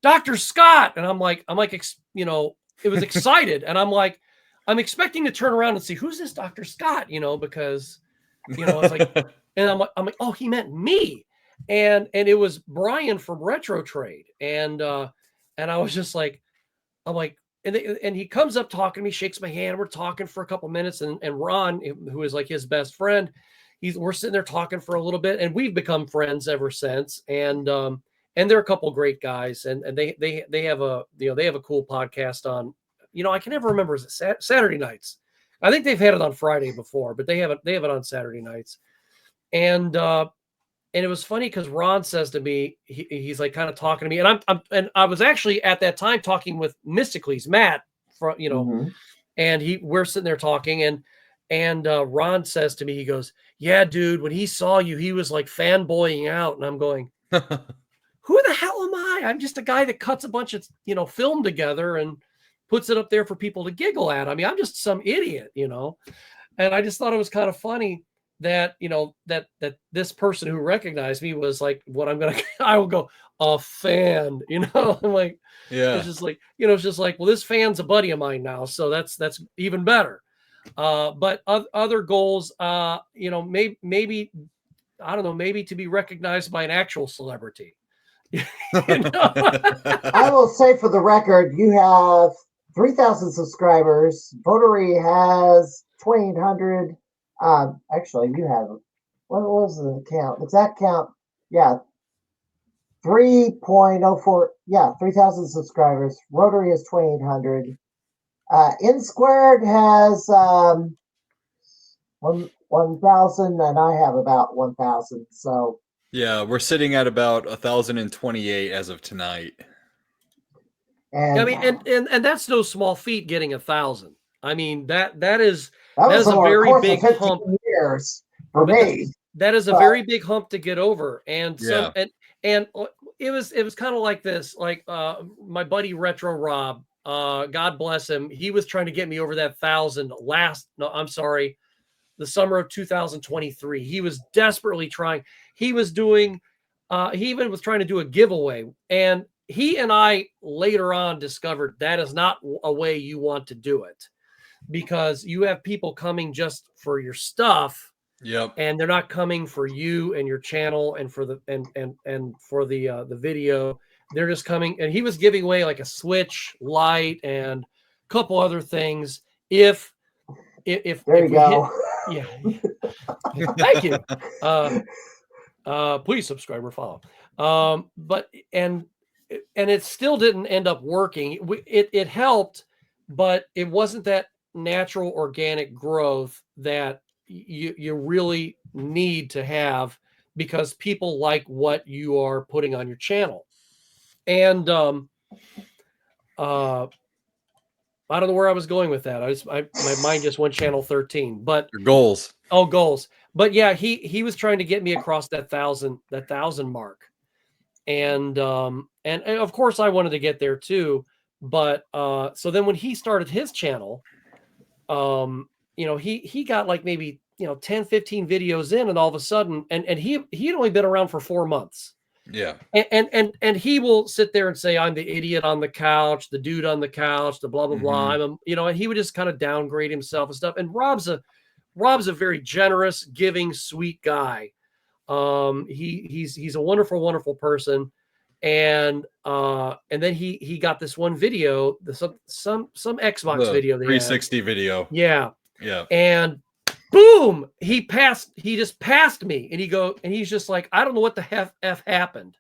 Dr. Scott. And I'm like, it was excited. And I'm like, I'm expecting to turn around and see who's this Dr. Scott, because, it's like, and I'm like, oh, he meant me. And it was Brian from Retro Trade. And I was just like, I'm like, and he comes up talking to me, shakes my hand. We're talking for a couple minutes. And Ron, who is like his best friend, we're sitting there talking for a little bit, and we've become friends ever since. And they're a couple great guys, and they have a cool podcast on, I can never remember, is it Saturday nights? I think they've had it on Friday before, but they have it on Saturday nights. And it was funny because Ron says to me, he's like kind of talking to me, and I was actually at that time talking with Mysticles, Matt, Mm-hmm. and we're sitting there talking, and Ron says to me, he goes, "Yeah, dude, when he saw you, he was like fanboying out," and I'm going, who the hell am I? I'm just a guy that cuts a bunch of film together and puts it up there for people to giggle at. I mean, I'm just some idiot, and I just thought it was kind of funny that that this person who recognized me was like, I will go, a fan, I'm like, Yeah, it's just like, it's just like, well, this fan's a buddy of mine now, so that's even better. But other goals, maybe I don't know, maybe to be recognized by an actual celebrity. I will say for the record, you have 3,000 subscribers. Votary has 2,800. Actually, you have, what was the count? Exact count? Yeah, 3.04. Yeah, 3,000 subscribers. Rotary is 2,800. N Squared has 1,000, and I have about 1,000. So yeah, we're sitting at about 1,028 as of tonight. And I mean, and that's no small feat, getting 1,000. I mean, that is that was a very course big of 15 hump years for me. That is a very big hump to get over. And Yeah. and it was kind of like this, like my buddy Retro Rob, God bless him, he was trying to get me over that 1,000 the summer of 2023. He was desperately trying. He was doing he even was trying to do a giveaway, and he and I later on discovered that is not a way you want to do it, because you have people coming just for your stuff. Yep. And they're not coming for you and your channel and for the and for the video. They're just coming, and he was giving away like a Switch Lite and a couple other things. If there you go. Yeah. Thank you. Please subscribe or follow. But it still didn't end up working. It helped, but it wasn't that natural organic growth that you really need to have, because people like what you are putting on your channel. And I don't know where I was going with that. My mind just went channel 13. But your goals. Oh, goals. But yeah, he was trying to get me across that 1,000 mark. And of course I wanted to get there too, But so then when he started his channel, he got like maybe 10, 15 videos in, and all of a sudden, and he'd only been around for 4 months. Yeah. And he will sit there and say, I'm the idiot on the couch, the dude on the couch, the blah blah blah. And he would just kind of downgrade himself and stuff. And Rob's a very generous, giving, sweet guy. He's a wonderful, wonderful person. And then he got this one video, some Xbox video, 360 video. Yeah. Yeah. And boom, he just passed me. And he's just like, I don't know what the F happened.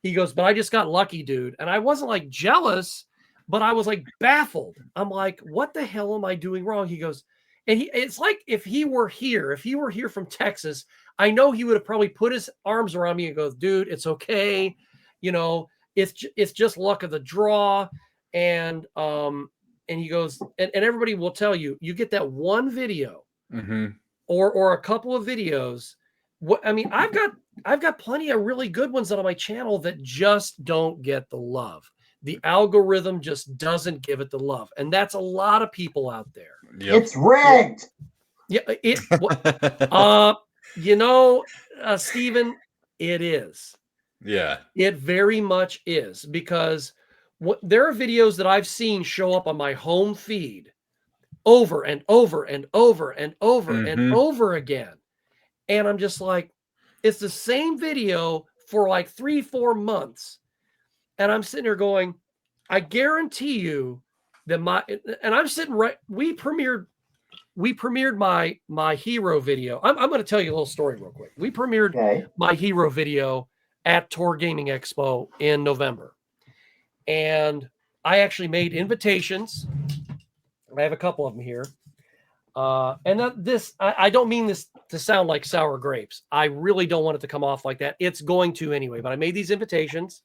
He goes, but I just got lucky, dude. And I wasn't like jealous, but I was like baffled. I'm like, what the hell am I doing wrong? He goes, and it's like if he were here from Texas, I know he would have probably put his arms around me and goes, dude, it's okay. It's just luck of the draw. And he goes, and everybody will tell you, you get that one video or a couple of videos. I've got plenty of really good ones on my channel that just don't get the love. The algorithm just doesn't give it the love. And that's a lot of people out there. Yep. It's rigged. Yeah. Steven, it is. Yeah. It very much is, because there are videos that I've seen show up on my home feed over and over and over and over and over again. And I'm just like, it's the same video for like 3-4 months. And I'm sitting there going, I guarantee you that I'm sitting right. We premiered my hero video. I'm going to tell you a little story real quick. We premiered my hero video at Tor Gaming Expo in November. And I actually made invitations. I have a couple of them here. I don't mean this to sound like sour grapes. I really don't want it to come off like that. It's going to anyway, but I made these invitations,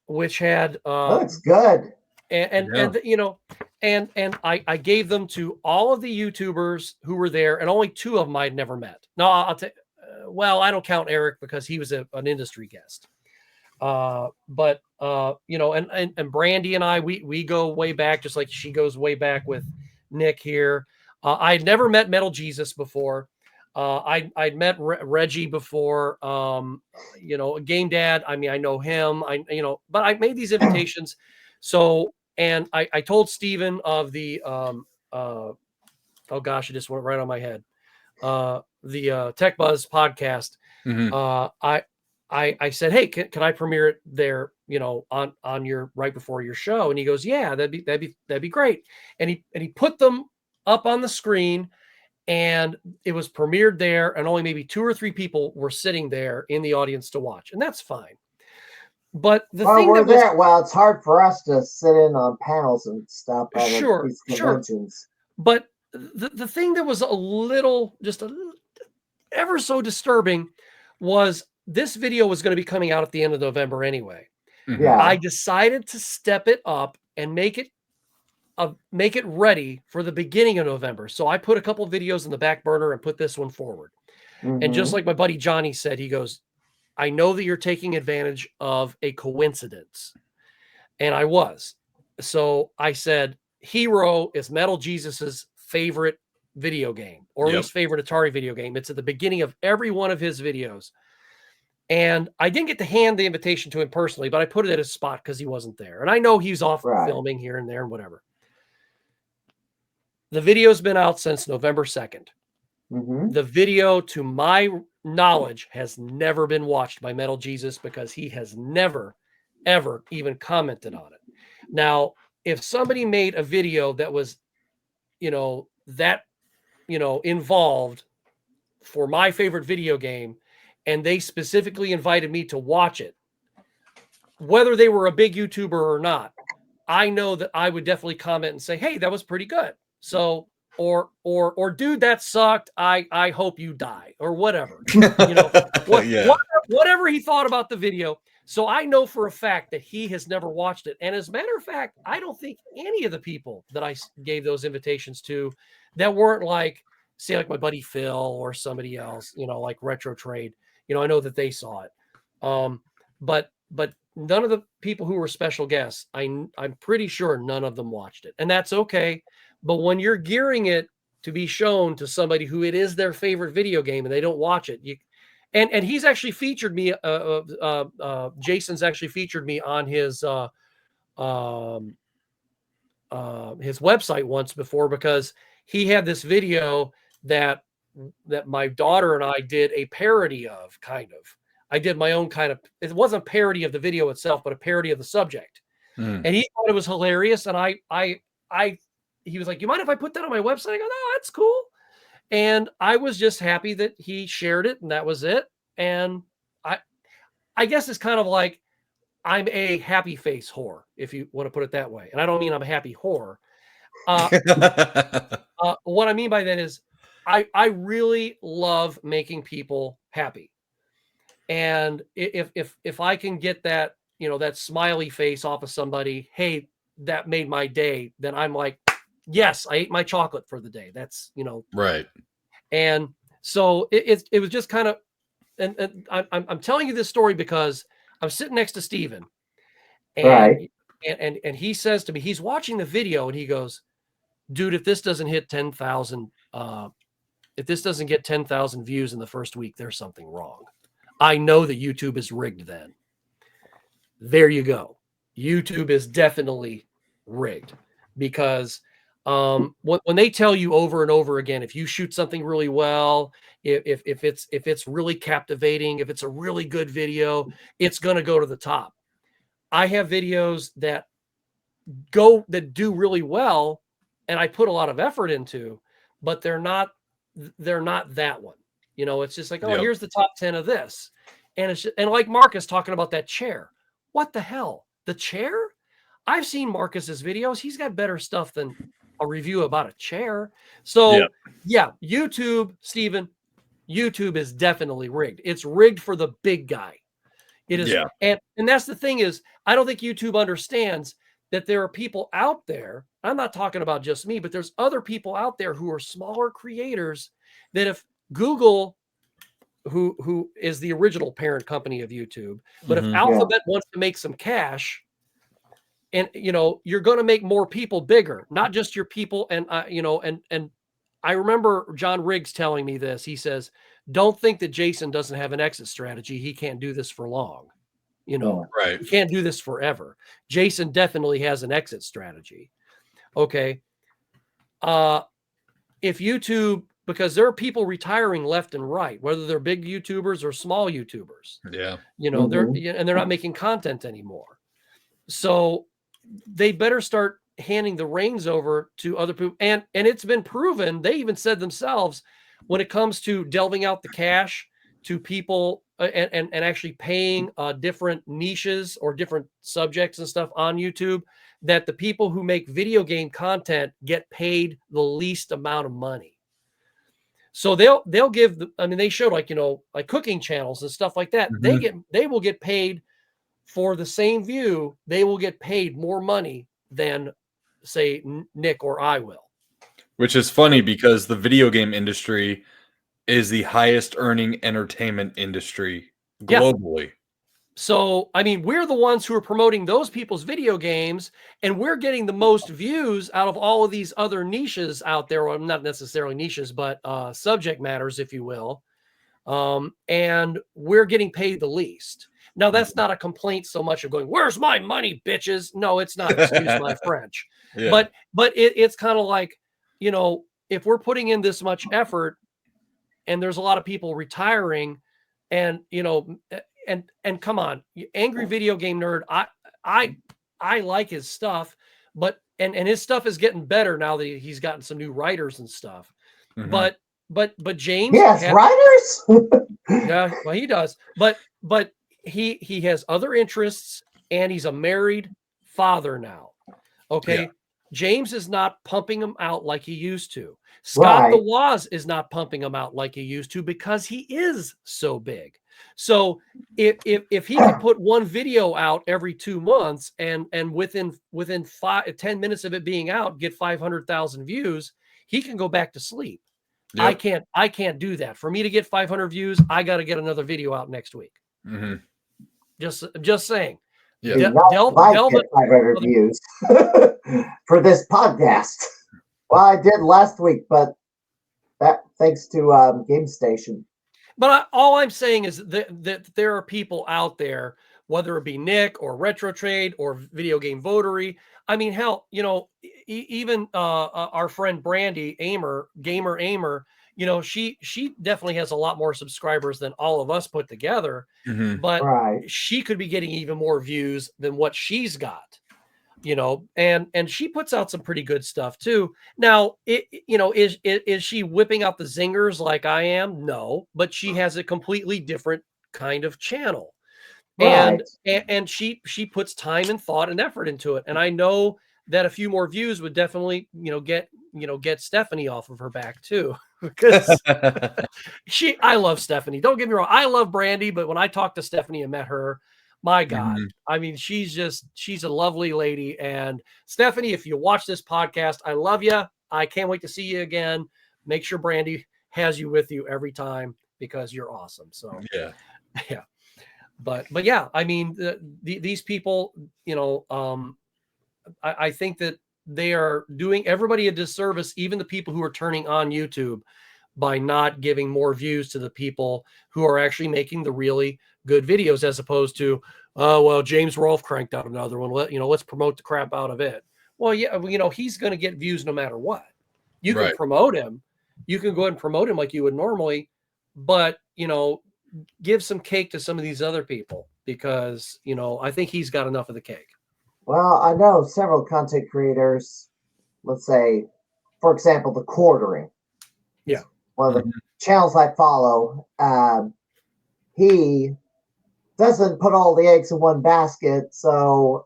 which had, that's good. And I gave them to all of the YouTubers who were there, and only 2 of them I'd never met. No, I'll tell well, I don't count Eric because he was an industry guest. But and Brandy and I, we go way back, just like she goes way back with Nick here. I'd never met Metal Jesus before. I'd met Reggie before. Game Dad. I mean, I know him. But I made these invitations. So, and I told Steven of the oh gosh, it just went right on my head. The Tech Buzz podcast. I said, hey, can I premiere it there, on your right before your show? And he goes, yeah, that'd be great. And he put them up on the screen, and it was premiered there, and only maybe 2 or 3 people were sitting there in the audience to watch, and that's fine. But the thing we're there. Well, it's hard for us to sit in on panels and stuff at these conventions. But the thing that was just ever so disturbing was this video was going to be coming out at the end of November anyway. Yeah. I decided to step it up and make it ready for the beginning of November. So I put a couple of videos in the back burner and put this one forward. And just like my buddy Johnny said, he goes, I know that you're taking advantage of a coincidence. And I was. So I said, Hero is Metal Jesus's favorite video game, or at least favorite Atari video game. It's at the beginning of every one of his videos. And I didn't get to hand the invitation to him personally, but I put it at his spot because he wasn't there. And I know he's off filming here and there and whatever. The video's been out since November 2nd. The video, to my knowledge, has never been watched by Metal Jesus because he has never, ever even commented on it. Now, if somebody made a video that was, involved for my favorite video game, and they specifically invited me to watch it, whether they were a big YouTuber or not, I know that I would definitely comment and say, hey, that was pretty good. So, or dude, that sucked. I hope you die, or whatever, whatever he thought about the video. So I know for a fact that he has never watched it. And as a matter of fact, I don't think any of the people that I gave those invitations to that weren't like, say, like my buddy Phil or somebody else, like Retro Trade, I know that they saw it. But but none of the people who were special guests, I'm pretty sure none of them watched it, and that's okay. But when you're gearing it to be shown to somebody who it is their favorite video game and they don't watch it, and he's actually featured me. Jason's actually featured me on his website once before, because he had this video that my daughter and I did a parody of, kind of. I did my own kind of, it wasn't a parody of the video itself, but a parody of the subject. And he thought it was hilarious. And he was like, you mind if I put that on my website? I go, no, that's cool. And I was just happy that he shared it, and that was it. And I guess it's kind of like, I'm a happy face whore, if you want to put it that way. And I don't mean I'm a happy whore. What I mean by that is I really love making people happy. And if I can get that, that smiley face off of somebody, hey, that made my day, then I'm like, yes, I ate my chocolate for the day. That's, right. And so it was just kind of, and I'm telling you this story because I'm sitting next to Steven, and, Right. and he says to me, he's watching the video, and he goes, dude, if this doesn't hit 10,000, if this doesn't get 10,000 views in the first week, there's something wrong. I know that YouTube is rigged then. There you go. YouTube is definitely rigged, because when they tell you over and over again, if you shoot something really well, if it's really captivating, if it's a really good video, it's going to go to the top. I have videos that do really well, and I put a lot of effort into, but they're not that one. It's just like, oh, here's the top 10 of this. And it's just, and like Marcus talking about that chair. What the hell? The chair? I've seen Marcus's videos. He's got better stuff than a review about a chair. So yeah, YouTube, Steven, YouTube is definitely rigged. It's rigged for the big guy. It is. And that's the thing is, I don't think YouTube understands that there are people out there. I'm not talking about just me, but there's other people out there who are smaller creators that if Google, who is the original parent company of YouTube, but if Alphabet wants to make some cash, and you're going to make more people bigger, not just your people. And and I remember John Riggs telling me this. He says, don't think that Jason doesn't have an exit strategy. He can't do this for long. Right. He can't do this forever. Jason definitely has an exit strategy. Okay. If YouTube, because there are people retiring left and right, whether they're big YouTubers or small YouTubers. Yeah. They're not making content anymore. So they better start handing the reins over to other people. And it's been proven, they even said themselves, when it comes to delving out the cash to people and actually paying different niches or different subjects and stuff on YouTube, that the people who make video game content get paid the least amount of money. So they'll give they showed like cooking channels and stuff like that. They will get paid for the same view. They will get paid more money than say Nick or I will. Which is funny because the video game industry is the highest earning entertainment industry globally. Yeah. So, we're the ones who are promoting those people's video games, and we're getting the most views out of all of these other niches out there. Well, not necessarily niches, but subject matters, if you will. And we're getting paid the least. Now, that's not a complaint so much of going, where's my money, bitches? No, it's not. Excuse my French. Yeah. But it's kind of like, if we're putting in this much effort and there's a lot of people retiring and, and come on, Angry Video Game Nerd, I like his stuff, but and his stuff is getting better now that he's gotten some new writers and stuff. But James, writers. Yeah, well, he does. But he has other interests, and he's a married father now. Okay. Yeah. James is not pumping him out like he used to. Scott the Woz is not pumping him out like he used to because he is so big. So if he can put one video out every 2 months and within 10 minutes of it being out, get 500,000 views, he can go back to sleep. Yep. I can't do that. For me to get 500 views, I got to get another video out next week. Just saying. Yeah. Do De- not delve- like delve get 500 views for this podcast. Well, I did last week, but that thanks to Game Station. But all I'm saying is that there are people out there, whether it be Nick or Retro Trade or Video Game Votary. I mean, hell, even our friend Brandy Gamer Aimer, she definitely has a lot more subscribers than all of us put together. Mhm. But Right. she could be getting even more views than what she's got. And she puts out some pretty good stuff too. Now, is she whipping out the zingers like I am? No, but she has a completely different kind of channel. Right. And she puts time and thought and effort into it. And I know that a few more views would definitely, get Stephanie off of her back too. Because I love Stephanie. Don't get me wrong. I love Brandy, but when I talked to Stephanie and met her, my God, I mean, she's a lovely lady. And Stephanie, if you watch this podcast, I love you. I can't wait to see you again. Make sure Brandy has you with you every time because you're awesome. So Yeah. yeah. But yeah, I mean, these people, I think that they are doing everybody a disservice, even the people who are turning on YouTube, by not giving more views to the people who are actually making the really good videos, as opposed to, oh, well, James Rolfe cranked out another one. Let's promote the crap out of it. Well, yeah, he's going to get views no matter what. You can promote him. You can go ahead and promote him like you would normally, but, give some cake to some of these other people because, I think he's got enough of the cake. Well, I know several content creators, let's say, for example, The Quartering. Yeah. One of the channels I follow, he doesn't put all the eggs in one basket. So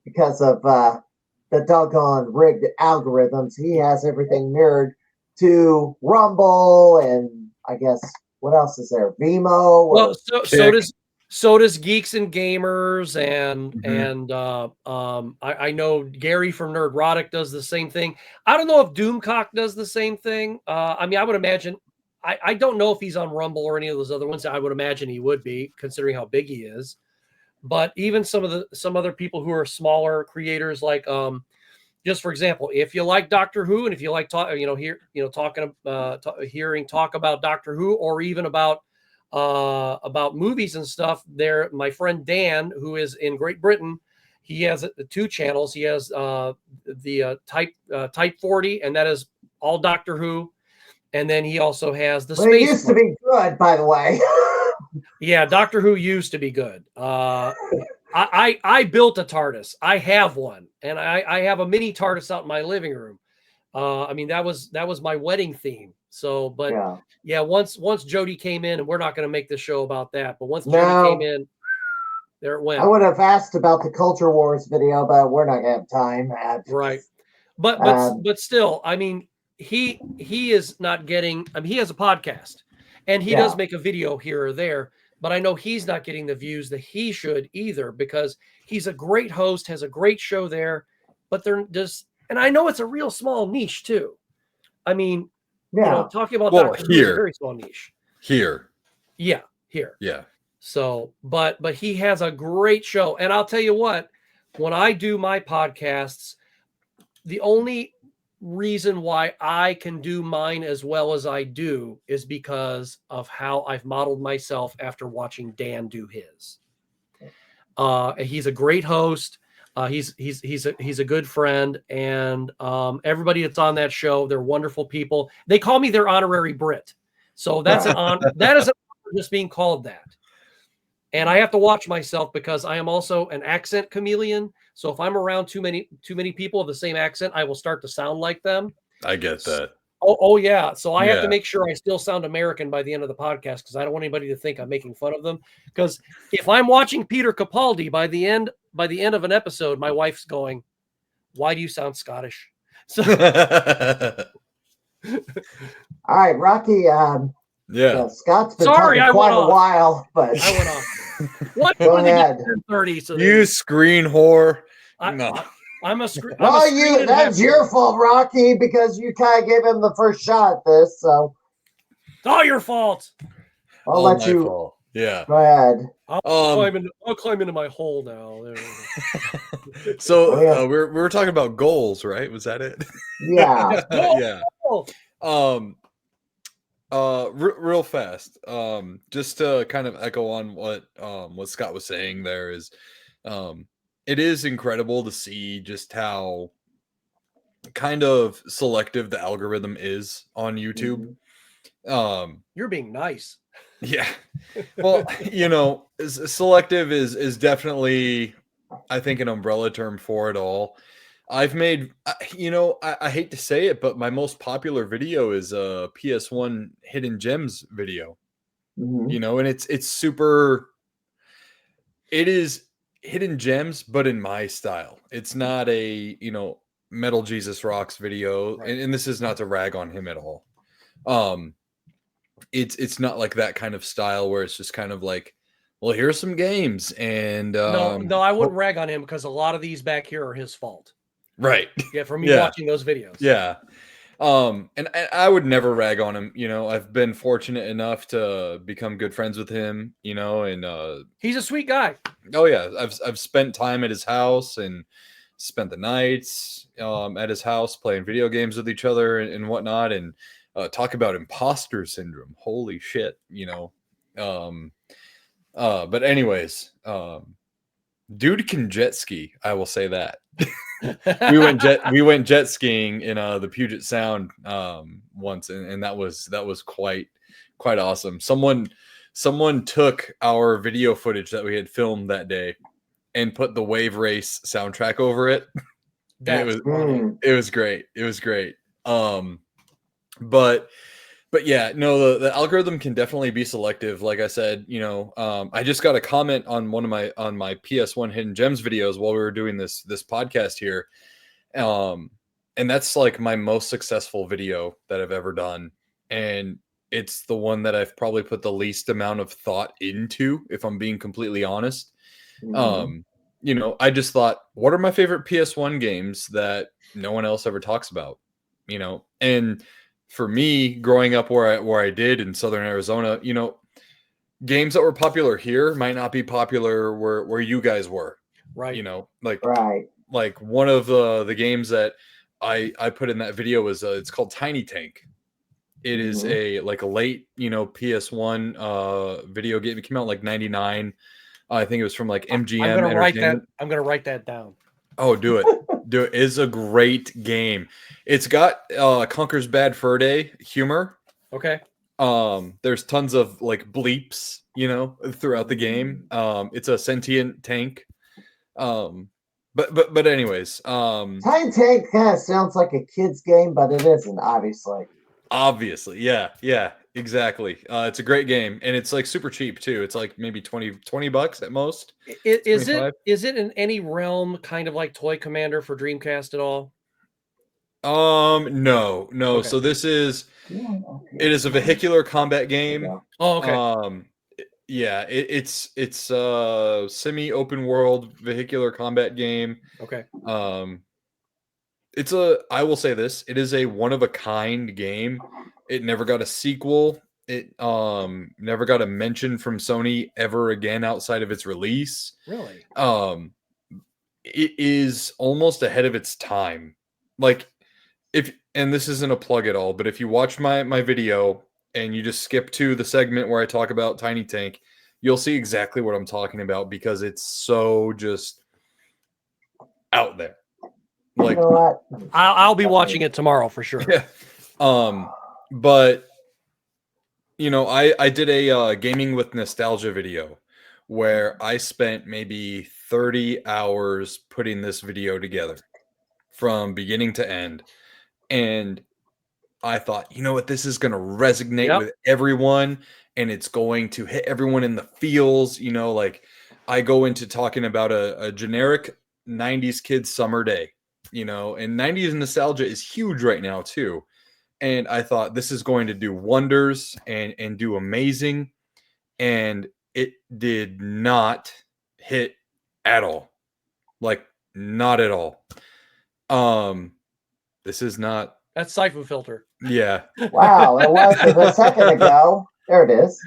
because of the doggone rigged algorithms, he has everything mirrored to Rumble and I guess what else is there? Vimeo. Well, so does Geeks and Gamers and I know Gary from Nerdrotic does the same thing. I don't know if Doomcock does the same thing. I mean, I would imagine. I don't know if he's on Rumble or any of those other ones. I would imagine he would be, considering how big he is. But even some other people who are smaller creators, like just for example, if you like Doctor Who and if you like hearing talk about Doctor Who or even about movies and stuff, there, my friend Dan, who is in Great Britain, he has two channels. He has the Type 40, and that is all Doctor Who. And then he also has the Space. It used to be good, by the way. Yeah, Doctor Who used to be good. I built a TARDIS. I have one, and I have a mini TARDIS out in my living room. I mean, that was my wedding theme. So, but yeah, once Jody came in, and we're not going to make the show about that, but once Jody came in, there it went. I would have asked about the Culture Wars video, but we're not going to have time. Right. But still, I mean, he is not getting, I mean, he has a podcast and he does make a video here or there, but I know he's not getting the views that he should either, because he's a great host, has a great show there, but they're just, and I know it's a real small niche too. I mean, talking about Doctor Who is a very small niche. Here. Yeah. So, but he has a great show. And I'll tell you what, when I do my podcasts, the only reason why I can do mine as well as I do is because of how I've modeled myself after watching Dan do his. He's a great host. He's a good friend, and everybody that's on that show, they're wonderful people. They call me their honorary Brit, so that's an honor. That is an honor, just being called that. And I have to watch myself because I am also an accent chameleon. So if I'm around too many people of the same accent, I will start to sound like them. I get that. Oh yeah. So I have to make sure I still sound American by the end of the podcast, because I don't want anybody to think I'm making fun of them. Because if I'm watching Peter Capaldi, by the end of an episode, my wife's going, "Why do you sound Scottish?" So all right, Rocky. Scott's been talking quite a while, but I went off. What? Go ahead. 30. So you screen whore. No. I'm a screen. That's your fault, Rocky, because you kind of gave him the first shot at this. So it's all your fault. I'll let you. Yeah. Go ahead. I'll climb into my hole now. So Oh, yeah. we were talking about goals, right? Was that it? Yeah. Yeah. Oh, Real fast. Just to kind of echo on what Scott was saying there is, it is incredible to see just how kind of selective the algorithm is on YouTube. you're being nice. Yeah. Well, selective is definitely, I think, an umbrella term for it all. I've made, I hate to say it, but my most popular video is a PS1 hidden gems video. And it's super. It is hidden gems, but in my style. It's not a Metal Jesus Rocks video, Right. and this is not to rag on him at all. It's not like that kind of style where it's just kind of like, well, here's some games, and No, I wouldn't rag on him because a lot of these back here are his fault. right. Yeah, for me watching those videos. Yeah. And I would never rag on him. I've been fortunate enough to become good friends with him, and He's a sweet guy. oh yeah, I've spent time at his house and spent the nights at his house playing video games with each other and whatnot, and talk about imposter syndrome. Holy shit, but anyways, dude can jet ski. I will say that. we went jet skiing in the Puget Sound once, and that was quite awesome. Someone took our video footage that we had filmed that day and put the Wave Race soundtrack over it. And it was great. It was great. But yeah, no, the algorithm can definitely be selective. Like I said, I just got a comment on my PS1 Hidden Gems videos while we were doing this podcast here. And that's like my most successful video that I've ever done. And it's the one that I've probably put the least amount of thought into, if I'm being completely honest. I just thought, what are my favorite PS1 games that no one else ever talks about? And for me, growing up where I did in Southern Arizona, games that were popular here might not be popular where you guys were. Right. Like one of the games that I put in that video was it's called Tiny Tank. It is a late, PS1 video game. It came out like 99. I think it was from like MGM. I'm gonna write that down. Oh, do it. Do it. It's a great game. It's got Conker's Bad Fur Day humor. Okay. There's tons of like bleeps, throughout the game. It's a sentient tank. But anyways, Tiny Tank kind of sounds like a kid's game, but it isn't, obviously. Obviously, yeah, exactly. It's a great game, and it's like super cheap too. It's like maybe $20 at most. Is it in any realm kind of like Toy Commander for Dreamcast at all? No. Okay. So this is it is a vehicular combat game. Oh, okay. Yeah, it's a semi-open world vehicular combat game. Okay. I will say this, it is a one of a kind game. It never got a sequel. It never got a mention from Sony ever again outside of its release. Really? It is almost ahead of its time. Like and this isn't a plug at all, but if you watch my video and you just skip to the segment where I talk about Tiny Tank, you'll see exactly what I'm talking about because it's so just out there. Like, I'll be watching it tomorrow for sure. Yeah. But I did a gaming with nostalgia video where I spent maybe 30 hours putting this video together from beginning to end. And I thought, you know what, this is going to resonate with everyone and it's going to hit everyone in the feels. Like I go into talking about a generic 90s kid summer day, and 90s nostalgia is huge right now too. And I thought this is going to do wonders and do amazing. And it did not hit at all. Like not at all. This is not. That's Siphon Filter. Yeah. Wow, it was a second ago. There it is.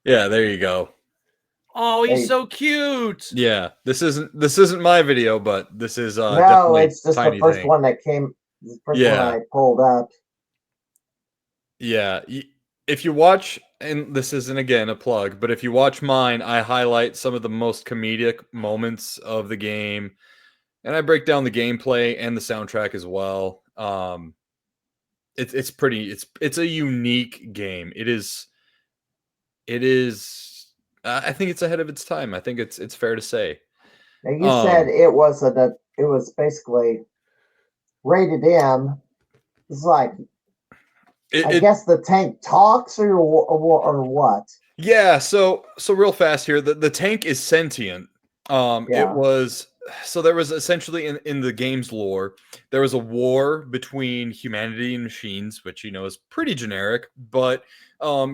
Yeah, there you go. Oh, he's Hey. so cute. Yeah, this isn't my video, but this is No, definitely it's just the Tiny first Tank. one that came. The first one Yeah. I pulled up. Yeah, if you watch, and this isn't again a plug, but if you watch mine, I highlight some of the most comedic moments of the game, and I break down the gameplay and the soundtrack as well. It's pretty. It's a unique game. It is. I think it's ahead of its time. I think it's fair to say. Now you said Um, it was basically rated M. It's like I it guess the tank talks or what? Yeah, so real fast here, the tank is sentient. It Yeah. was so there was essentially in the game's lore, there was a war between humanity and machines, which is pretty generic, but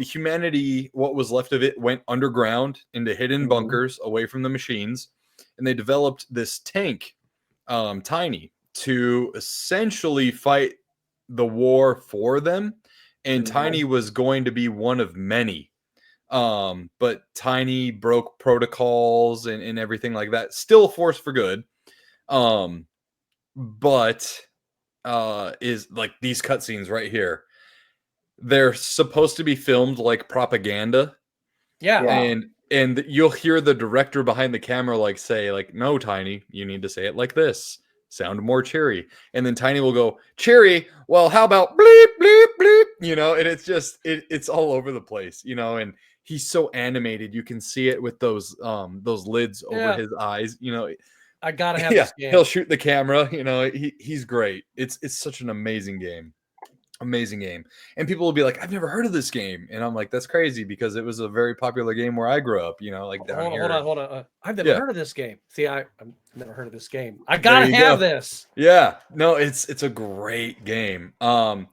humanity, what was left of it, went underground into hidden Mhm. bunkers away from the machines, and they developed this tank, Tiny, to essentially fight the war for them, and Mhm. Tiny was going to be one of many. But Tiny broke protocols and everything like that. Still a force for good. But is like these cutscenes right here. They're supposed to be filmed like propaganda, Yeah. Yeah. and you'll hear the director behind the camera like say like, "No, Tiny, you need to say it like this. Sound more cheery." And then Tiny will go, "Cheery? Well, how about bleep bleep bleep?" And it's just it's all over the place, and he's so animated. You can see it with those lids over Yeah. his eyes, I gotta have Yeah, this game. he'll shoot the camera, he's great. It's such an amazing game. Amazing game. And people will be like, "I've never heard of this game." And I'm like, "That's crazy because it was a very popular game where I grew up, like down Hold on, here." hold on. I've never Yeah. heard of this game. See, I've never heard of this game. I There gotta you have go. this. Yeah. No, it's a great game. But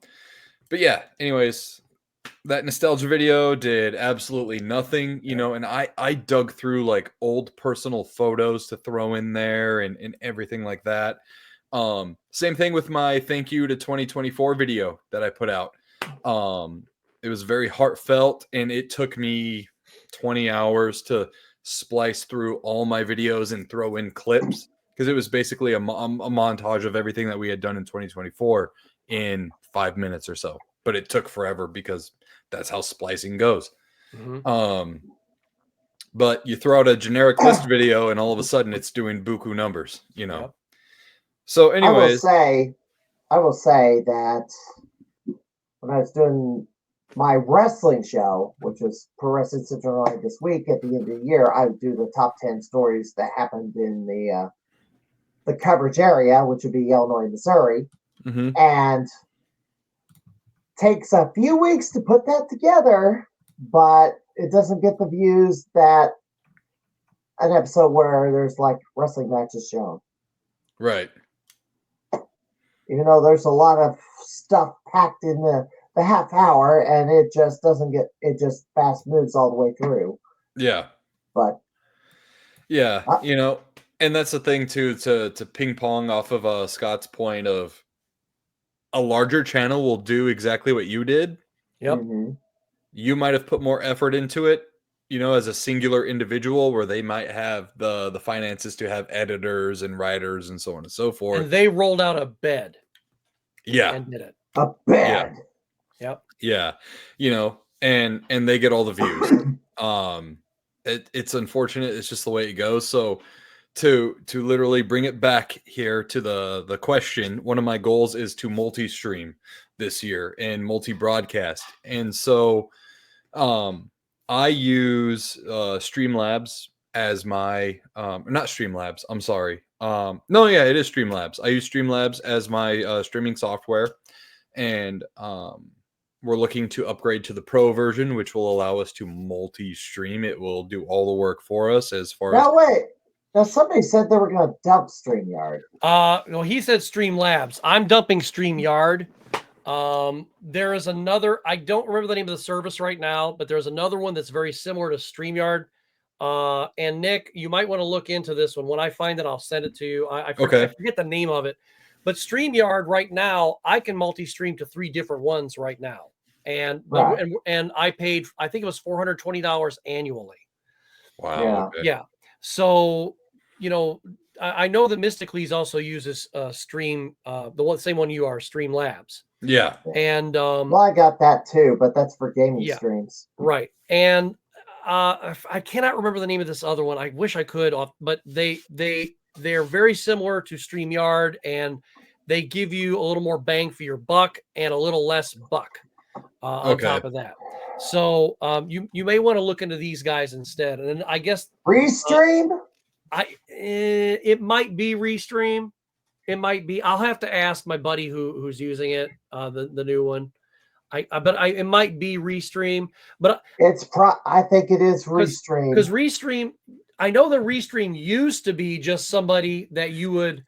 yeah, anyways, that nostalgia video did absolutely nothing, and I dug through like old personal photos to throw in there and everything like that. Same thing with my thank you to 2024 video that I put out. It was very heartfelt, and it took me 20 hours to splice through all my videos and throw in clips because it was basically a montage of everything that we had done in 2024 in 5 minutes or so. But it took forever because that's how splicing goes. Mhm. But you throw out a generic list video, and all of a sudden it's doing buku numbers. Yep. So, I will anyways, say that when I was doing my wrestling show, which was Pro Wrestling Central Illinois this week at the end of the year, I would do the top 10 stories that happened in the coverage area, which would be Illinois, Missouri, mhm. and takes a few weeks to put that together, but it doesn't get the views that an episode where there's like wrestling matches shown. Right. Even though there's a lot of stuff packed in the half hour, and it just doesn't get it just fast moves all the way through. Yeah. But Yeah. uh, And that's the thing too, to ping pong off of Scott's point of a larger channel will do exactly what you did. Yep. mhm. You might have put more effort into it, as a singular individual, where they might have the finances to have editors and writers and so on and so forth. And they rolled out a bed Yeah. and did it. A bed. Yep. Yeah. And they get all the views. It's unfortunate. It's just the way it goes. So to literally bring it back here to the question, one of my goals is to multi-stream this year and multi-broadcast. And so I use Streamlabs as my not Streamlabs, I'm sorry. No, yeah, it is Streamlabs. I use Streamlabs as my streaming software, and we're looking to upgrade to the pro version, which will allow us to multi-stream. It will do all the work for us as far as Now wait. Now somebody said they were going to dump StreamYard. Well, he said Streamlabs. I'm dumping StreamYard. There is another, I don't remember the name of the service right now, but there's another one that's very similar to StreamYard. And Nick, you might want to look into this one. When I find it, I'll send it to you. I forget the name of it, but StreamYard right now, I can multi-stream to 3 different ones right now. and Right. and I paid, I think it was $420 annually. Wow. Yeah. Okay. Yeah. So, you know, I know that Mysticles also uses Stream, the same one you are, Streamlabs. Yeah. And Well, I got that too, but that's for gaming Yeah. streams. right. And I cannot remember the name of this other one. I wish I could, but they're very similar to StreamYard, and they give you a little more bang for your buck and a little less buck on Okay. top of that. So you may want to look into these guys instead. And I guess Restream? it might be Restream. It might be. I'll have to ask my buddy who's using it, the new one. It might be Restream, but I think it is Restream. because Restream, I know that Restream used to be just somebody that you would,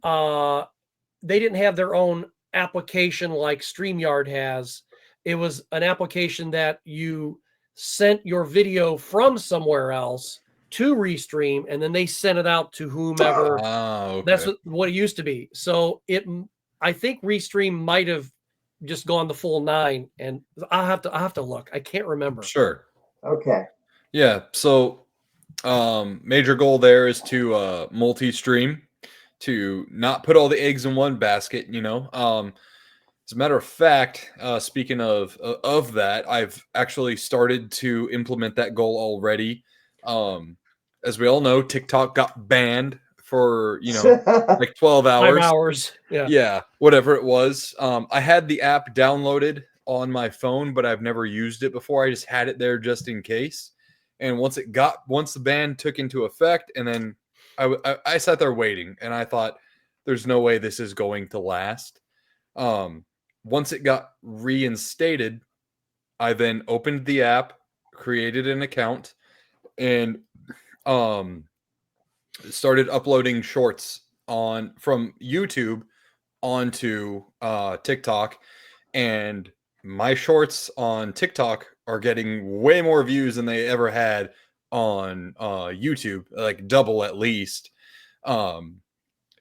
they didn't have their own application like StreamYard has. It was an application that you sent your video from somewhere else to Restream, and then they sent it out to whomever. Okay. That's what it used to be. So I think Restream might have just gone the full 9, and I'll have to look. I can't remember. Sure. Okay. Yeah. So, major goal there is to multi-stream, to not put all the eggs in one basket. As a matter of fact, speaking of that, I've actually started to implement that goal already. As we all know, TikTok got banned for like 12 hours. 5 hours. Yeah, whatever it was. I had the app downloaded on my phone, but I've never used it before. I just had it there just in case. And once the ban took into effect, and then I sat there waiting, and I thought, there's no way this is going to last. Once it got reinstated, I then opened the app, created an account, and started uploading shorts from YouTube onto TikTok. And my shorts on TikTok are getting way more views than they ever had on YouTube, like double at least.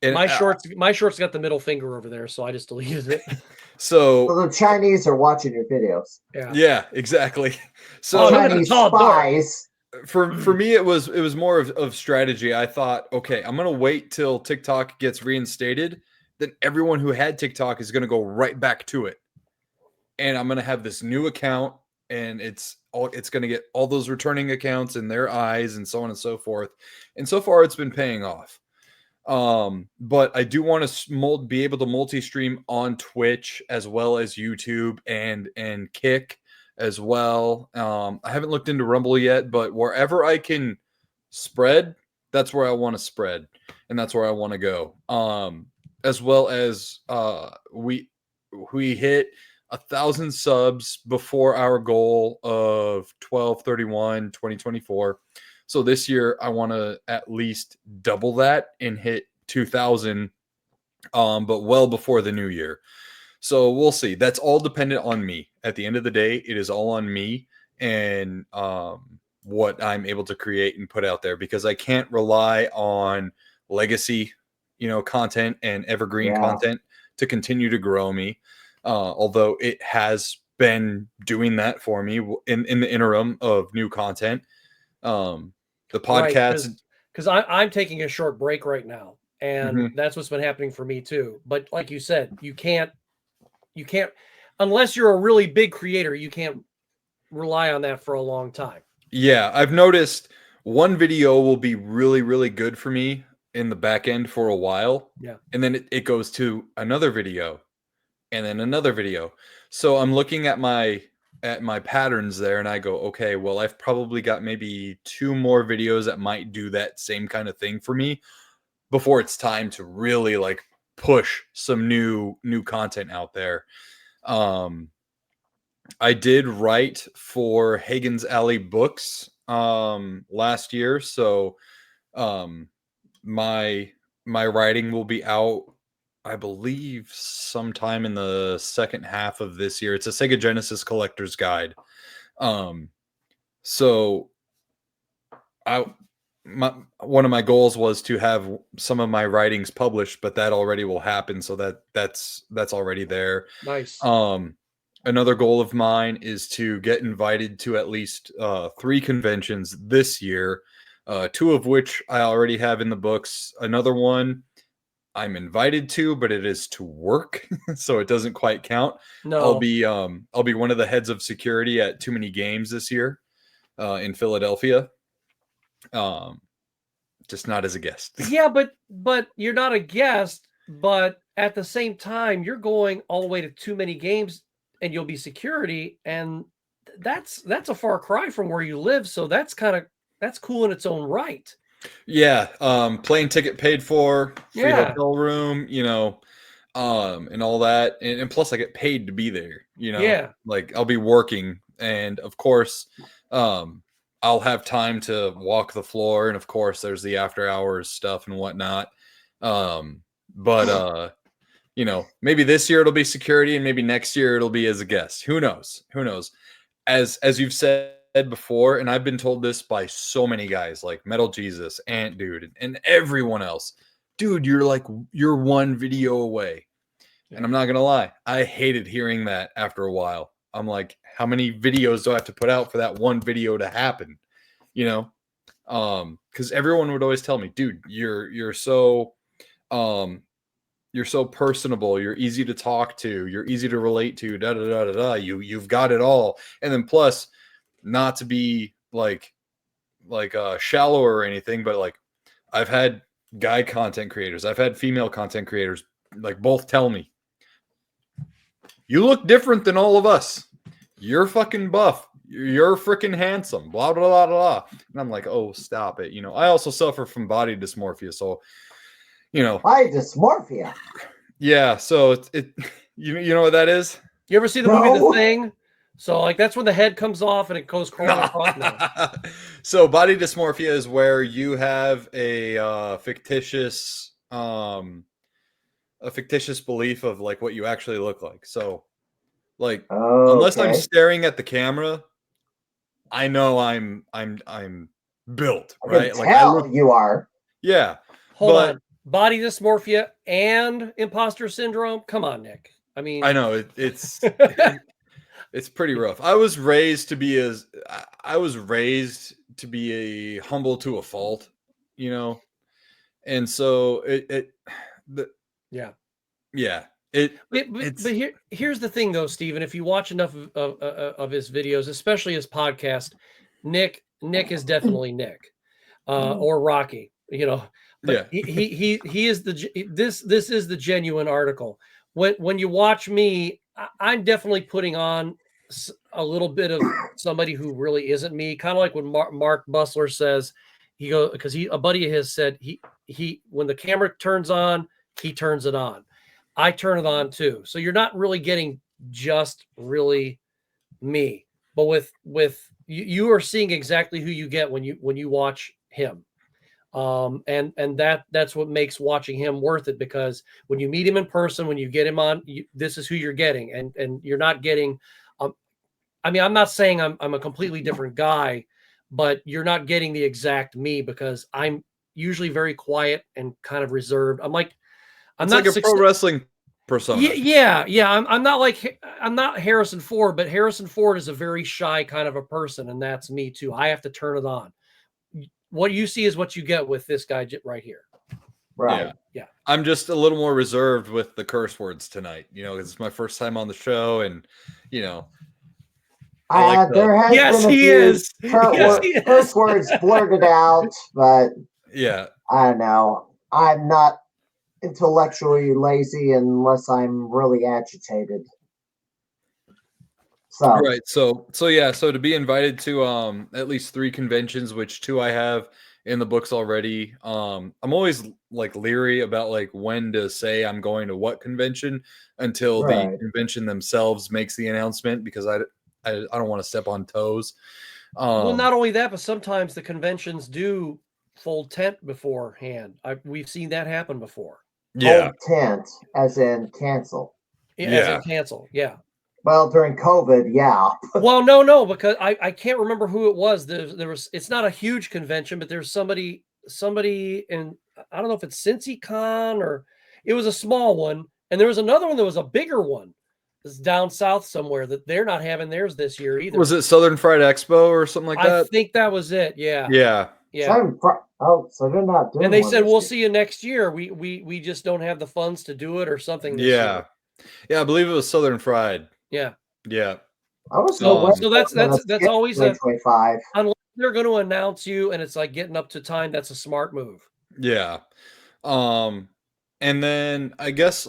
And my shorts got the middle finger over there, so I just deleted it. So the Chinese are watching your videos. Yeah, exactly. So Chinese spies. For me, it was more of strategy. I thought, okay, I'm gonna wait till TikTok gets reinstated. Then everyone who had TikTok is gonna go right back to it, and I'm gonna have this new account, and it's gonna get all those returning accounts in their eyes, and so on and so forth. And so far, it's been paying off. But I do want to be able to multi-stream on Twitch as well as YouTube and Kick as well. I haven't looked into Rumble yet, but wherever I can spread, that's where I want to spread, and that's where I want to go. As well as we hit 1,000 subs before our goal of 12/31/2024. So this year I want to at least double that and hit 2,000, but well before the new year. So we'll see. That's all dependent on me. At the end of the day, it is all on me and what I'm able to create and put out there, because I can't rely on legacy, content and evergreen content to continue to grow me. Although it has been doing that for me in the interim of new content. The podcast, because I'm taking a short break right now, and that's what's been happening for me too. But like you said, you can't unless you're a really big creator, you can't rely on that for a long time. Yeah, I've noticed one video will be really, really good for me in the back end for a while. Yeah. And then it goes to another video and then another video. So I'm looking at my patterns there, and I go, okay, well, I've probably got maybe 2 more videos that might do that same kind of thing for me before it's time to really like push some new content out there. I did write for Hagen's Alley Books last year, so my writing will be out, I believe, sometime in the second half of this year. It's a Sega Genesis collector's guide. So one of my goals was to have some of my writings published, but that already will happen. So that's already there. Nice. another goal of mine is to get invited to at least 3 conventions this year, 2 of which I already have in the books. Another one I'm invited to, but it is to work, so it doesn't quite count. No. I'll be one of the heads of security at Too Many Games this year in Philadelphia. Just not as a guest. Yeah, but you're not a guest, but at the same time, you're going all the way to Too Many Games and you'll be security, and that's a far cry from where you live, so that's cool in its own right. Yeah, plane ticket paid for, free Yeah. hotel room, you know, and all that, and plus I get paid to be there, you know. Yeah. Like I'll be working, and of course, I'll have time to walk the floor, and of course, there's the after hours stuff and whatnot. But you know, maybe this year it'll be security, and maybe next year it'll be as a guest. Who knows? Who knows? As you've said before, and I've been told this by so many guys like Metal Jesus, Ant Dude, and everyone else. Dude, you're one video away. And I'm not gonna lie, I hated hearing that after a while. I'm like, how many videos do I have to put out for that one video to happen? You know? Because everyone would always tell me, dude, you're so personable, you're easy to talk to, you're easy to relate to, da da da da da. You've got it all. And then plus, not to be like shallow or anything, but like I've had guy content creators, I've had female content creators like both tell me, you look different than all of us. You're fucking buff. You're freaking handsome. Blah blah blah blah. And I'm like, oh, stop it. You know, I also suffer from body dysmorphia, so you know. Body dysmorphia. Yeah. So it you know what that is? You ever see the movie The Thing? So like that's when the head comes off and it goes crawling across. No. So body dysmorphia is where you have a fictitious belief of like what you actually look like. So like unless I'm staring at the camera, I know I'm built, right? Like I look, you are. Yeah. Hold on. Body dysmorphia and imposter syndrome. Come on, Nick. I mean, I know it's it's pretty rough. I was raised to be a humble to a fault, you know, and so But here's the thing, though, Stephen. If you watch enough of his videos, especially his podcast, Nick is definitely Nick, or Rocky. You know, but yeah. he is this is the genuine article. When you watch me, I'm definitely putting on a little bit of somebody who really isn't me. Kind of like when Mark Bustler says, he goes, because a buddy of his said he when the camera turns on, he turns it on. I turn it on too. So you're not really getting just really me, but with you are seeing exactly who you get when you watch him. And that's what makes watching him worth it, because when you meet him in person, when you get him on, this is who you're getting, and you're not getting. I mean, I'm not saying I'm a completely different guy, but you're not getting the exact me, because I'm usually very quiet and kind of reserved. I'm like a pro wrestling persona. Yeah. I'm not Harrison Ford, but Harrison Ford is a very shy kind of a person, and that's me too. I have to turn it on. What you see is what you get with this guy right here. Right. Yeah. I'm just a little more reserved with the curse words tonight. You know, it's my first time on the show, and you know. There has been a few curse words blurted out, but yeah, I don't know. I'm not intellectually lazy unless I'm really agitated. So right. So to be invited to at least 3 conventions, which 2 I have in the books already. I'm always like leery about like when to say I'm going to what convention until the convention themselves makes the announcement, because I don't want to step on toes. Well, not only that, but sometimes the conventions do fold tent beforehand. We've seen that happen before. Yeah. Fold tent, as in cancel. Yeah, as in cancel. Yeah. Well, during COVID, yeah. Well, no, because I can't remember who it was. There was. It's not a huge convention, but there's somebody in, I don't know if it's CincyCon or it was a small one, and there was another one that was a bigger one is down south somewhere that they're not having theirs this year either. Was it Southern Fried Expo or something like that? I think that was it. Yeah. Yeah. Yeah. So they're not doing. And they one said, this we'll year. see you next year. We just don't have the funds to do it or something this Yeah. year. Yeah, I believe it was Southern Fried. Yeah. Yeah. I was So that's always a 2025. unless they're going to announce you and it's like getting up to time, that's a smart move. Yeah. And then I guess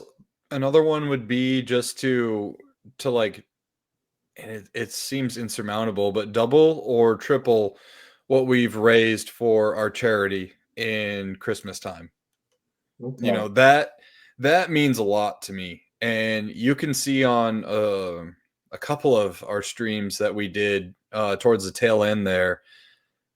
another one would be just to like, and it seems insurmountable, but double or triple what we've raised for our charity in Christmas time. Okay. You know, that means a lot to me. And you can see on a couple of our streams that we did towards the tail end there,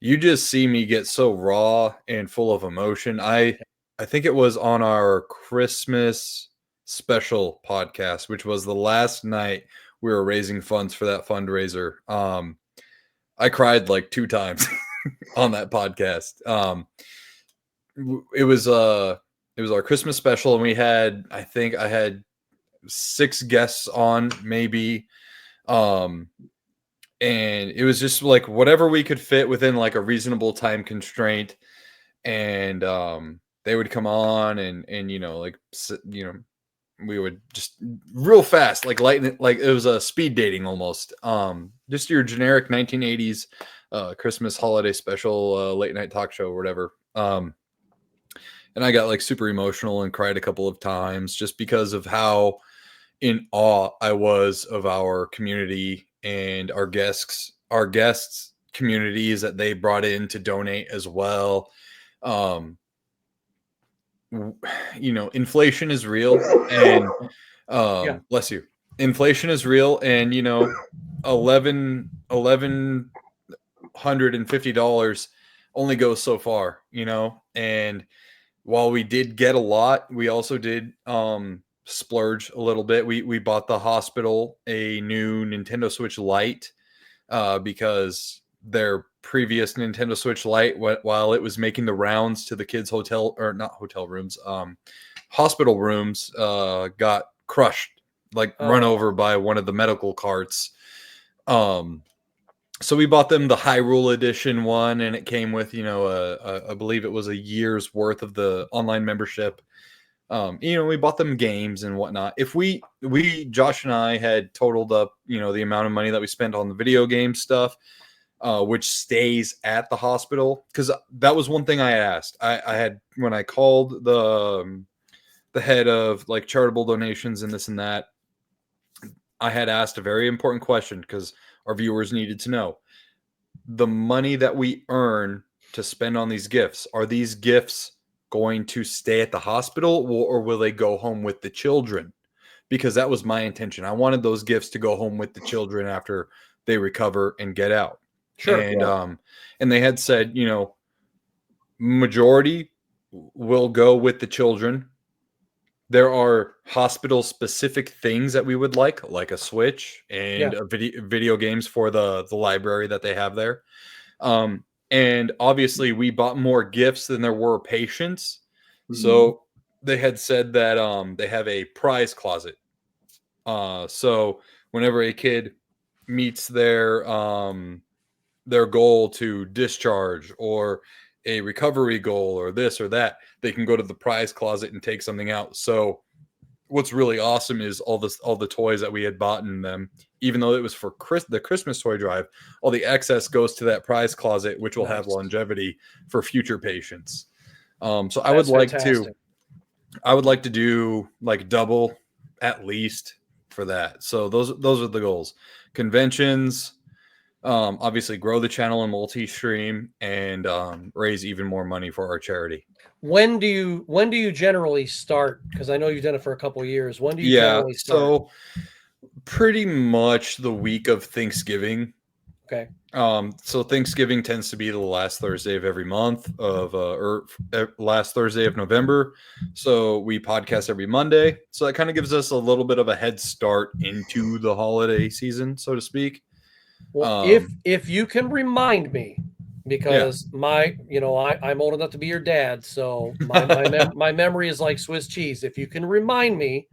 you just see me get so raw and full of emotion. I think it was on our Christmas special podcast, which was the last night we were raising funds for that fundraiser. I cried like 2 times on that podcast. It was our Christmas special, and we had, I think I had 6 guests on, maybe. And it was just like whatever we could fit within like a reasonable time constraint. And they would come on and you know, like, you know, we would just real fast, like lightning, like it was a speed dating almost. Just your generic 1980s Christmas holiday special late night talk show or whatever. And I got like super emotional and cried a couple of times just because of how in awe I was of our community and our guests communities that they brought in to donate as well. You know, inflation is real, and bless you. Inflation is real, and you know, $1,150 only goes so far, you know. And while we did get a lot, we also did splurge a little bit. We bought the hospital a new Nintendo Switch Lite because their previous Nintendo Switch Lite, while it was making the rounds to the kids' hotel, or not hotel rooms, hospital rooms, got crushed, like run over by one of the medical carts. So we bought them the Hyrule Edition one, and it came with, you know, I believe it was a year's worth of the online membership. You know, we bought them games and whatnot. If we Josh and I had totaled up, you know, the amount of money that we spent on the video game stuff, which stays at the hospital, because that was one thing I asked. I had, when I called the head of like charitable donations and this and that, I had asked a very important question because our viewers needed to know. The money that we earn to spend on these gifts, are these gifts going to stay at the hospital, or will they go home with the children? Because that was my intention. I wanted those gifts to go home with the children after they recover and get out. Sure. And and they had said, you know, majority will go with the children. There are hospital specific things that we would like a Switch and a video games for the library that they have there. And obviously we bought more gifts than there were patients. Mm-hmm. So they had said that they have a prize closet. So whenever a kid meets their goal to discharge or a recovery goal or this or that, they can go to the prize closet and take something out. So what's really awesome is all the toys that we had bought in them, even though it was for the Christmas toy drive, all the excess goes to that prize closet, which will have longevity for future patients. So I would like to do like double at least for that. So those are the goals. Conventions, obviously grow the channel and multi-stream, and raise even more money for our charity. When do you generally start? Because I know you've done it for a couple of years. When do you generally start? So pretty much the week of Thanksgiving. Okay. So Thanksgiving tends to be the last Thursday of every month or last Thursday of November. So we podcast every Monday. So that kind of gives us a little bit of a head start into the holiday season, so to speak. Well, if you can remind me, because I'm old enough to be your dad, so my memory is like Swiss cheese. If you can remind me,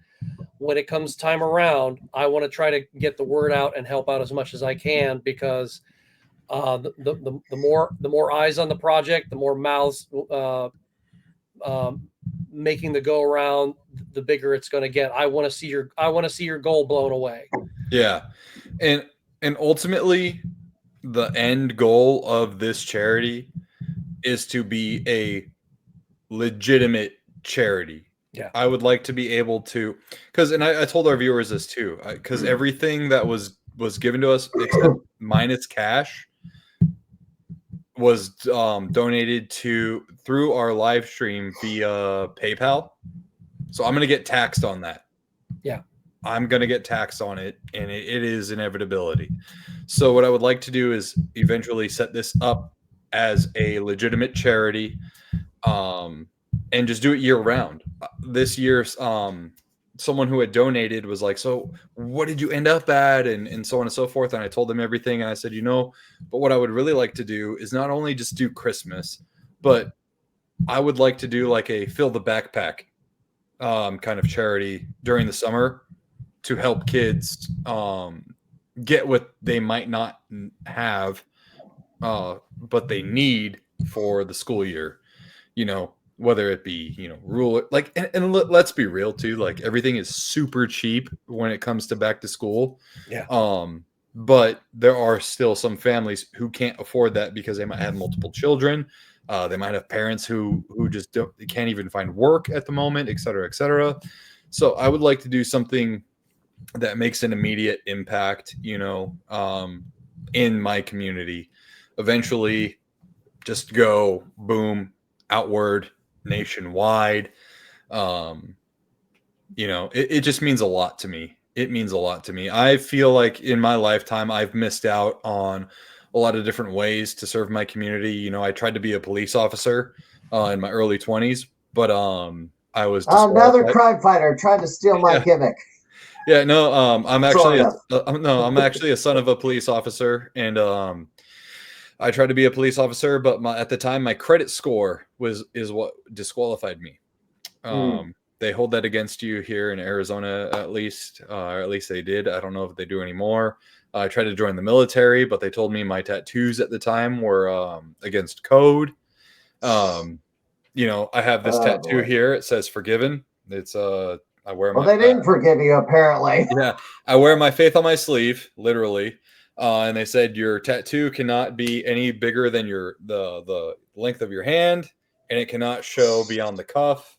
when it comes time around, I want to try to get the word out and help out as much as I can, because the more eyes on the project, the more mouths making the go around, the bigger it's going to get. I want to see your goal blown away. Yeah. And ultimately the end goal of this charity is to be a legitimate charity. Yeah. I would like to be able to, because, and I told our viewers this too, because everything that was given to us except minus cash was donated through our live stream via PayPal. So I'm going to get taxed on that. Yeah. I'm going to get taxed on it, and it is inevitability. So what I would like to do is eventually set this up as a legitimate charity, and just do it year round. This year, someone who had donated was like, so what did you end up at? And so on and so forth. And I told them everything. And I said, but what I would really like to do is not only just do Christmas, but I would like to do like a fill the backpack kind of charity during the summer to help kids get what they might not have, but they need for the school year, whether it be, rule, like, and let's be real too, like everything is super cheap when it comes to back to school. Yeah. But there are still some families who can't afford that because they might have multiple children. They might have parents who just can't even find work at the moment, et cetera, et cetera. So I would like to do something that makes an immediate impact, in my community. Eventually just go boom, outward, nationwide. It just means a lot to me. It means a lot to me. I feel like in my lifetime, I've missed out on a lot of different ways to serve my community. I tried to be a police officer in my early 20s, but I was another crime fighter trying to steal my gimmick. Yeah, no, I'm actually I'm actually a son of a police officer, and I tried to be a police officer, but at the time my credit score is what disqualified me. They hold that against you here in Arizona, at least, or at least they did. I don't know if they do anymore. I tried to join the military, but they told me my tattoos at the time were against code. I have this tattoo here. It says "Forgiven." It's I wear my. Well, they didn't forgive you, apparently. Yeah, I wear my faith on my sleeve, literally. And they said your tattoo cannot be any bigger than the length of your hand, and it cannot show beyond the cuff.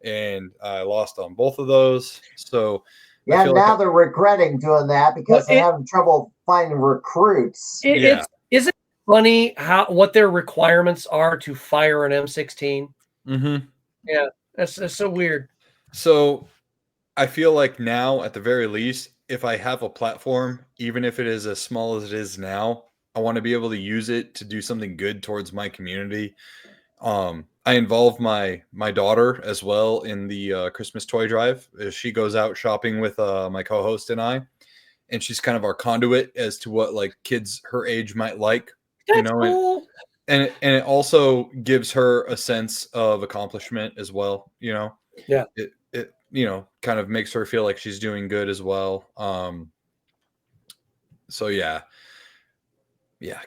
And I lost on both of those. So yeah, now they're regretting doing that because they're having trouble finding recruits. Isn't it funny what their requirements are to fire an M16? Mm-hmm. Yeah, that's so weird. So I feel like now, at the very least, if I have a platform, even if it is as small as it is now, I want to be able to use it to do something good towards my community. I involve my daughter as well in the Christmas toy drive. She goes out shopping with my co-host and I, and she's kind of our conduit as to what like kids her age might like. That's cool. And it also gives her a sense of accomplishment as well. Yeah. It kind of makes her feel like she's doing good as well. So yeah,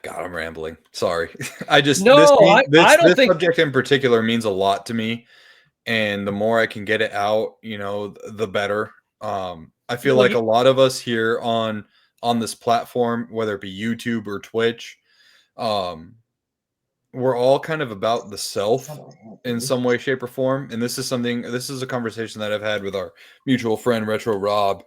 God, I'm rambling. Sorry. I just, this subject in particular means a lot to me. And the more I can get it out, the better. I feel like a lot of us here on this platform, whether it be YouTube or Twitch, we're all kind of about the self in some way, shape, or form. And this is a conversation that I've had with our mutual friend, Retro Rob.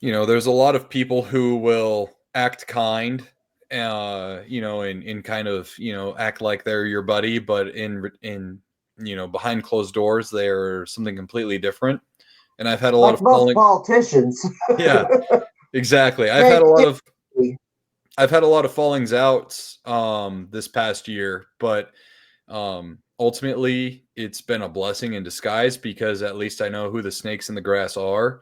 There's a lot of people who will act kind, and kind of, act like they're your buddy, but in behind closed doors, they're something completely different. And I've had a lot of politicians. Yeah, exactly. I've had a lot of fallings outs this past year, but ultimately it's been a blessing in disguise because at least I know who the snakes in the grass are.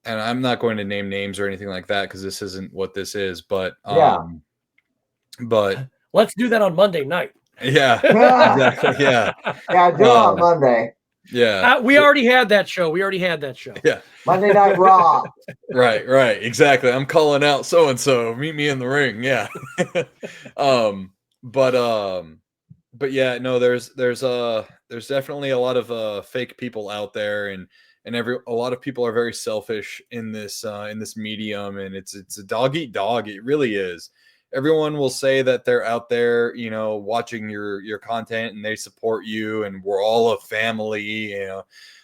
And I'm not going to name names or anything like that because this isn't what this is, but but let's do that on Monday night. Yeah, exactly. Yeah. Yeah, do it on Monday. Yeah. We already had that show. Yeah. Monday Night Raw. Right. Exactly. I'm calling out so and so. Meet me in the ring. Yeah. But yeah, no, there's definitely a lot of fake people out there, and a lot of people are very selfish in this medium, and it's a dog eat dog. It really is. Everyone will say that they're out there, watching your content and they support you and we're all a family.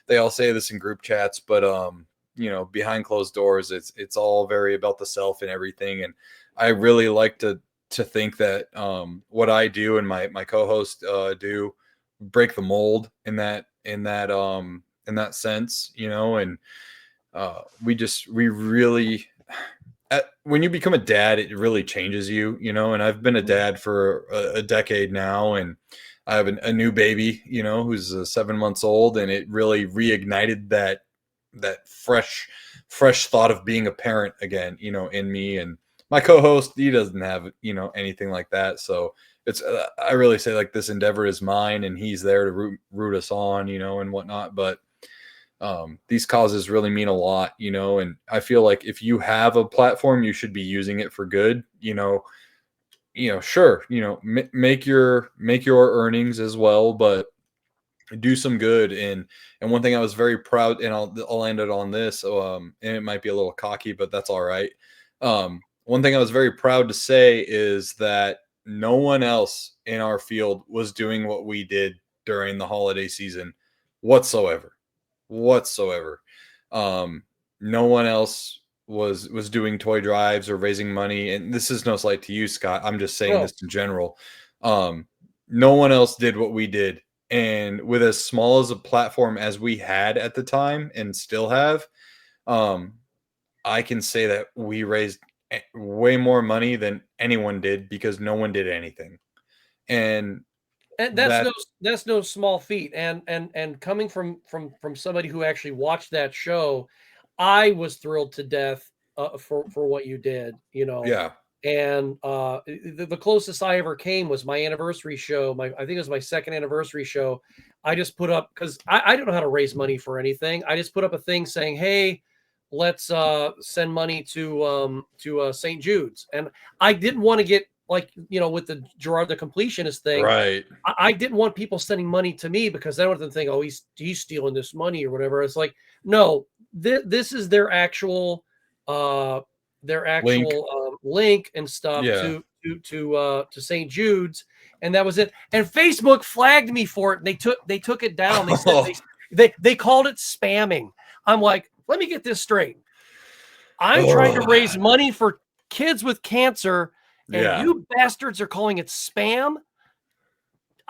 They all say this in group chats, but behind closed doors, it's all very about the self and everything. And I really like to think that what I do and my co-host do break the mold in that sense, and we really when you become a dad, it really changes you, and I've been a dad for a decade now, and I have a new baby, who's 7 months old, and it really reignited that fresh thought of being a parent again, in me. And my co-host, he doesn't have, anything like that. So it's, I really say like this endeavor is mine and he's there to root us on, and whatnot. But these causes really mean a lot, and I feel like if you have a platform, you should be using it for good, sure, make your earnings as well, but do some good. And one thing I was very proud, and I'll end it on this, and it might be a little cocky, but that's all right. One thing I was very proud to say is that no one else in our field was doing what we did during the holiday season whatsoever. No one else was doing toy drives or raising money, and this is no slight to you, Scott. I'm just saying this in general. No one else did what we did, and with as small as a platform as we had at the time and still have, I can say that we raised way more money than anyone did because no one did anything. And that's no small feat. And coming from somebody who actually watched that show, I was thrilled to death for what you did, Yeah. And the closest I ever came was my anniversary show. I think it was my second anniversary show. I just put up, because I don't know how to raise money for anything. I just put up a thing saying, hey, let's send money to St. Jude's. And I didn't want to get, like, with the Gerard the Completionist thing, right? I didn't want people sending money to me because I don't want them to think, oh, he's stealing this money or whatever. It's like, no, this is their actual link and stuff to St. Jude's, and that was it. And Facebook flagged me for it. And they took it down. They said they called it spamming. I'm like, let me get this straight. I'm trying to raise money for kids with cancer, and you bastards are calling it spam.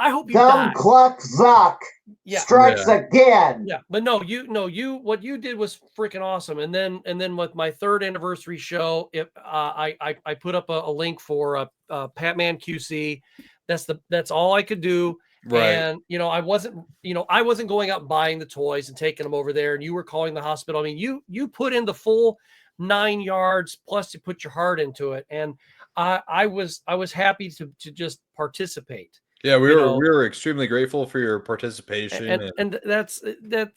I hope you die. Cluck Zuck strikes again. Yeah, but no, what you did was freaking awesome. And then with my third anniversary show, I put up a link for pac-man QC. That's all I could do. Right. And I wasn't going out buying the toys and taking them over there. And you were calling the hospital. I mean, you put in the full 9 yards, plus you put your heart into it. And I was happy to just participate. Yeah, we were extremely grateful for your participation, and that's that.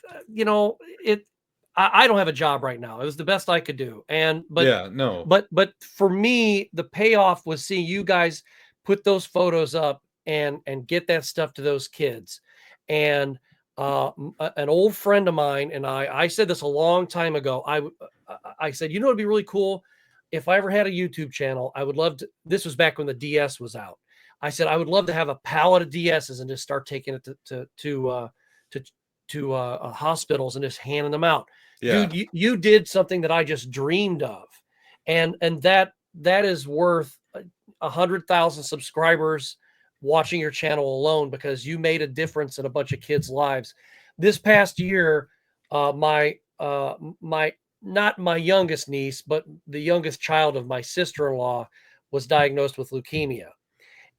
I don't have a job right now. It was the best I could do, but for me, the payoff was seeing you guys put those photos up and get that stuff to those kids. And an old friend of mine and I said this a long time ago. I said, it'd be really cool if I ever had a YouTube channel. I would love to. This was back when the DS was out. I said, I would love to have a pallet of DSs and just start taking it to hospitals and just handing them out. Yeah. Dude, you did something that I just dreamed of. And that is worth 100,000 subscribers watching your channel alone, because you made a difference in a bunch of kids' lives. This past year, not my youngest niece, but the youngest child of my sister-in-law was diagnosed with leukemia.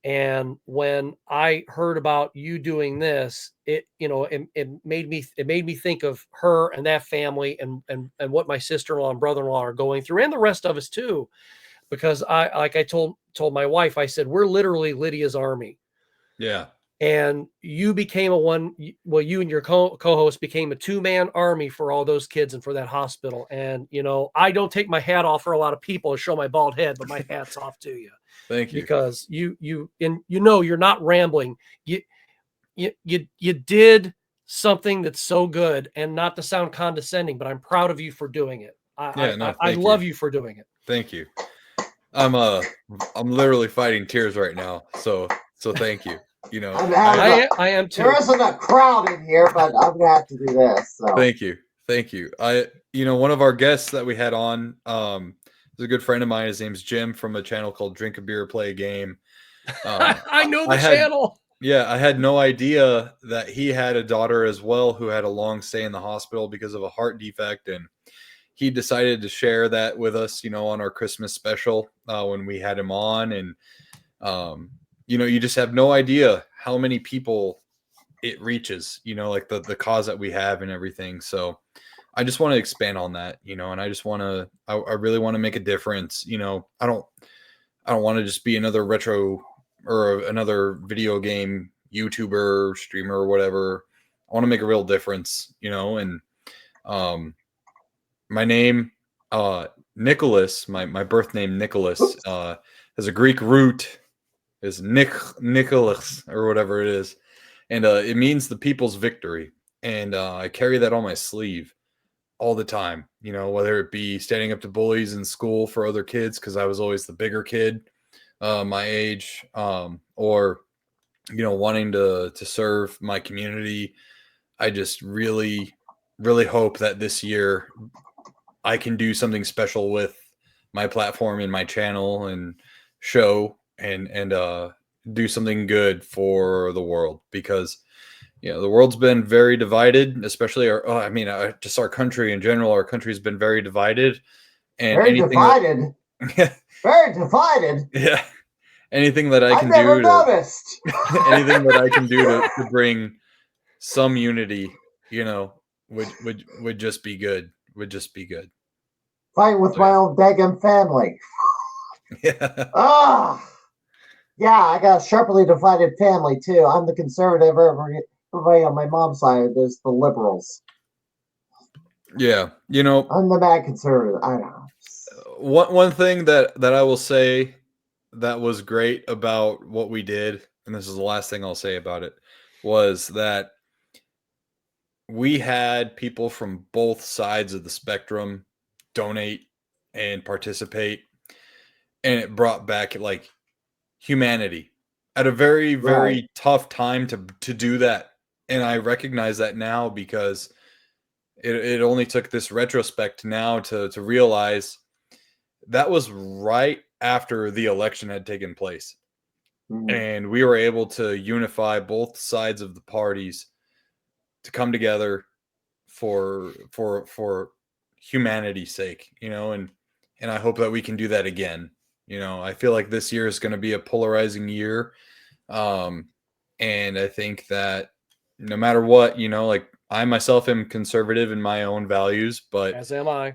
And when I heard about you doing this, it made me think of her and that family and what my sister-in-law and brother-in-law are going through, and the rest of us too. Because I told my wife, I said, we're literally Lydia's army. Yeah. and you became you and your co-host became a two-man army for all those kids and for that hospital. And, I don't take my hat off for a lot of people and show my bald head, but my hat's off to you. Thank you. Because you're not rambling. You did something that's so good, and not to sound condescending, but I'm proud of you for doing it. I love you for doing it. Thank you. I'm literally fighting tears right now. So thank you. I am too. There isn't a crowd in here, but I'm gonna have to do this. So. Thank you. One of our guests that we had on, is a good friend of mine. His name's Jim from a channel called Drink a Beer, Play a Game. I know the channel. Yeah, I had no idea that he had a daughter as well who had a long stay in the hospital because of a heart defect, and he decided to share that with us, on our Christmas special when we had him on. And you just have no idea how many people it reaches, like the cause that we have and everything. So I just want to expand on that, and I just want to, I really want to make a difference. I don't want to just be another retro or another video game YouTuber, streamer, or whatever. I want to make a real difference, and my name, Nicholas, my birth name, Nicholas, has a Greek root, is Nicholas, or whatever it is. And it means the people's victory. And I carry that on my sleeve all the time, whether it be standing up to bullies in school for other kids, because I was always the bigger kid my age, or, wanting to serve my community. I just really, really hope that this year I can do something special with my platform and my channel and show and do something good for the world, because the world's been very divided, especially just our country in general. Our country's been very divided, and very divided. Very divided. Yeah, anything that I can do. I've never noticed. Anything that I can do to bring some unity, would just be good. Would just be good. Fight with my own daggum family. Yeah. Yeah, I got a sharply divided family too. I'm the conservative. Everybody on my mom's side is the liberals. Yeah, I'm the mad conservative. I don't know. One thing that I will say that was great about what we did, and this is the last thing I'll say about it, was that we had people from both sides of the spectrum donate and participate, and it brought back like humanity at a very, very tough time to do that. And I recognize that now, because it only took this retrospect now to realize that was right after the election had taken place. Mm-hmm. And we were able to unify both sides of the parties to come together for humanity's sake, and I hope that we can do that again. I feel like this year is going to be a polarizing year. And I think that no matter what, like I myself am conservative in my own values, but as am I.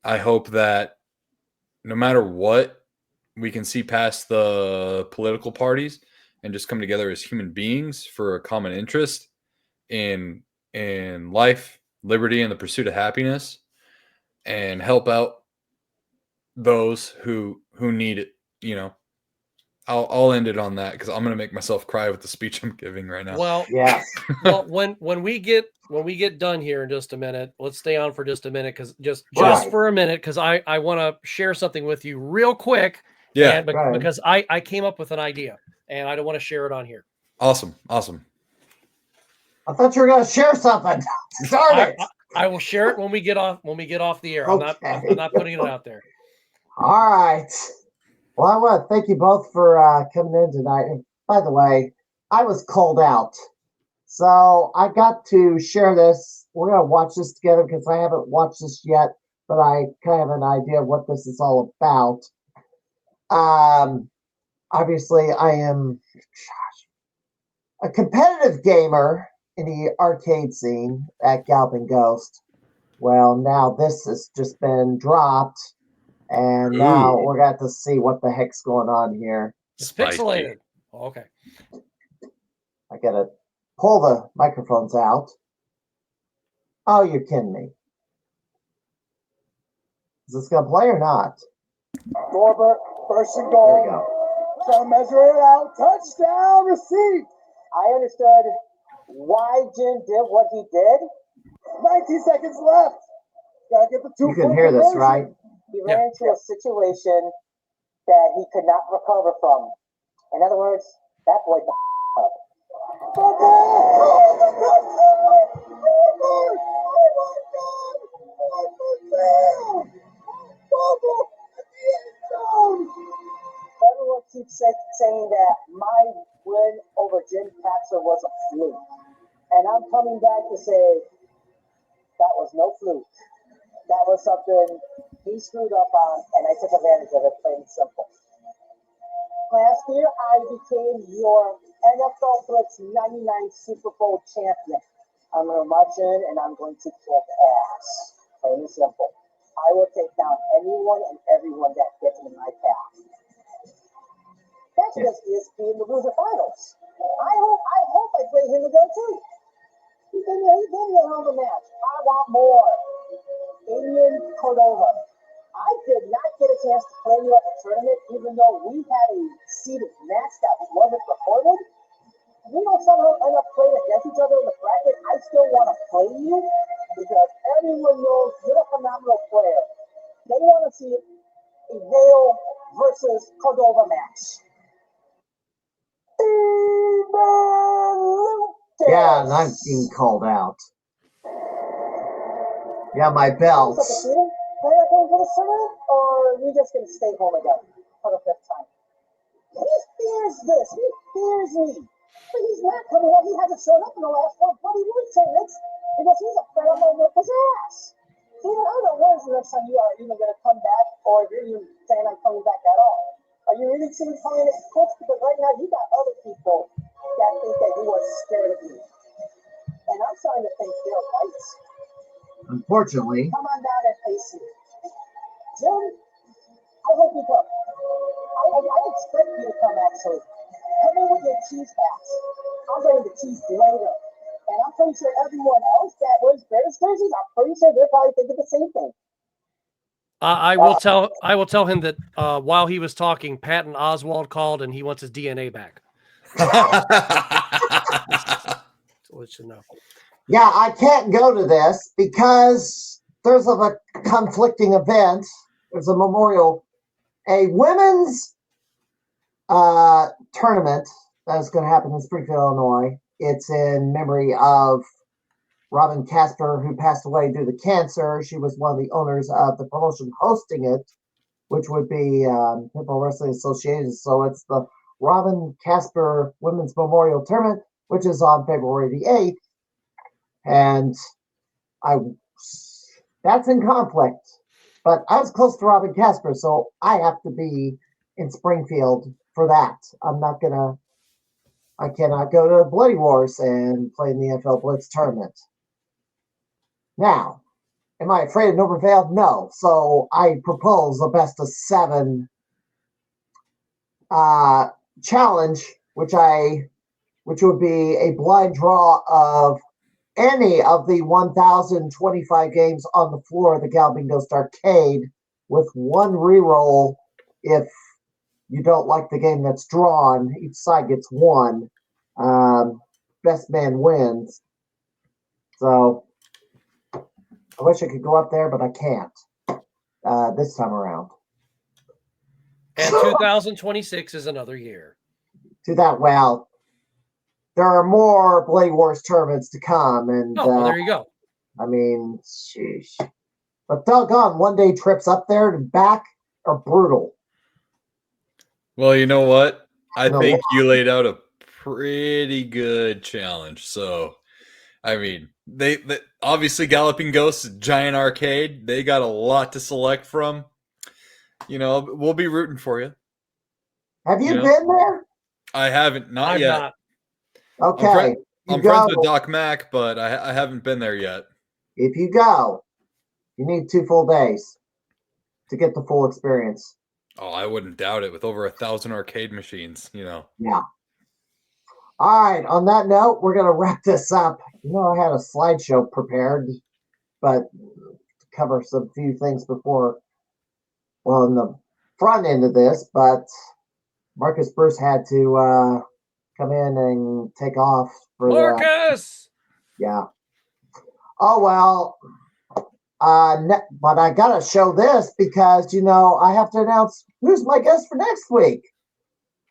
I hope that no matter what, we can see past the political parties and just come together as human beings for a common interest in life, liberty, and the pursuit of happiness, and help out those who need it. I'll end it on that, because I'm gonna make myself cry with the speech I'm giving right now. Well, yeah. Well, when we get done here in just a minute, let's stay on for just a minute, because just for a minute, because I want to share something with you real quick. Yeah. And because I came up with an idea, and I don't want to share it on here. Awesome. I thought you were going to share something. Start it. I will share it when we get off the air. Okay. I'm not putting it out there. All right. Well, I want to thank you both for coming in tonight. And by the way, I was called out, so I got to share this. We're going to watch this together, because I haven't watched this yet, but I kind of have an idea of what this is all about. Obviously, I am a competitive gamer in the arcade scene at Galloping Ghost. Well, now this has just been dropped, and now we're going to see what the heck's going on here. It's pixelated. Okay. I gotta pull the microphones out. Oh, you're kidding me. Is this gonna play or not? Norbert, first and There we goal. go. Trying to measure it out. Touchdown, receipt. I understood why Jim did what he did. 19 seconds left. Gotta get the two. You can hear this, right? He ran into a situation that he could not recover from. In other words, that boy up. Everyone keeps saying that my win over Jim Castro was a fluke. And I'm coming back to say that was no fluke. That was something he screwed up on, and I took advantage of it, plain and simple. Last year, I became your NFL Blitz 99 Super Bowl champion. I'm going to march in, and I'm going to kick ass. Plain and simple. I will take down anyone and everyone that gets in my path. That's just ESP in the loser finals. I hope I play him again, too. He gave me a hell of a match. I want more. Damian Cordova. I did not get a chance to play you at the tournament, even though we had a seeded match that wasn't recorded. We don't somehow end up playing against each other in the bracket. I still want to play you because everyone knows you're a phenomenal player. They want to see a Vale versus Cordova match. Yeah, and I'm being called out. Yeah, my belt. Are you going for the tournament, or are you just going to stay home again for the 5th time? He fears this. He fears me. But he's not coming out. He hasn't shown up in the last 4 bloody World tournaments because he's afraid I'm going to whip his ass. See, I don't know when's the next time you are even going to come back, or if you're even saying I'm coming back at all. Are you really seeing calling it quits? Because right now you got other people that think that you are scared of me. And I'm starting to think they're right. Unfortunately. Come on down and face me. Jim, I hope you come. I expect you to come, actually. Come in with your cheese hats. I'm ready to cheese later. And I'm pretty sure everyone else that wears Bears jerseys, I'm pretty sure they're probably thinking the same thing. I will tell him that while he was talking, Patton Oswalt called and he wants his DNA back. So let you know. Yeah, I can't go to this because there's a conflicting event. There's a memorial, a women's tournament that is going to happen in Springfield, Illinois. It's in memory of Robin Casper, who passed away due to cancer. She was one of the owners of the promotion hosting it, which would be Pitbull Wrestling Association. So it's the Robin Casper Women's Memorial Tournament, which is on February the 8th. And that's in conflict. But I was close to Robin Casper, so I have to be in Springfield for that. I cannot go to Bloody Wars and play in the NFL Blitz tournament. Now, am I afraid of Norbert Vale? No. So I propose a best of 7 challenge, which would be a blind draw of any of the 1,025 games on the floor of the Galloping Ghost Arcade, with 1 reroll if you don't like the game that's drawn. Each side gets 1. Best man wins. So I wish I could go up there, but I can't this time around. And 2026 is another year. Well, there are more Bloody Wars tournaments to come, and well, there you go. I mean, sheesh. But doggone, 1-day trips up there and back are brutal. Well, you know what? I think you laid out a pretty good challenge. So, I mean, they obviously Galloping Ghosts, Giant Arcade, they got a lot to select from. You know, we'll be rooting for you. Have you been there? I haven't, not yet. Not. Okay. I'm friends with Doc Mac, but I haven't been there yet. If you go, you need 2 full days to get the full experience. Oh, I wouldn't doubt it with over 1,000 arcade machines, you know. Yeah. All right. On that note, we're gonna wrap this up. I had a slideshow prepared, but to cover some few things before, well, in the front end of this, but Marcus Bruce had to come in and take off for Marcus. yeah. Oh well. But I gotta show this because I have to announce who's my guest for next week.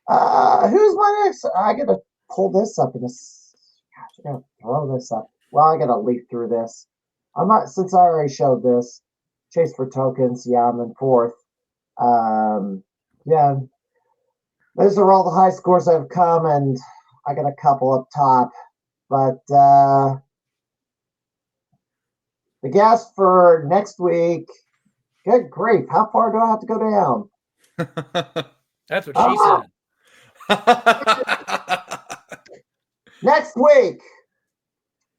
Who's my next? I gotta pull this up in this. Gosh, I gotta throw this up. Well, I gotta leaf through this. I'm not since I already showed this. Chase for tokens. Yeah, I'm in fourth. Yeah, those are all the high scores I've come, and I got a couple up top. But the guest for next week. Good grief! How far do I have to go down? That's what she said. Next week,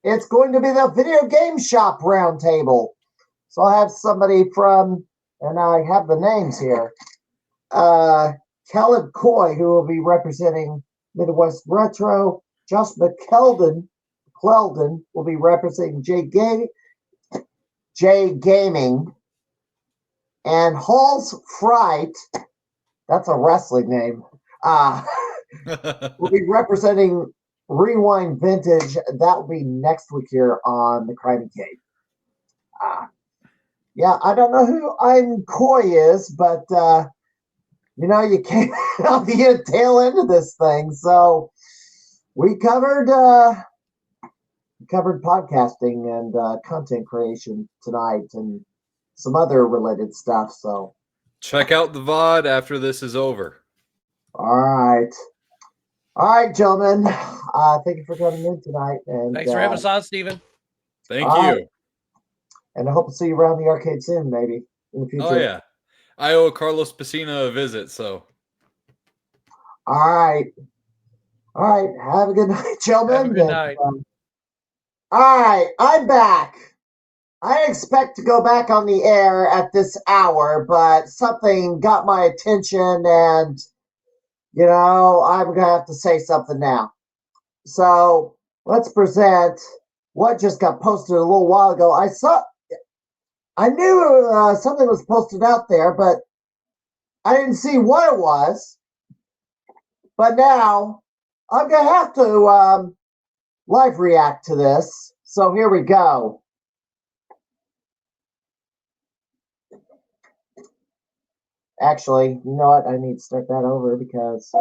it's going to be the video game shop roundtable. So I have somebody from, and I have the names here, Caleb Coy, who will be representing Midwest Retro. Josh McKeldon will be representing J Gaming. And Hall's Fright, that's a wrestling name, will be representing Rewind Vintage. That will be next week here on the Crimeycade. Yeah, I don't know who I'm Coy is, but you came on the tail end of this thing. So we covered podcasting and content creation tonight and some other related stuff. So check out the VOD after this is over. All right, gentlemen. Thank you for coming in tonight. And Thanks for having us on, Stephen. Thank you. And I hope to see you around the arcade soon, maybe in the future. Oh yeah, I owe Carlos Pacina a visit. So. All right. Have a good night, gentlemen. Have a good night. All right, I'm back. I expect to go back on the air at this hour, but something got my attention, and I'm gonna have to say something now. So let's present what just got posted a little while ago. I knew something was posted out there, but I didn't see what it was. But now I'm gonna have to live react to this. So here we go. Actually, you know what? I need to start that over because I'm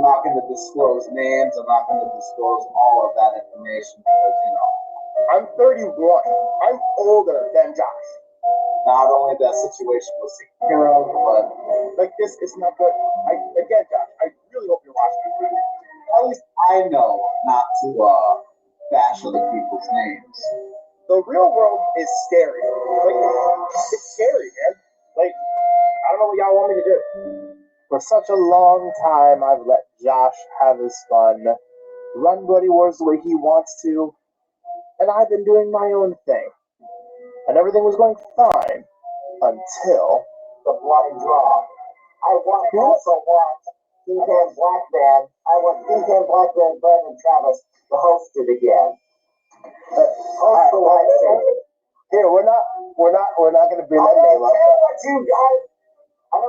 not going to disclose names. I'm not going to disclose all of that information because, I'm 31. I'm older than Josh. not only that situation was taken care of, but Like, this is not good. Again, Josh, I really hope you're watching. at least I know not to bash other people's names. The real world is scary. Like, it's scary, man. Like, I don't know what y'all want me to do. For such a long time, I've let Josh have his fun, run Bloody Wars the way he wants to, and I've been doing my own thing. And everything was going fine until The bloody draw. I also want King Black Band. I want King Black Band, Brandon Travis to host it again. Host the live stream. here we're not gonna bring that name up. What you guys? We're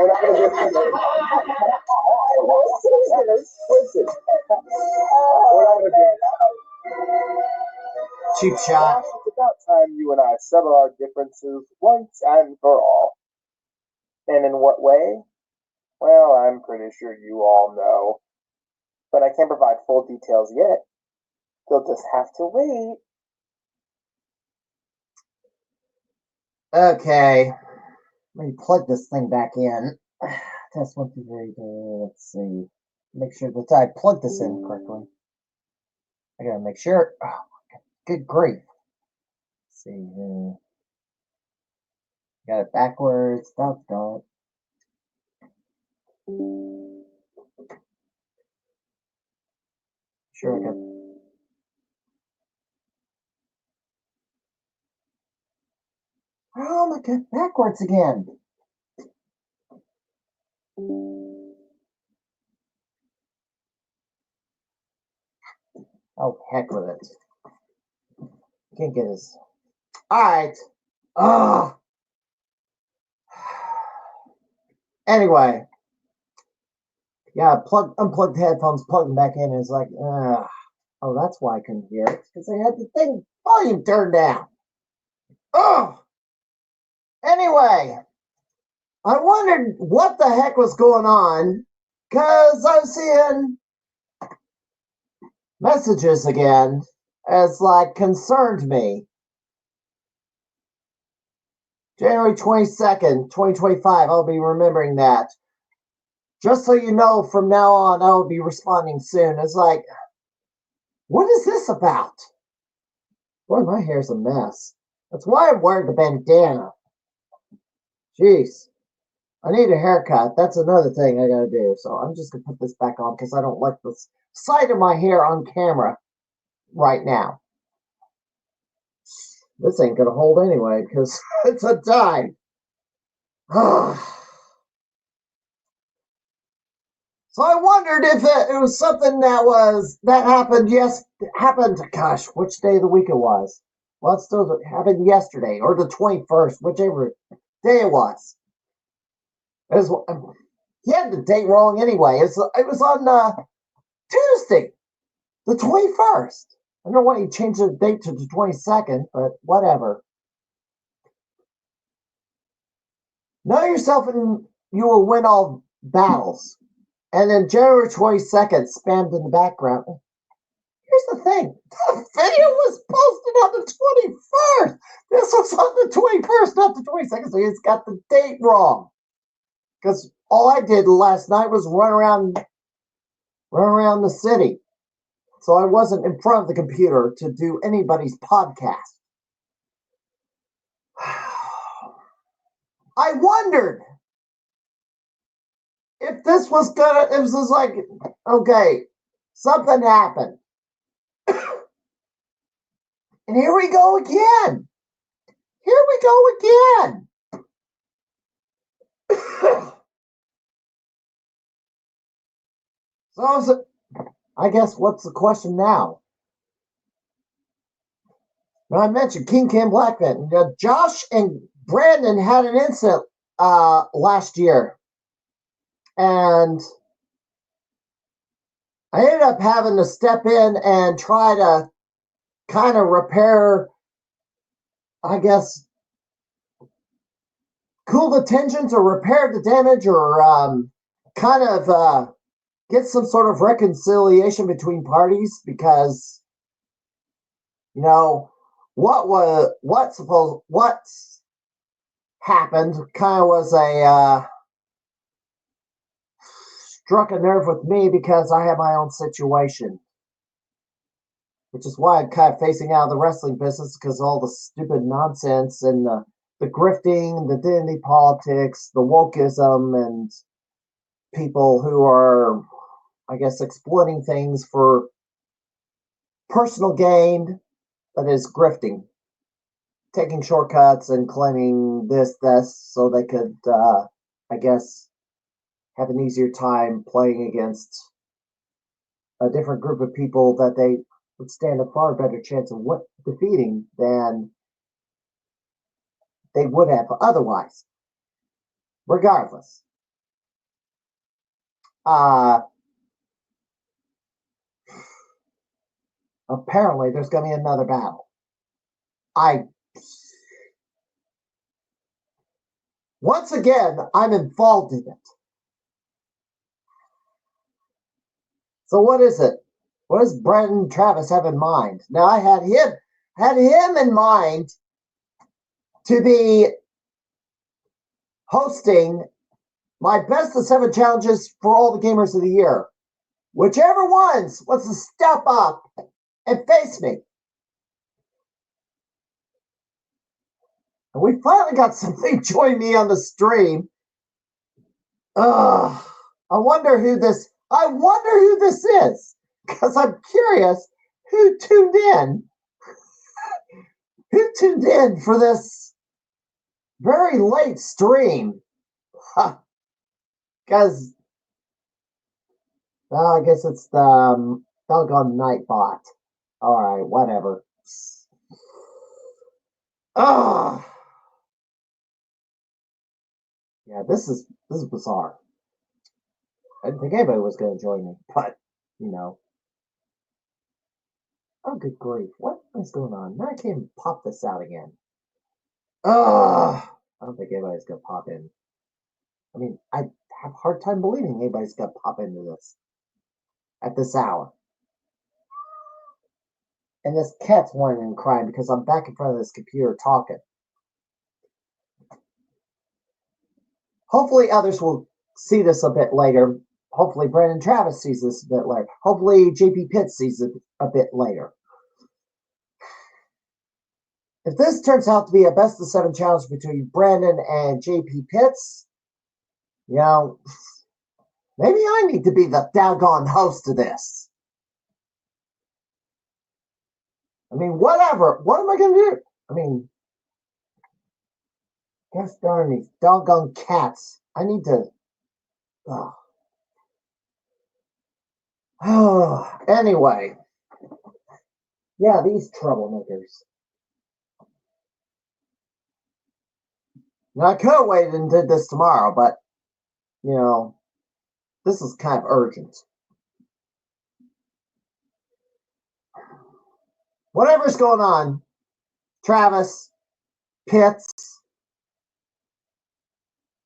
not gonna bring that name up. Listen. We're not gonna bring that up. Cheap shot. Josh, it's about time you and I settle our differences once and for all. And in what way? Well, I'm pretty sure you all know. But I can't provide full details yet. You'll just have to wait. Okay. Let me plug this thing back in. Test 1, 2, 3. Let's see. Make sure that I plug this in correctly. I gotta make sure. Oh, my God. Good grief. Let's see. Got it backwards. That's got it. Sure, I got. Oh my God! Backwards again. Oh, heck with it. Can't get his. Alright. Anyway. Yeah, unplugged headphones, plug them back in, and it's like, oh, that's why I couldn't hear it. Because I had the thing volume turned down. Oh! Anyway. I wondered what the heck was going on. Because I was seeing messages again as like concerned me. January 22nd, 2025, I'll be remembering that. Just so you know, from now on, I'll be responding soon. It's like, what is this about? Boy, my hair's a mess. That's why I'm wearing the bandana. Jeez. I need a haircut. That's another thing I gotta do. So I'm just gonna put this back on because I don't like the sight of my hair on camera right now. This ain't gonna hold anyway because it's a tie. So I wondered if it was something that happened. Happened. Gosh, which day of the week it was? Well, it still happened yesterday or the 21st, whichever day it was. He had the date wrong anyway. It was on Tuesday, the 21st. I don't know why he changed the date to the 22nd, but whatever. Know yourself and you will win all battles. And then January 22nd spammed in the background. Here's the thing. The video was posted on the 21st. This was on the 21st, not the 22nd. So he's got the date wrong. Because all I did last night was run around the city. So I wasn't in front of the computer to do anybody's podcast. I wondered if this was it was just like, okay, something happened. And here we go again. So I guess what's the question now? Now I mentioned King Cam Blackman. Josh and Brandon had an incident last year. And I ended up having to step in and try to kind of repair, I guess, cool the tensions or repair the damage or kind of get some sort of reconciliation between parties because, you know, what happened kind of was struck a nerve with me because I have my own situation. Which is why I'm kind of phasing out of the wrestling business because all the stupid nonsense and the grifting, the identity politics, the wokeism, and people who are, I guess, exploiting things for personal gain, that is grifting. Taking shortcuts and claiming this, so they could, I guess, have an easier time playing against a different group of people that they would stand a far better chance of defeating than they would have otherwise. Regardless. Apparently there's going to be another battle. Once again, I'm involved in it. So what is it? What does Brandon Travis have in mind? Now I had him in mind to be hosting my best of 7 challenges for all the gamers of the year. Whichever ones wants to step up and face me. And we finally got somebody join me on the stream. I wonder who this is. Because I'm curious who tuned in. Who tuned in for this very late stream? Because I guess it's the doggone Nightbot. All right, whatever. Ah, yeah, this is bizarre. I didn't think anybody was going to join me, but you know. Oh, good grief! What is going on? Now I can't pop this out again. Ah, I don't think anybody's going to pop in. I mean, I have a hard time believing anybody's going to pop into this at this hour. And this cat's whining and crying because I'm back in front of this computer talking. Hopefully others will see this a bit later. Hopefully Brandon Travis sees this a bit later. Hopefully JP Pitts sees it a bit later. If this turns out to be a best of 7 challenge between Brandon and JP Pitts, you know, maybe I need to be the doggone host of this. I mean, whatever. What am I going to do? I mean, gosh darn these doggone cats. I need to... Oh, anyway. Yeah, these troublemakers. Now, I could have waited and did this tomorrow, but, you know, this is kind of urgent. Whatever's going on, Travis, Pitts,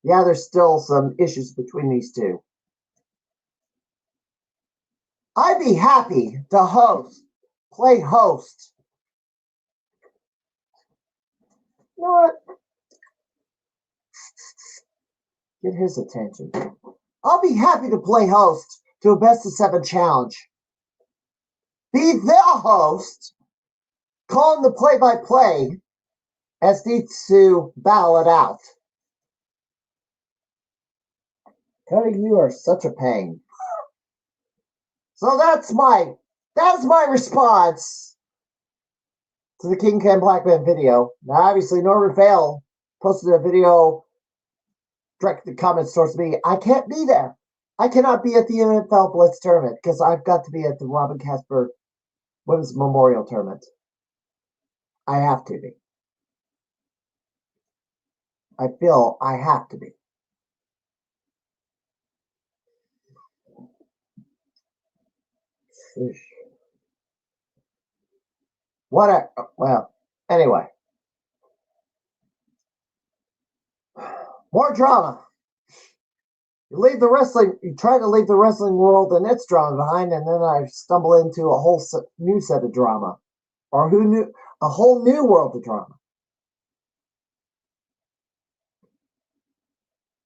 yeah, there's still some issues between these two. I'd be happy to play host. You know what? Get his attention. I'll be happy to play host to a best of 7 challenge. Be the host, calling the play-by-play as needs to battle it out. Cody, you are such a pain. So that's my response to the King Can Black Man video. Now, obviously, Norman Vale posted a video directed comments towards me. I can't be there. I cannot be at the NFL Blitz tournament because I've got to be at the Rocky Castro Women's Memorial Tournament. I have to be. I feel I have to be. Whatever. Well, anyway. More drama. You try to leave the wrestling world and its drama behind, and then I stumble into a whole new set of drama. Or a whole new world of drama.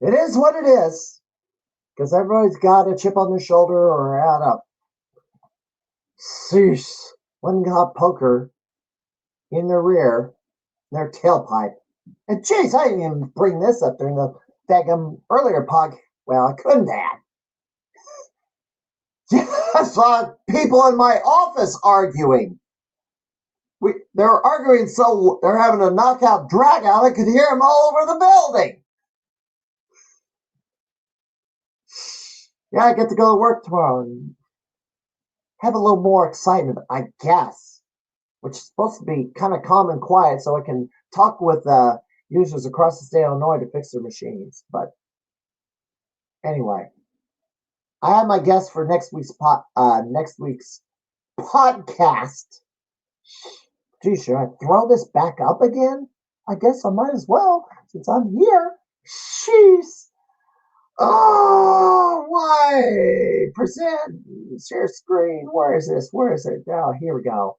It is what it is. Because everybody's got a chip on their shoulder or out up. One got poker in their rear, their tailpipe. And jeez, I didn't even bring this up during the daggum earlier podcast. Well, I couldn't have. I saw people in my office arguing. They're arguing so they're having a knockout drag out. I could hear them all over the building. Yeah, I get to go to work tomorrow and have a little more excitement, I guess. Which is supposed to be kind of calm and quiet so I can talk with users across the state of Illinois to fix their machines. But anyway, I have my guest for next week's podcast. Geez, should I throw this back up again? I guess I might as well since I'm here. Jeez. Oh, why? Present, share screen. Where is this? Where is it? Oh, here we go.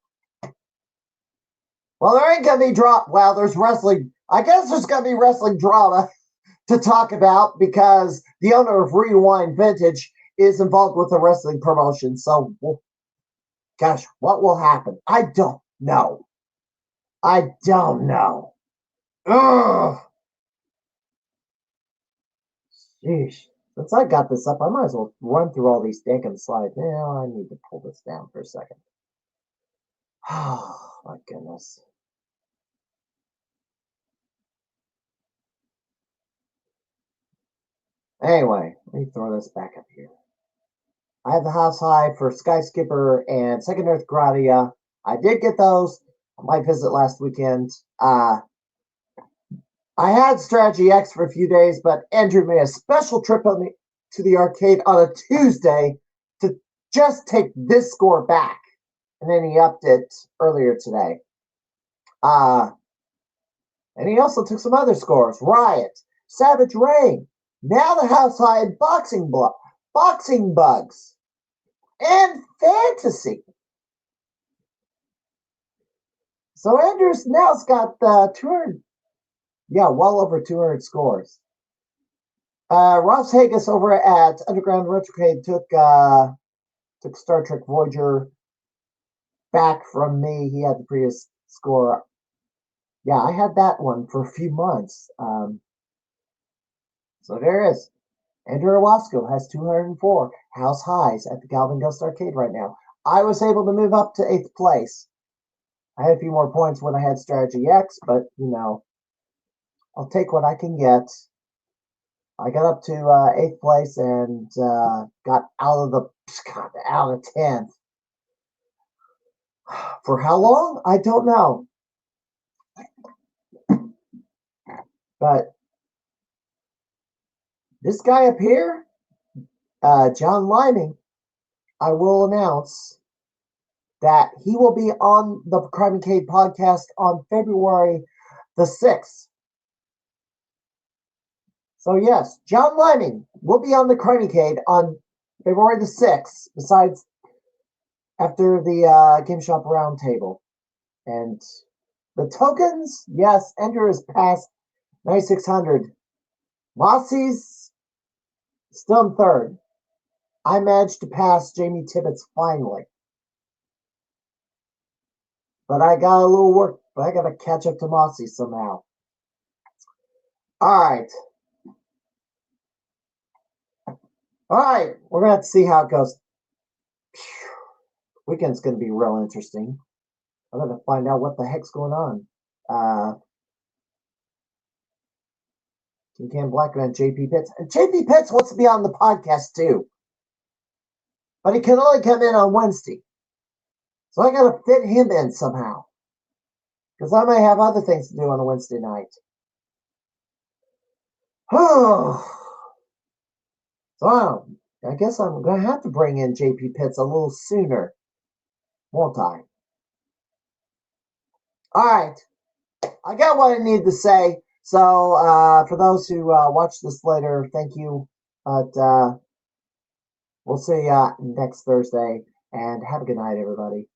Well, there ain't gonna be drama. Well, there's wrestling. I guess there's gonna be wrestling drama to talk about because the owner of Rewind Vintage is involved with the wrestling promotion. So, gosh, what will happen? I don't know. I don't know. Ugh. Sheesh. Since I got this up, I might as well run through all these stinking slides. Now I need to pull this down for a second. Oh, my goodness. Anyway, let me throw this back up here. I have the house high for Sky Skipper and Second Earth Gradia. I did get those on my visit last weekend. I had Strategy X for a few days, but Andrew made a special trip to the arcade on a Tuesday to just take this score back. And then he upped it earlier today. And he also took some other scores. Riot, Savage Rain, Now the House High, and Boxing Bugs, and Fantasy. So Andrews now's got 200, well over 200 scores. Ross Haggis over at Underground Retrocade took Star Trek Voyager back from me. He had the previous score. Yeah, I had that one for a few months. So there is. Andrew Owasco has 204 house highs at the Galvin Ghost Arcade right now. I was able to move up to 8th place. I had a few more points when I had Strategy X, but, I'll take what I can get. I got up to 8th place and got out of 10th. For how long? I don't know. But this guy up here, John Liming, I will announce that he will be on the Crimeycade podcast on February the 6th. So yes, John Liming will be on the Crimeycade on February the 6th, besides after the Game Shop Roundtable. And the tokens, yes, Ender is past 9,600. Mossy's still in 3rd. I managed to pass Jamie Tibbetts finally. But I got a little work, but I got to catch up to Mossy somehow. All right, we're going to have to see how it goes. Weekend's going to be real interesting. I'm going to find out what the heck's going on. Kim Cam Blackman, JP Pitts. And JP Pitts wants to be on the podcast too. But he can only come in on Wednesday. So I got to fit him in somehow. Because I may have other things to do on a Wednesday night. So I guess I'm going to have to bring in JP Pitts a little sooner. Won't I? All right. I got what I need to say. So for those who watch this later, thank you. But we'll see you next Thursday. And have a good night, everybody.